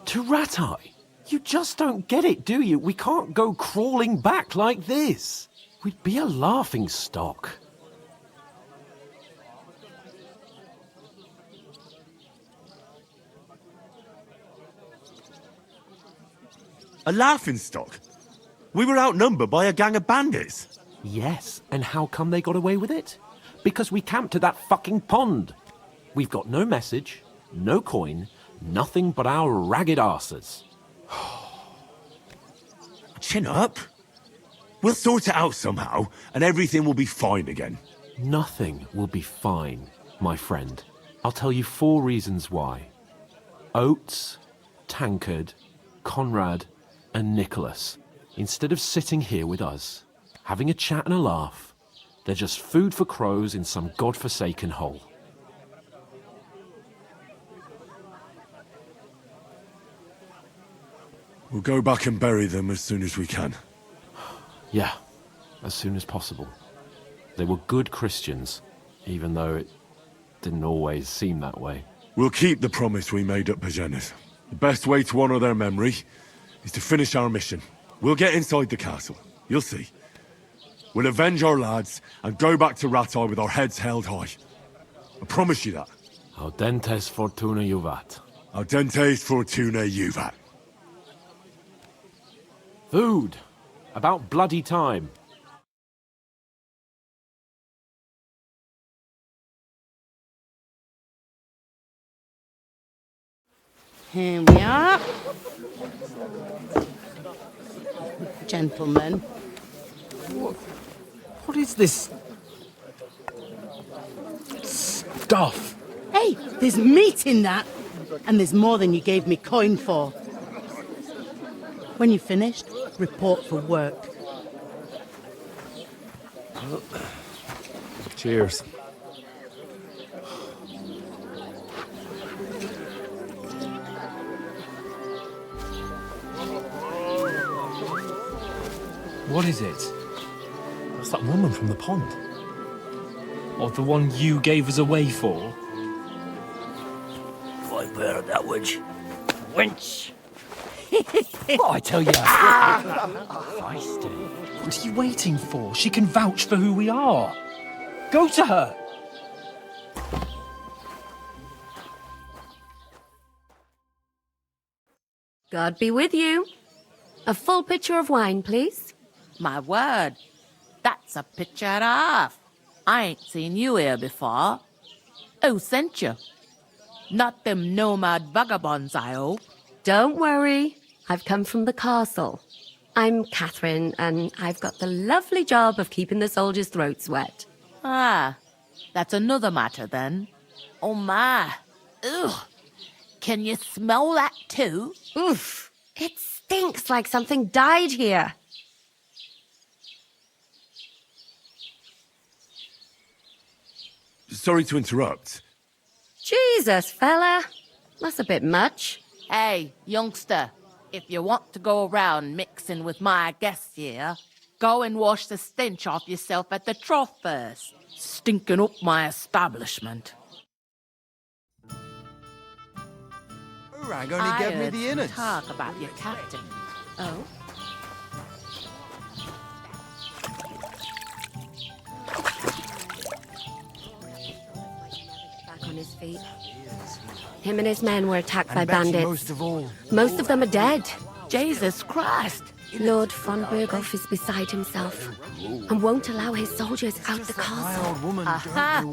To Ratai? You just don't get it, do you? We can't go crawling back like this. We'd be a laughing stock. A laughingstock? We were outnumbered by a gang of bandits. Yes, and how come they got away with it? Because we camped at that fucking pond. We've got no message, no coin, nothing but our ragged arses. Chin up. We'll sort it out somehow, and everything will be fine again. Nothing will be fine, my friend. I'll tell you 4 reasons why. Oates, Tankard, Conrad, and Nicholas, instead of sitting here with us, having a chat and a laugh, they're just food for crows in some godforsaken hole. We'll go back and bury them as soon as we can. Yeah, as soon as possible. They were good Christians, even though it didn't always seem that way. We'll keep the promise we made at Pagenes. The best way to honour their memory is to finish our mission. We'll get inside the castle. You'll see. We'll avenge our lads and go back to Ratai with our heads held high. I promise you that. Audentes fortuna juvat. Audentes fortuna juvat. Food. About bloody time. Here we are. Gentlemen. What is this stuff? Hey, there's meat in that. And there's more than you gave me coin for. When you're finished, report for work. Cheers. What is it? That's that woman from the pond. Or the one you gave us away for? I bear that wench. Wench! What I tell you? Feisty. What are you waiting for? She can vouch for who we are. Go to her. God be with you. A full pitcher of wine, please. My word, that's a pitcher and a half. I ain't seen you here before. Who sent you? Not them nomad vagabonds, I hope. Don't worry. I've come from the castle. I'm Catherine, and I've got the lovely job of keeping the soldiers' throats wet. Ah, that's another matter then. Oh my. Ugh. Can you smell that too? Oof. It stinks like something died here. Sorry to interrupt. Jesus, fella. That's a bit much. Hey, youngster, if you want to go around mixing with my guests here, go and wash the stench off yourself at the trough first. Stinking up my establishment. Urag only gave me heard the some innards. talk about your captain. Oh? Back on his feet. Him and his men were attacked by bandits. Most of them are dead. Jesus Christ! Lord von Berghoff is beside himself and won't allow his soldiers out the castle. Aha!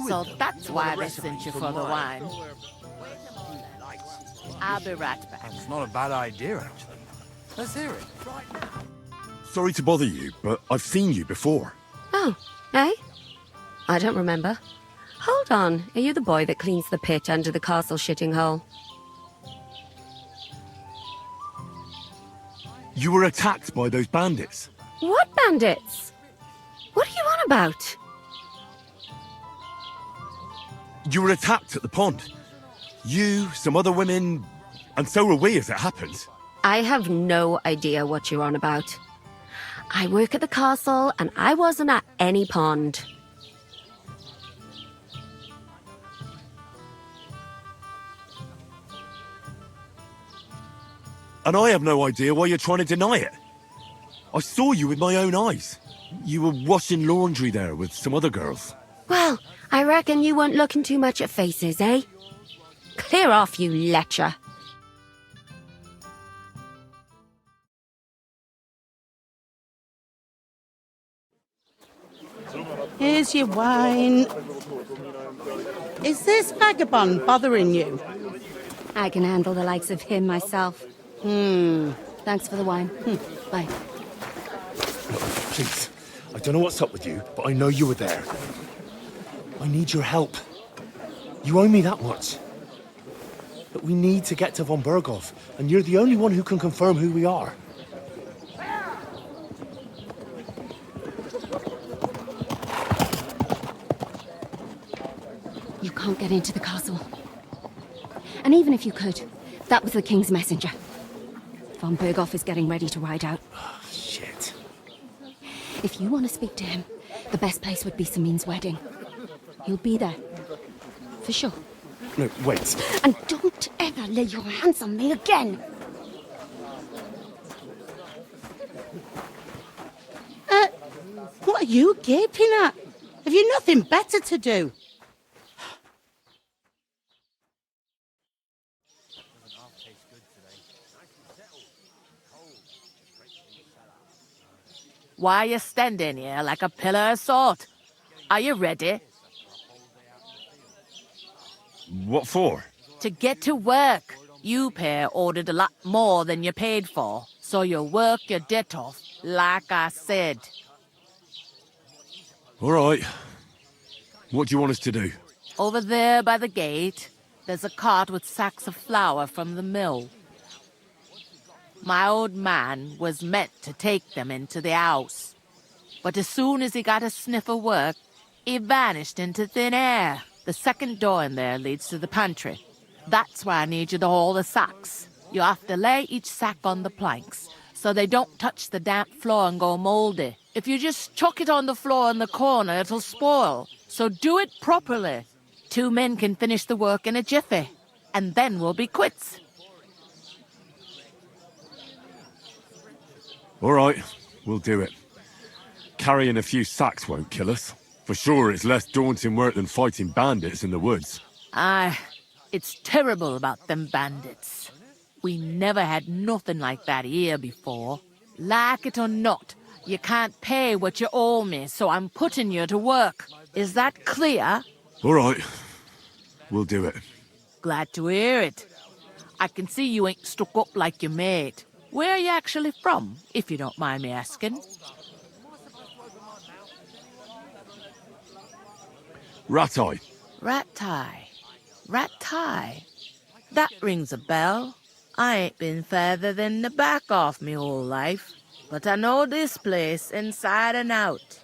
So that's why they sent you for the wine. I'll be right back. It's not a bad idea, actually. Let's hear it. Sorry to bother you, but I've seen you before. Oh, eh? I don't remember. Hold on, are you the boy that cleans the pit under the castle shitting hole? You were attacked by those bandits. What bandits? What are you on about? You were attacked at the pond. You, some other women, and so were we as it happened. I have no idea what you're on about. I work at the castle, and I wasn't at any pond. And I have no idea why you're trying to deny it. I saw you with my own eyes. You were washing laundry there with some other girls. Well, I reckon you weren't looking too much at faces, eh? Clear off, you lecher. Here's your wine. Is this vagabond bothering you? I can handle the likes of him myself. Thanks for the wine. Bye. Please, I don't know what's up with you, but I know you were there. I need your help. You owe me that much. But we need to get to von Berghoff, and you're the only one who can confirm who we are. You can't get into the castle. And even if you could, that was the king's messenger. Von Berghoff is getting ready to ride out. Oh, shit. If you want to speak to him, the best place would be Samin's wedding. He'll be there. For sure. No, wait. And don't ever lay your hands on me again! What are you gaping at? Have you nothing better to do? Why are you standing here like a pillar of salt? Are you ready? What for? To get to work. You pair ordered a lot more than you paid for, so you work your debt off, like I said. All right. What do you want us to do? Over there by the gate, there's a cart with sacks of flour from the mill. My old man was meant to take them into the house. But as soon as he got a sniff of work, he vanished into thin air. The second door in there leads to the pantry. That's why I need you to haul the sacks. You have to lay each sack on the planks, so they don't touch the damp floor and go mouldy. If you just chuck it on the floor in the corner, it'll spoil. So do it properly. 2 men can finish the work in a jiffy, and then we'll be quits. All right, we'll do it. Carrying a few sacks won't kill us. For sure, it's less daunting work than fighting bandits in the woods. Aye, it's terrible about them bandits. We never had nothing like that here before. Like it or not, You can't pay what you owe me, so I'm putting you to work. Is that clear? All right. We'll do it. Glad to hear it. I can see you ain't stuck up like your mate. Where are you actually from, if you don't mind me asking? Ratai. Ratai. That rings a bell. I ain't been further than the back off me whole life, but I know this place inside and out.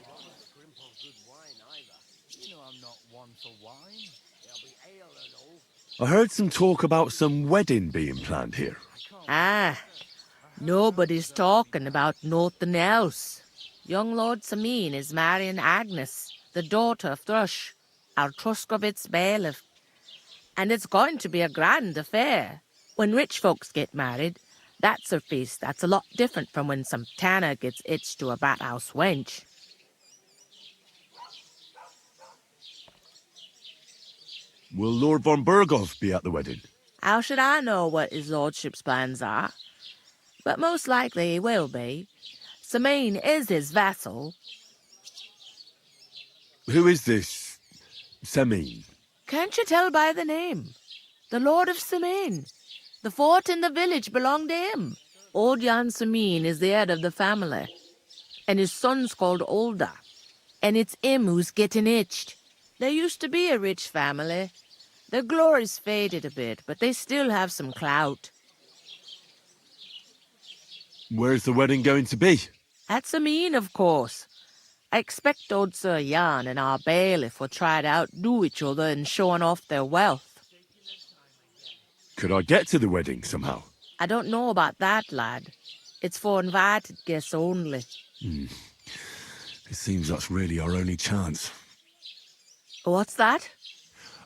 I heard some talk about some wedding being planned here. Ah, nobody's talking about nothing else. Young Lord Samin is marrying Agnes, the daughter of Thrush, our Truscovitz bailiff. And it's going to be a grand affair. When rich folks get married, that's a feast that's a lot different from when some tanner gets hitched to a bathouse wench. Will Lord von Berghoff be at the wedding? How should I know what his lordship's plans are? But most likely he will be. Samin is his vassal. Who is this Samin? Can't you tell by the name? The Lord of Samin. The fort in the village belonged to him. Old Jan Samin is the head of the family. And his son's called Olda. And it's him who's getting itched. There used to be a rich family. Their glory's faded a bit, but they still have some clout. Where's the wedding going to be? At Samin, of course. I expect old Sir Jan and our bailiff will try to outdo each other in showing off their wealth. Could I get to the wedding somehow? I don't know about that, lad. It's for invited guests only. It seems that's really our only chance. What's that?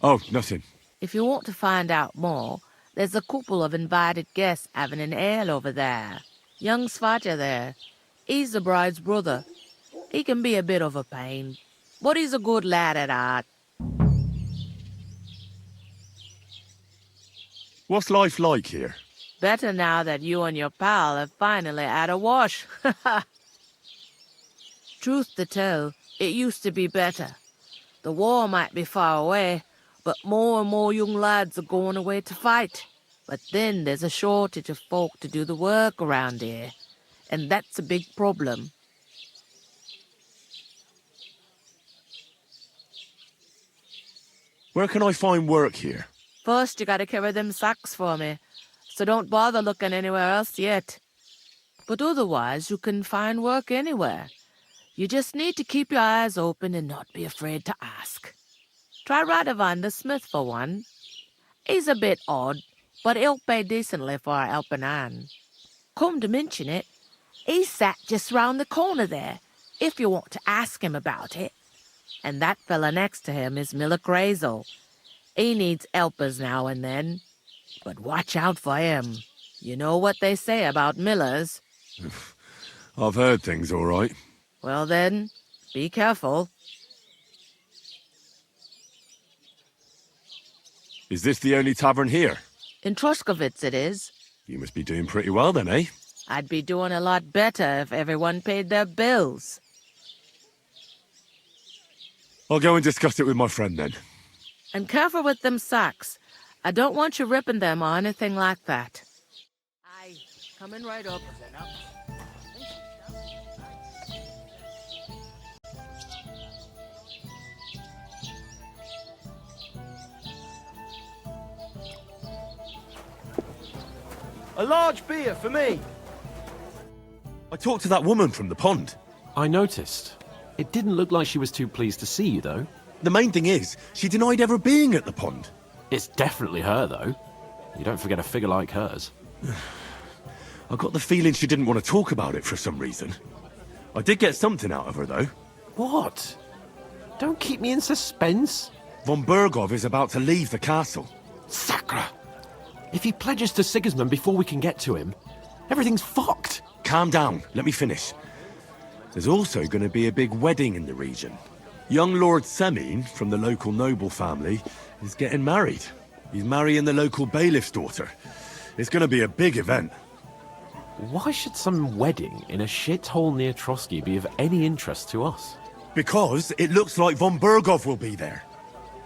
Oh, nothing. If you want to find out more, there's a couple of invited guests having an ale over there. Young Svaja there. He's the bride's brother. He can be a bit of a pain, but he's a good lad at heart. What's life like here? Better now that you and your pal have finally had a wash. Truth to tell, it used to be better. The war might be far away, but more and more young lads are going away to fight. But then there's a shortage of folk to do the work around here, and that's a big problem. Where can I find work here? First, you gotta carry them sacks for me, so don't bother looking anywhere else yet. But otherwise, you can find work anywhere. You just need to keep your eyes open and not be afraid to ask. Try Radovan the smith for one. He's a bit odd, but he'll pay decently for a helping hand. Come to mention it, he's sat just round the corner there, if you want to ask him about it. And that fella next to him is Miller Crazel. He needs helpers now and then, but watch out for him. You know what they say about Millers. I've heard things all right. Well then, be careful. Is this the only tavern here? In Truscovitz it is. You must be doing pretty well then, eh? I'd be doing a lot better if everyone paid their bills. I'll go and discuss it with my friend then. And careful with them sacks. I don't want you ripping them or anything like that. Aye, coming right up. A large beer for me. I talked to that woman from the pond. I noticed. It didn't look like she was too pleased to see you, though. The main thing is, she denied ever being at the pond. It's definitely her, though. You don't forget a figure like hers. I got the feeling she didn't want to talk about it for some reason. I did get something out of her, though. What? Don't keep me in suspense. Von Berghoff is about to leave the castle. Sacre! If he pledges to Sigismund before we can get to him, everything's fucked. Calm down, let me finish. There's also going to be a big wedding in the region. Young Lord Semin, from the local noble family, is getting married. He's marrying the local bailiff's daughter. It's going to be a big event. Why should some wedding in a shithole near Trotsky be of any interest to us? Because it looks like von Berghoff will be there.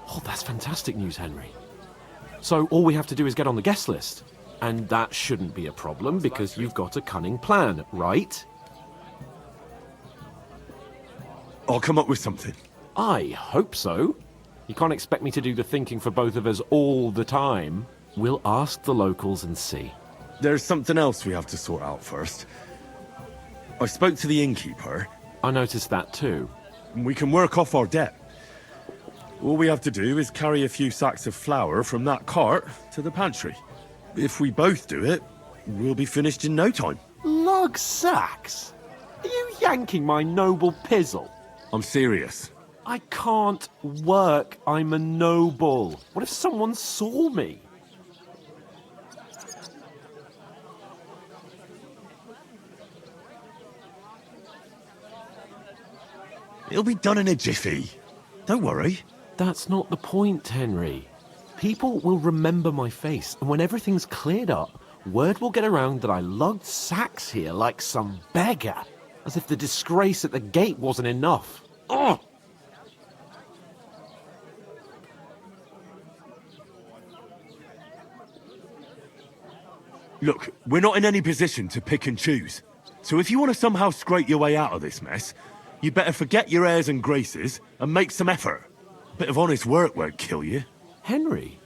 Oh, that's fantastic news, Henry. So all we have to do is get on the guest list. And that shouldn't be a problem because you've got a cunning plan, right? I'll come up with something. I hope so. You can't expect me to do the thinking for both of us all the time. We'll ask the locals and see. There's something else we have to sort out first. I spoke to the innkeeper. I noticed that too. We can work off our debt. All we have to do is carry a few sacks of flour from that cart to the pantry. If we both do it, we'll be finished in no time. Lug sacks? Are you yanking my noble pizzle? I'm serious. I can't work. I'm a noble. What if someone saw me? It'll be done in a jiffy. Don't worry. That's not the point, Henry. People will remember my face, and when everything's cleared up, word will get around that I lugged sacks here like some beggar. As if the disgrace at the gate wasn't enough. Ugh! Look, we're not in any position to pick and choose. So if you want to somehow scrape your way out of this mess, you better forget your airs and graces and make some effort. A bit of honest work won't kill you. Henry,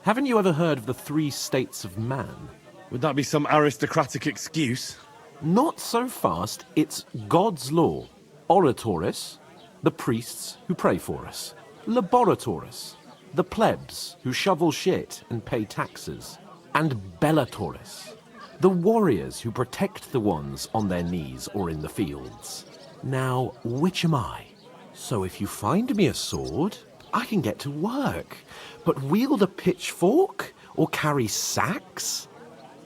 haven't you ever heard of the 3 states of man? Would that be some aristocratic excuse? Not so fast. It's God's law. Oratoris, the priests who pray for us. Laboratoris, the plebs who shovel shit and pay taxes. And Bellatoris, the warriors who protect the ones on their knees or in the fields. Now, which am I? So if you find me a sword, I can get to work. But wield a pitchfork or carry sacks?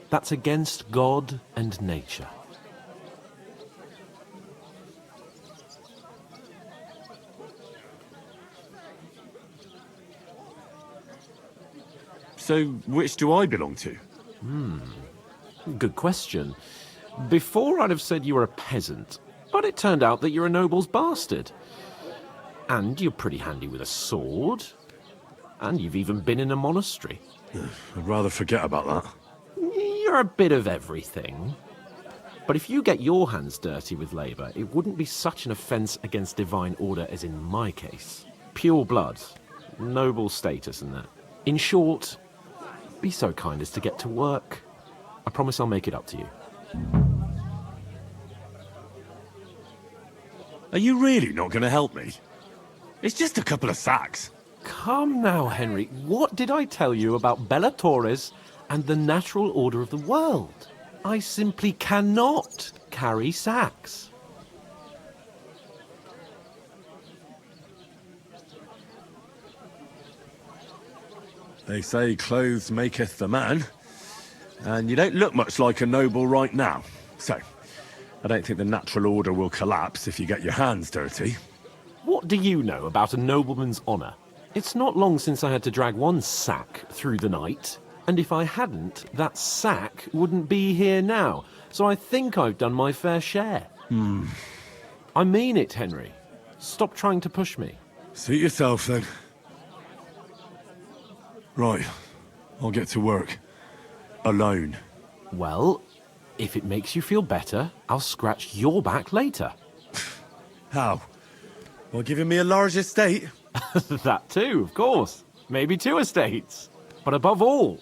That's against God and nature. So, which do I belong to? Good question. Before I'd have said you were a peasant, but it turned out that you're a noble's bastard. And you're pretty handy with a sword. And you've even been in a monastery. I'd rather forget about that. You're a bit of everything. But if you get your hands dirty with labour, it wouldn't be such an offence against divine order as in my case. Pure blood, noble status and that. In short, be so kind as to get to work. I promise I'll make it up to you. Are you really not going to help me? It's just a couple of sacks. Come now, Henry. What did I tell you about Bellatoris and the natural order of the world? I simply cannot carry sacks. They say clothes maketh the man, and you don't look much like a noble right now. So, I don't think the natural order will collapse if you get your hands dirty. What do you know about a nobleman's honour? It's not long since I had to drag one sack through the night, and if I hadn't, that sack wouldn't be here now, so I think I've done my fair share. I mean it, Henry. Stop trying to push me. Suit yourself, then. Right, I'll get to work. Alone. Well, if it makes you feel better, I'll scratch your back later. How? By giving me a large estate? That too, of course. Maybe 2 estates. But above all,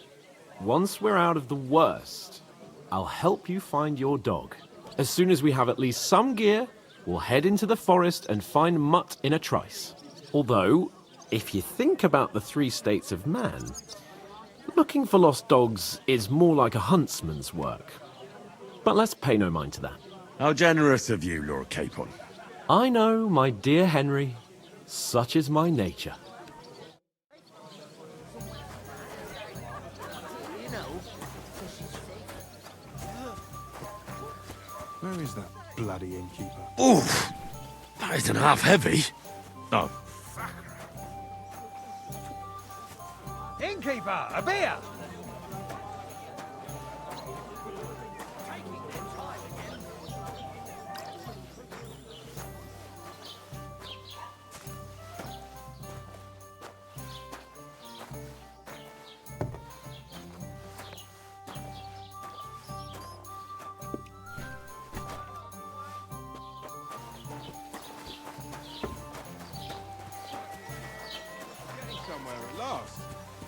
once we're out of the worst, I'll help you find your dog. As soon as we have at least some gear, we'll head into the forest and find Mutt in a trice. Although, if you think about the 3 states of man, looking for lost dogs is more like a huntsman's work. But let's pay no mind to that. How generous of you, Lord Capon. I know, my dear Henry. Such is my nature. Where is that bloody innkeeper? Oof! That isn't half heavy. Oh. Innkeeper, a beer!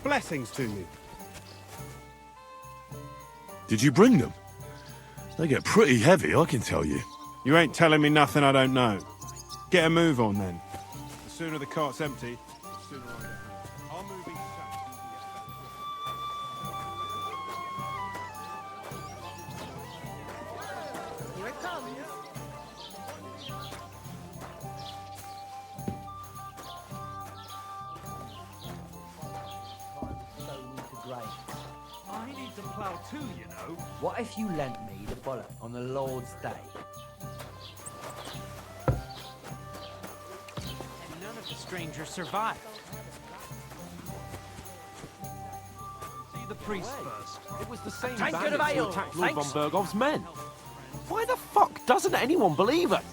Blessings to you. Did you bring them? They get pretty heavy, I can tell you. You ain't telling me nothing I don't know. Get a move on then. The sooner the cart's empty, the sooner I get home. I'll move each sack. Here it comes. I need to plough too, you know. What if you lent me the bullock on the Lord's Day? And none of the strangers survived. See the priest first. It was the same Tankard bandits of who ale, attacked Lord von thanks. Bergov's men. Why the fuck doesn't anyone believe it?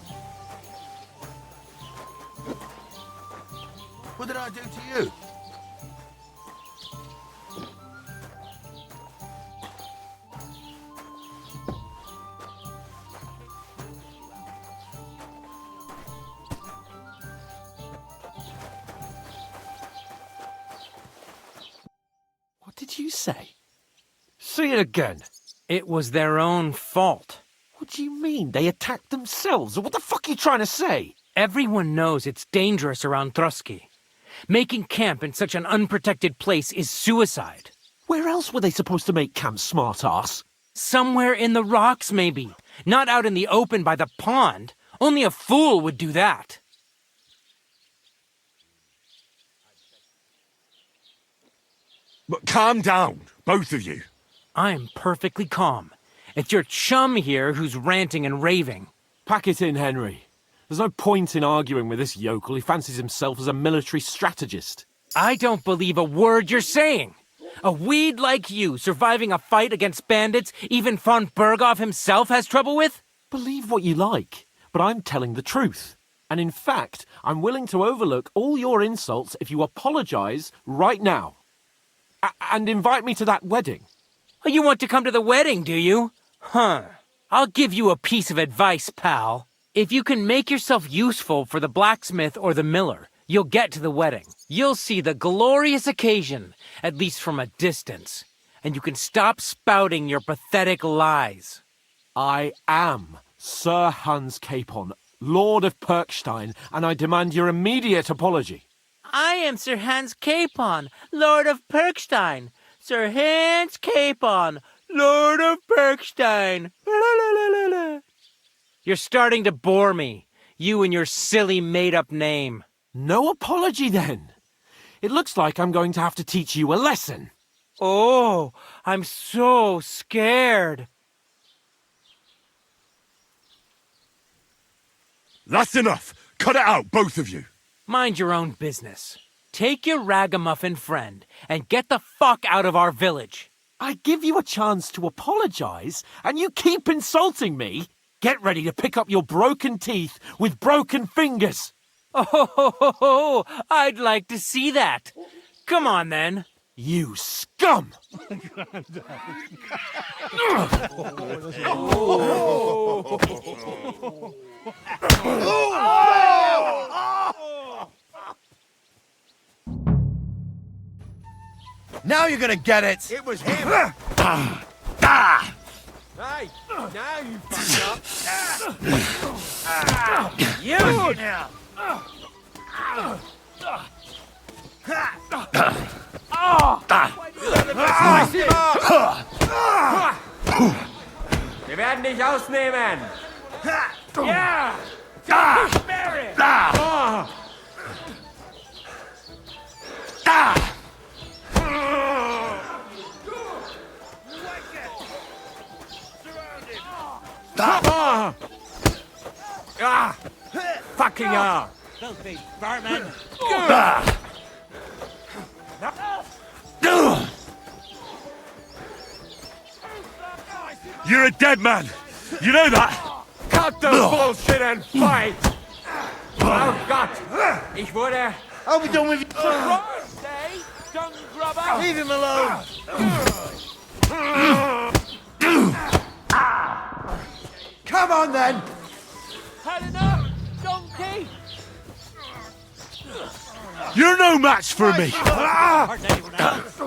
What did I do to you? What did you say? Say it again. It was their own fault. What do you mean? They attacked themselves? What the fuck are you trying to say? Everyone knows it's dangerous around Trotsky. Making camp in such an unprotected place is suicide. Where else were they supposed to make camp, smart-ass? Somewhere in the rocks, maybe. Not out in the open by the pond. Only a fool would do that. But calm down, both of you. I'm perfectly calm. It's your chum here who's ranting and raving. Pack it in, Henry. There's no point in arguing with this yokel. He fancies himself as a military strategist. I don't believe a word you're saying. A weed like you surviving a fight against bandits even von Berghoff himself has trouble with? Believe what you like, but I'm telling the truth. And in fact, I'm willing to overlook all your insults if you apologize right now. And invite me to that wedding. Oh, you want to come to the wedding, do you? Huh. I'll give you a piece of advice, pal. If you can make yourself useful for the blacksmith or the miller, you'll get to the wedding. You'll see the glorious occasion, at least from a distance. And you can stop spouting your pathetic lies. I am Sir Hans Capon, Lord of Perkstein, and I demand your immediate apology. I am Sir Hans Capon, Lord of Perkstein. Sir Hans Capon, Lord of Perkstein. You're starting to bore me. You and your silly made-up name. No apology, then. It looks like I'm going to have to teach you a lesson. Oh, I'm so scared. That's enough. Cut it out, both of you. Mind your own business. Take your ragamuffin friend and get the fuck out of our village. I give you a chance to apologize, and you keep insulting me? Get ready to pick up your broken teeth with broken fingers. Oh, I'd like to see that. Come on, then. You scum! Now you're gonna get it! It was him! Hey, now you fucked up! You now! Wir werden dich ausnehmen! Ja! Fucking hell! Filthy vermin! You're a dead man. You know that? Cut the bullshit and fight! Oh Gott! Ich wurde... I'll be done with you. Surprised, eh? Dung grubber! Leave him alone. Come on then! Had enough, donkey! You're no match for me. Hurt anyone else?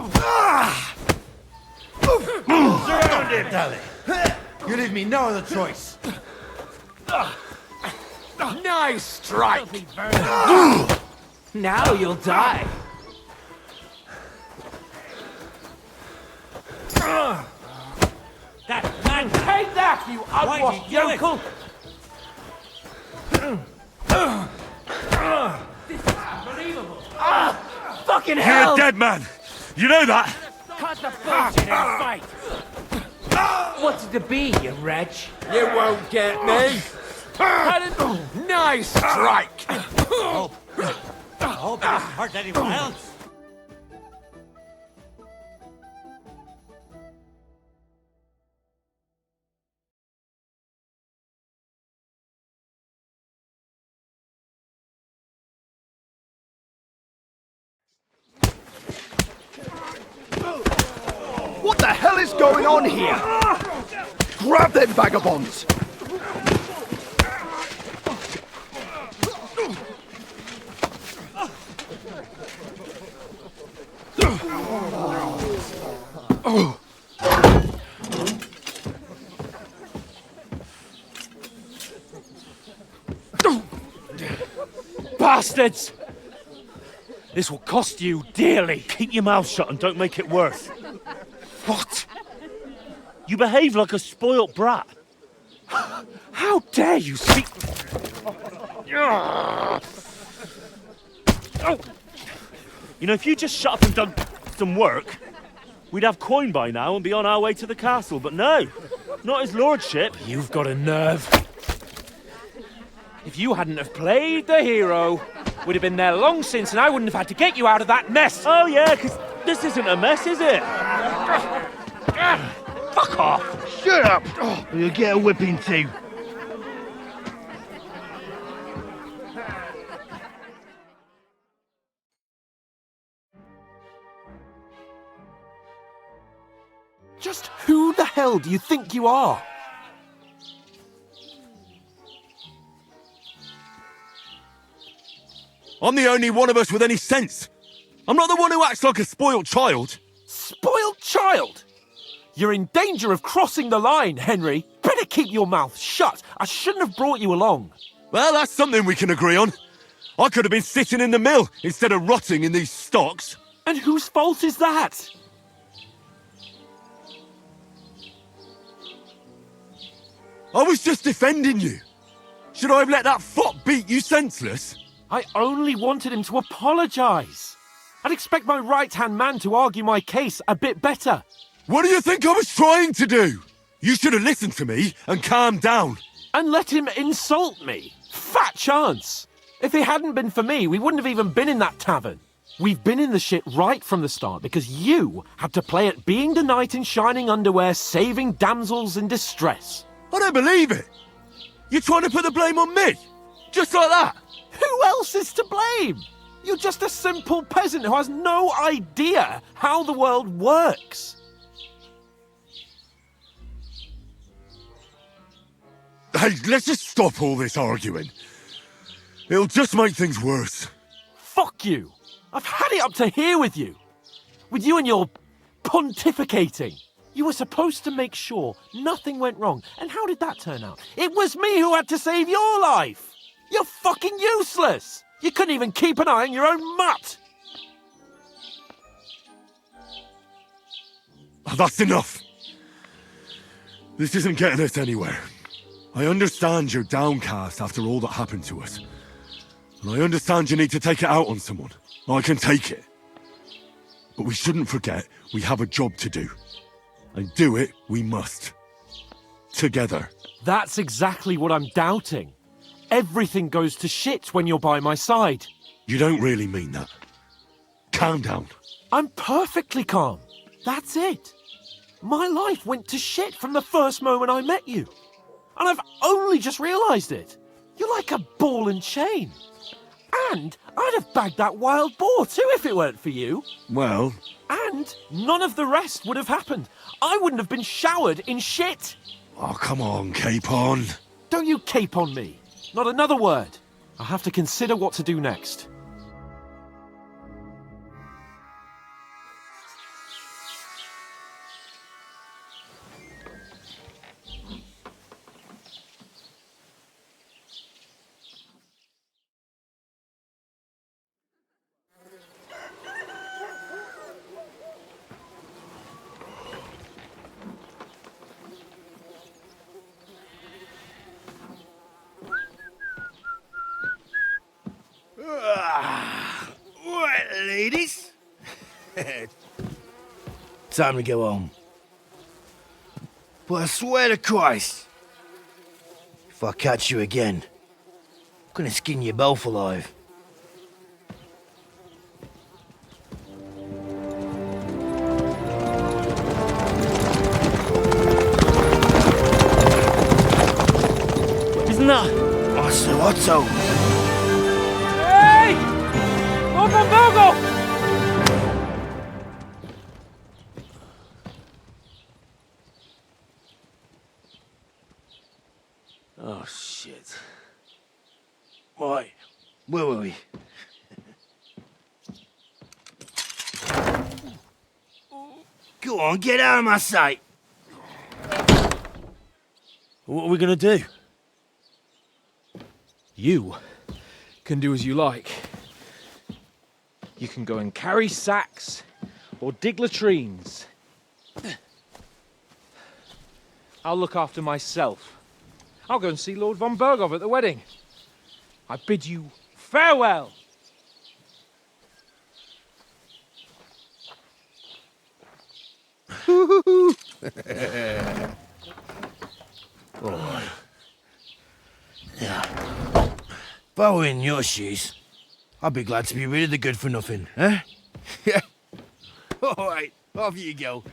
Surrounded, Dally. You leave me no other choice. Nice strike! Now you'll die. That man, take that, you unwashed yokel! This is unbelievable. Fucking hell! You're a dead man. You know that? Cut the bullshit and fight. What's it to be, you wretch? You won't get me. Nice strike! I hope it doesn't hurt anyone else. What the hell is going on here? Grab them vagabonds! Bastards! This will cost you dearly. Keep your mouth shut and don't make it worse. What? You behave like a spoilt brat. How dare you speak... You know, if you just shut up and done some work, we'd have coin by now and be on our way to the castle. But no, not his lordship. You've got a nerve. If you hadn't have played the hero, we'd have been there long since and I wouldn't have had to get you out of that mess. Oh yeah, because this isn't a mess, is it? Fuck off! Shut up! Or you'll get a whipping too. Just who the hell do you think you are? I'm the only one of us with any sense. I'm not the one who acts like a spoiled child. Spoiled child? You're in danger of crossing the line, Henry. Better keep your mouth shut. I shouldn't have brought you along. Well, that's something we can agree on. I could have been sitting in the mill instead of rotting in these stocks. And whose fault is that? I was just defending you. Should I have let that fop beat you senseless? I only wanted him to apologise. I'd expect my right-hand man to argue my case a bit better. What do you think I was trying to do? You should have listened to me and calmed down. And let him insult me. Fat chance. If it hadn't been for me, we wouldn't have even been in that tavern. We've been in the shit right from the start because you had to play at being the knight in shining underwear saving damsels in distress. I don't believe it. You're trying to put the blame on me? Just like that? Who else is to blame? You're just a simple peasant who has no idea how the world works. Hey, let's just stop all this arguing. It'll just make things worse. Fuck you. I've had it up to here with you. With you and your pontificating. You were supposed to make sure nothing went wrong. And how did that turn out? It was me who had to save your life. You're fucking useless. You couldn't even keep an eye on your own mutt. Oh, that's enough. This isn't getting us anywhere. I understand you're downcast after all that happened to us. And I understand you need to take it out on someone. I can take it. But we shouldn't forget we have a job to do. And do it we must. Together. That's exactly what I'm doubting. Everything goes to shit when you're by my side. You don't really mean that. Calm down. I'm perfectly calm. That's it. My life went to shit from the first moment I met you. And I've only just realised it. You're like a ball and chain. And I'd have bagged that wild boar too if it weren't for you. Well... And none of the rest would have happened. I wouldn't have been showered in shit. Oh, come on, Capon. Don't you cape on me. Not another word. I'll have to consider what to do next. ladies. Time to go home. But I swear to Christ, if I catch you again, I'm gonna skin you both alive. Isn't that? Otto. Hey! Lord von Berghoff! Oh, shit. Right, where were we? Go on, get out of my sight. What are we gonna do? You can do as you like. You can go and carry sacks or dig latrines. I'll look after myself. I'll go and see Lord von Berghoff at the wedding. I bid you farewell. Oh. Yeah. If I were in your shoes, I'd be glad to be rid of the good for nothing, eh? Yeah. All right, off you go.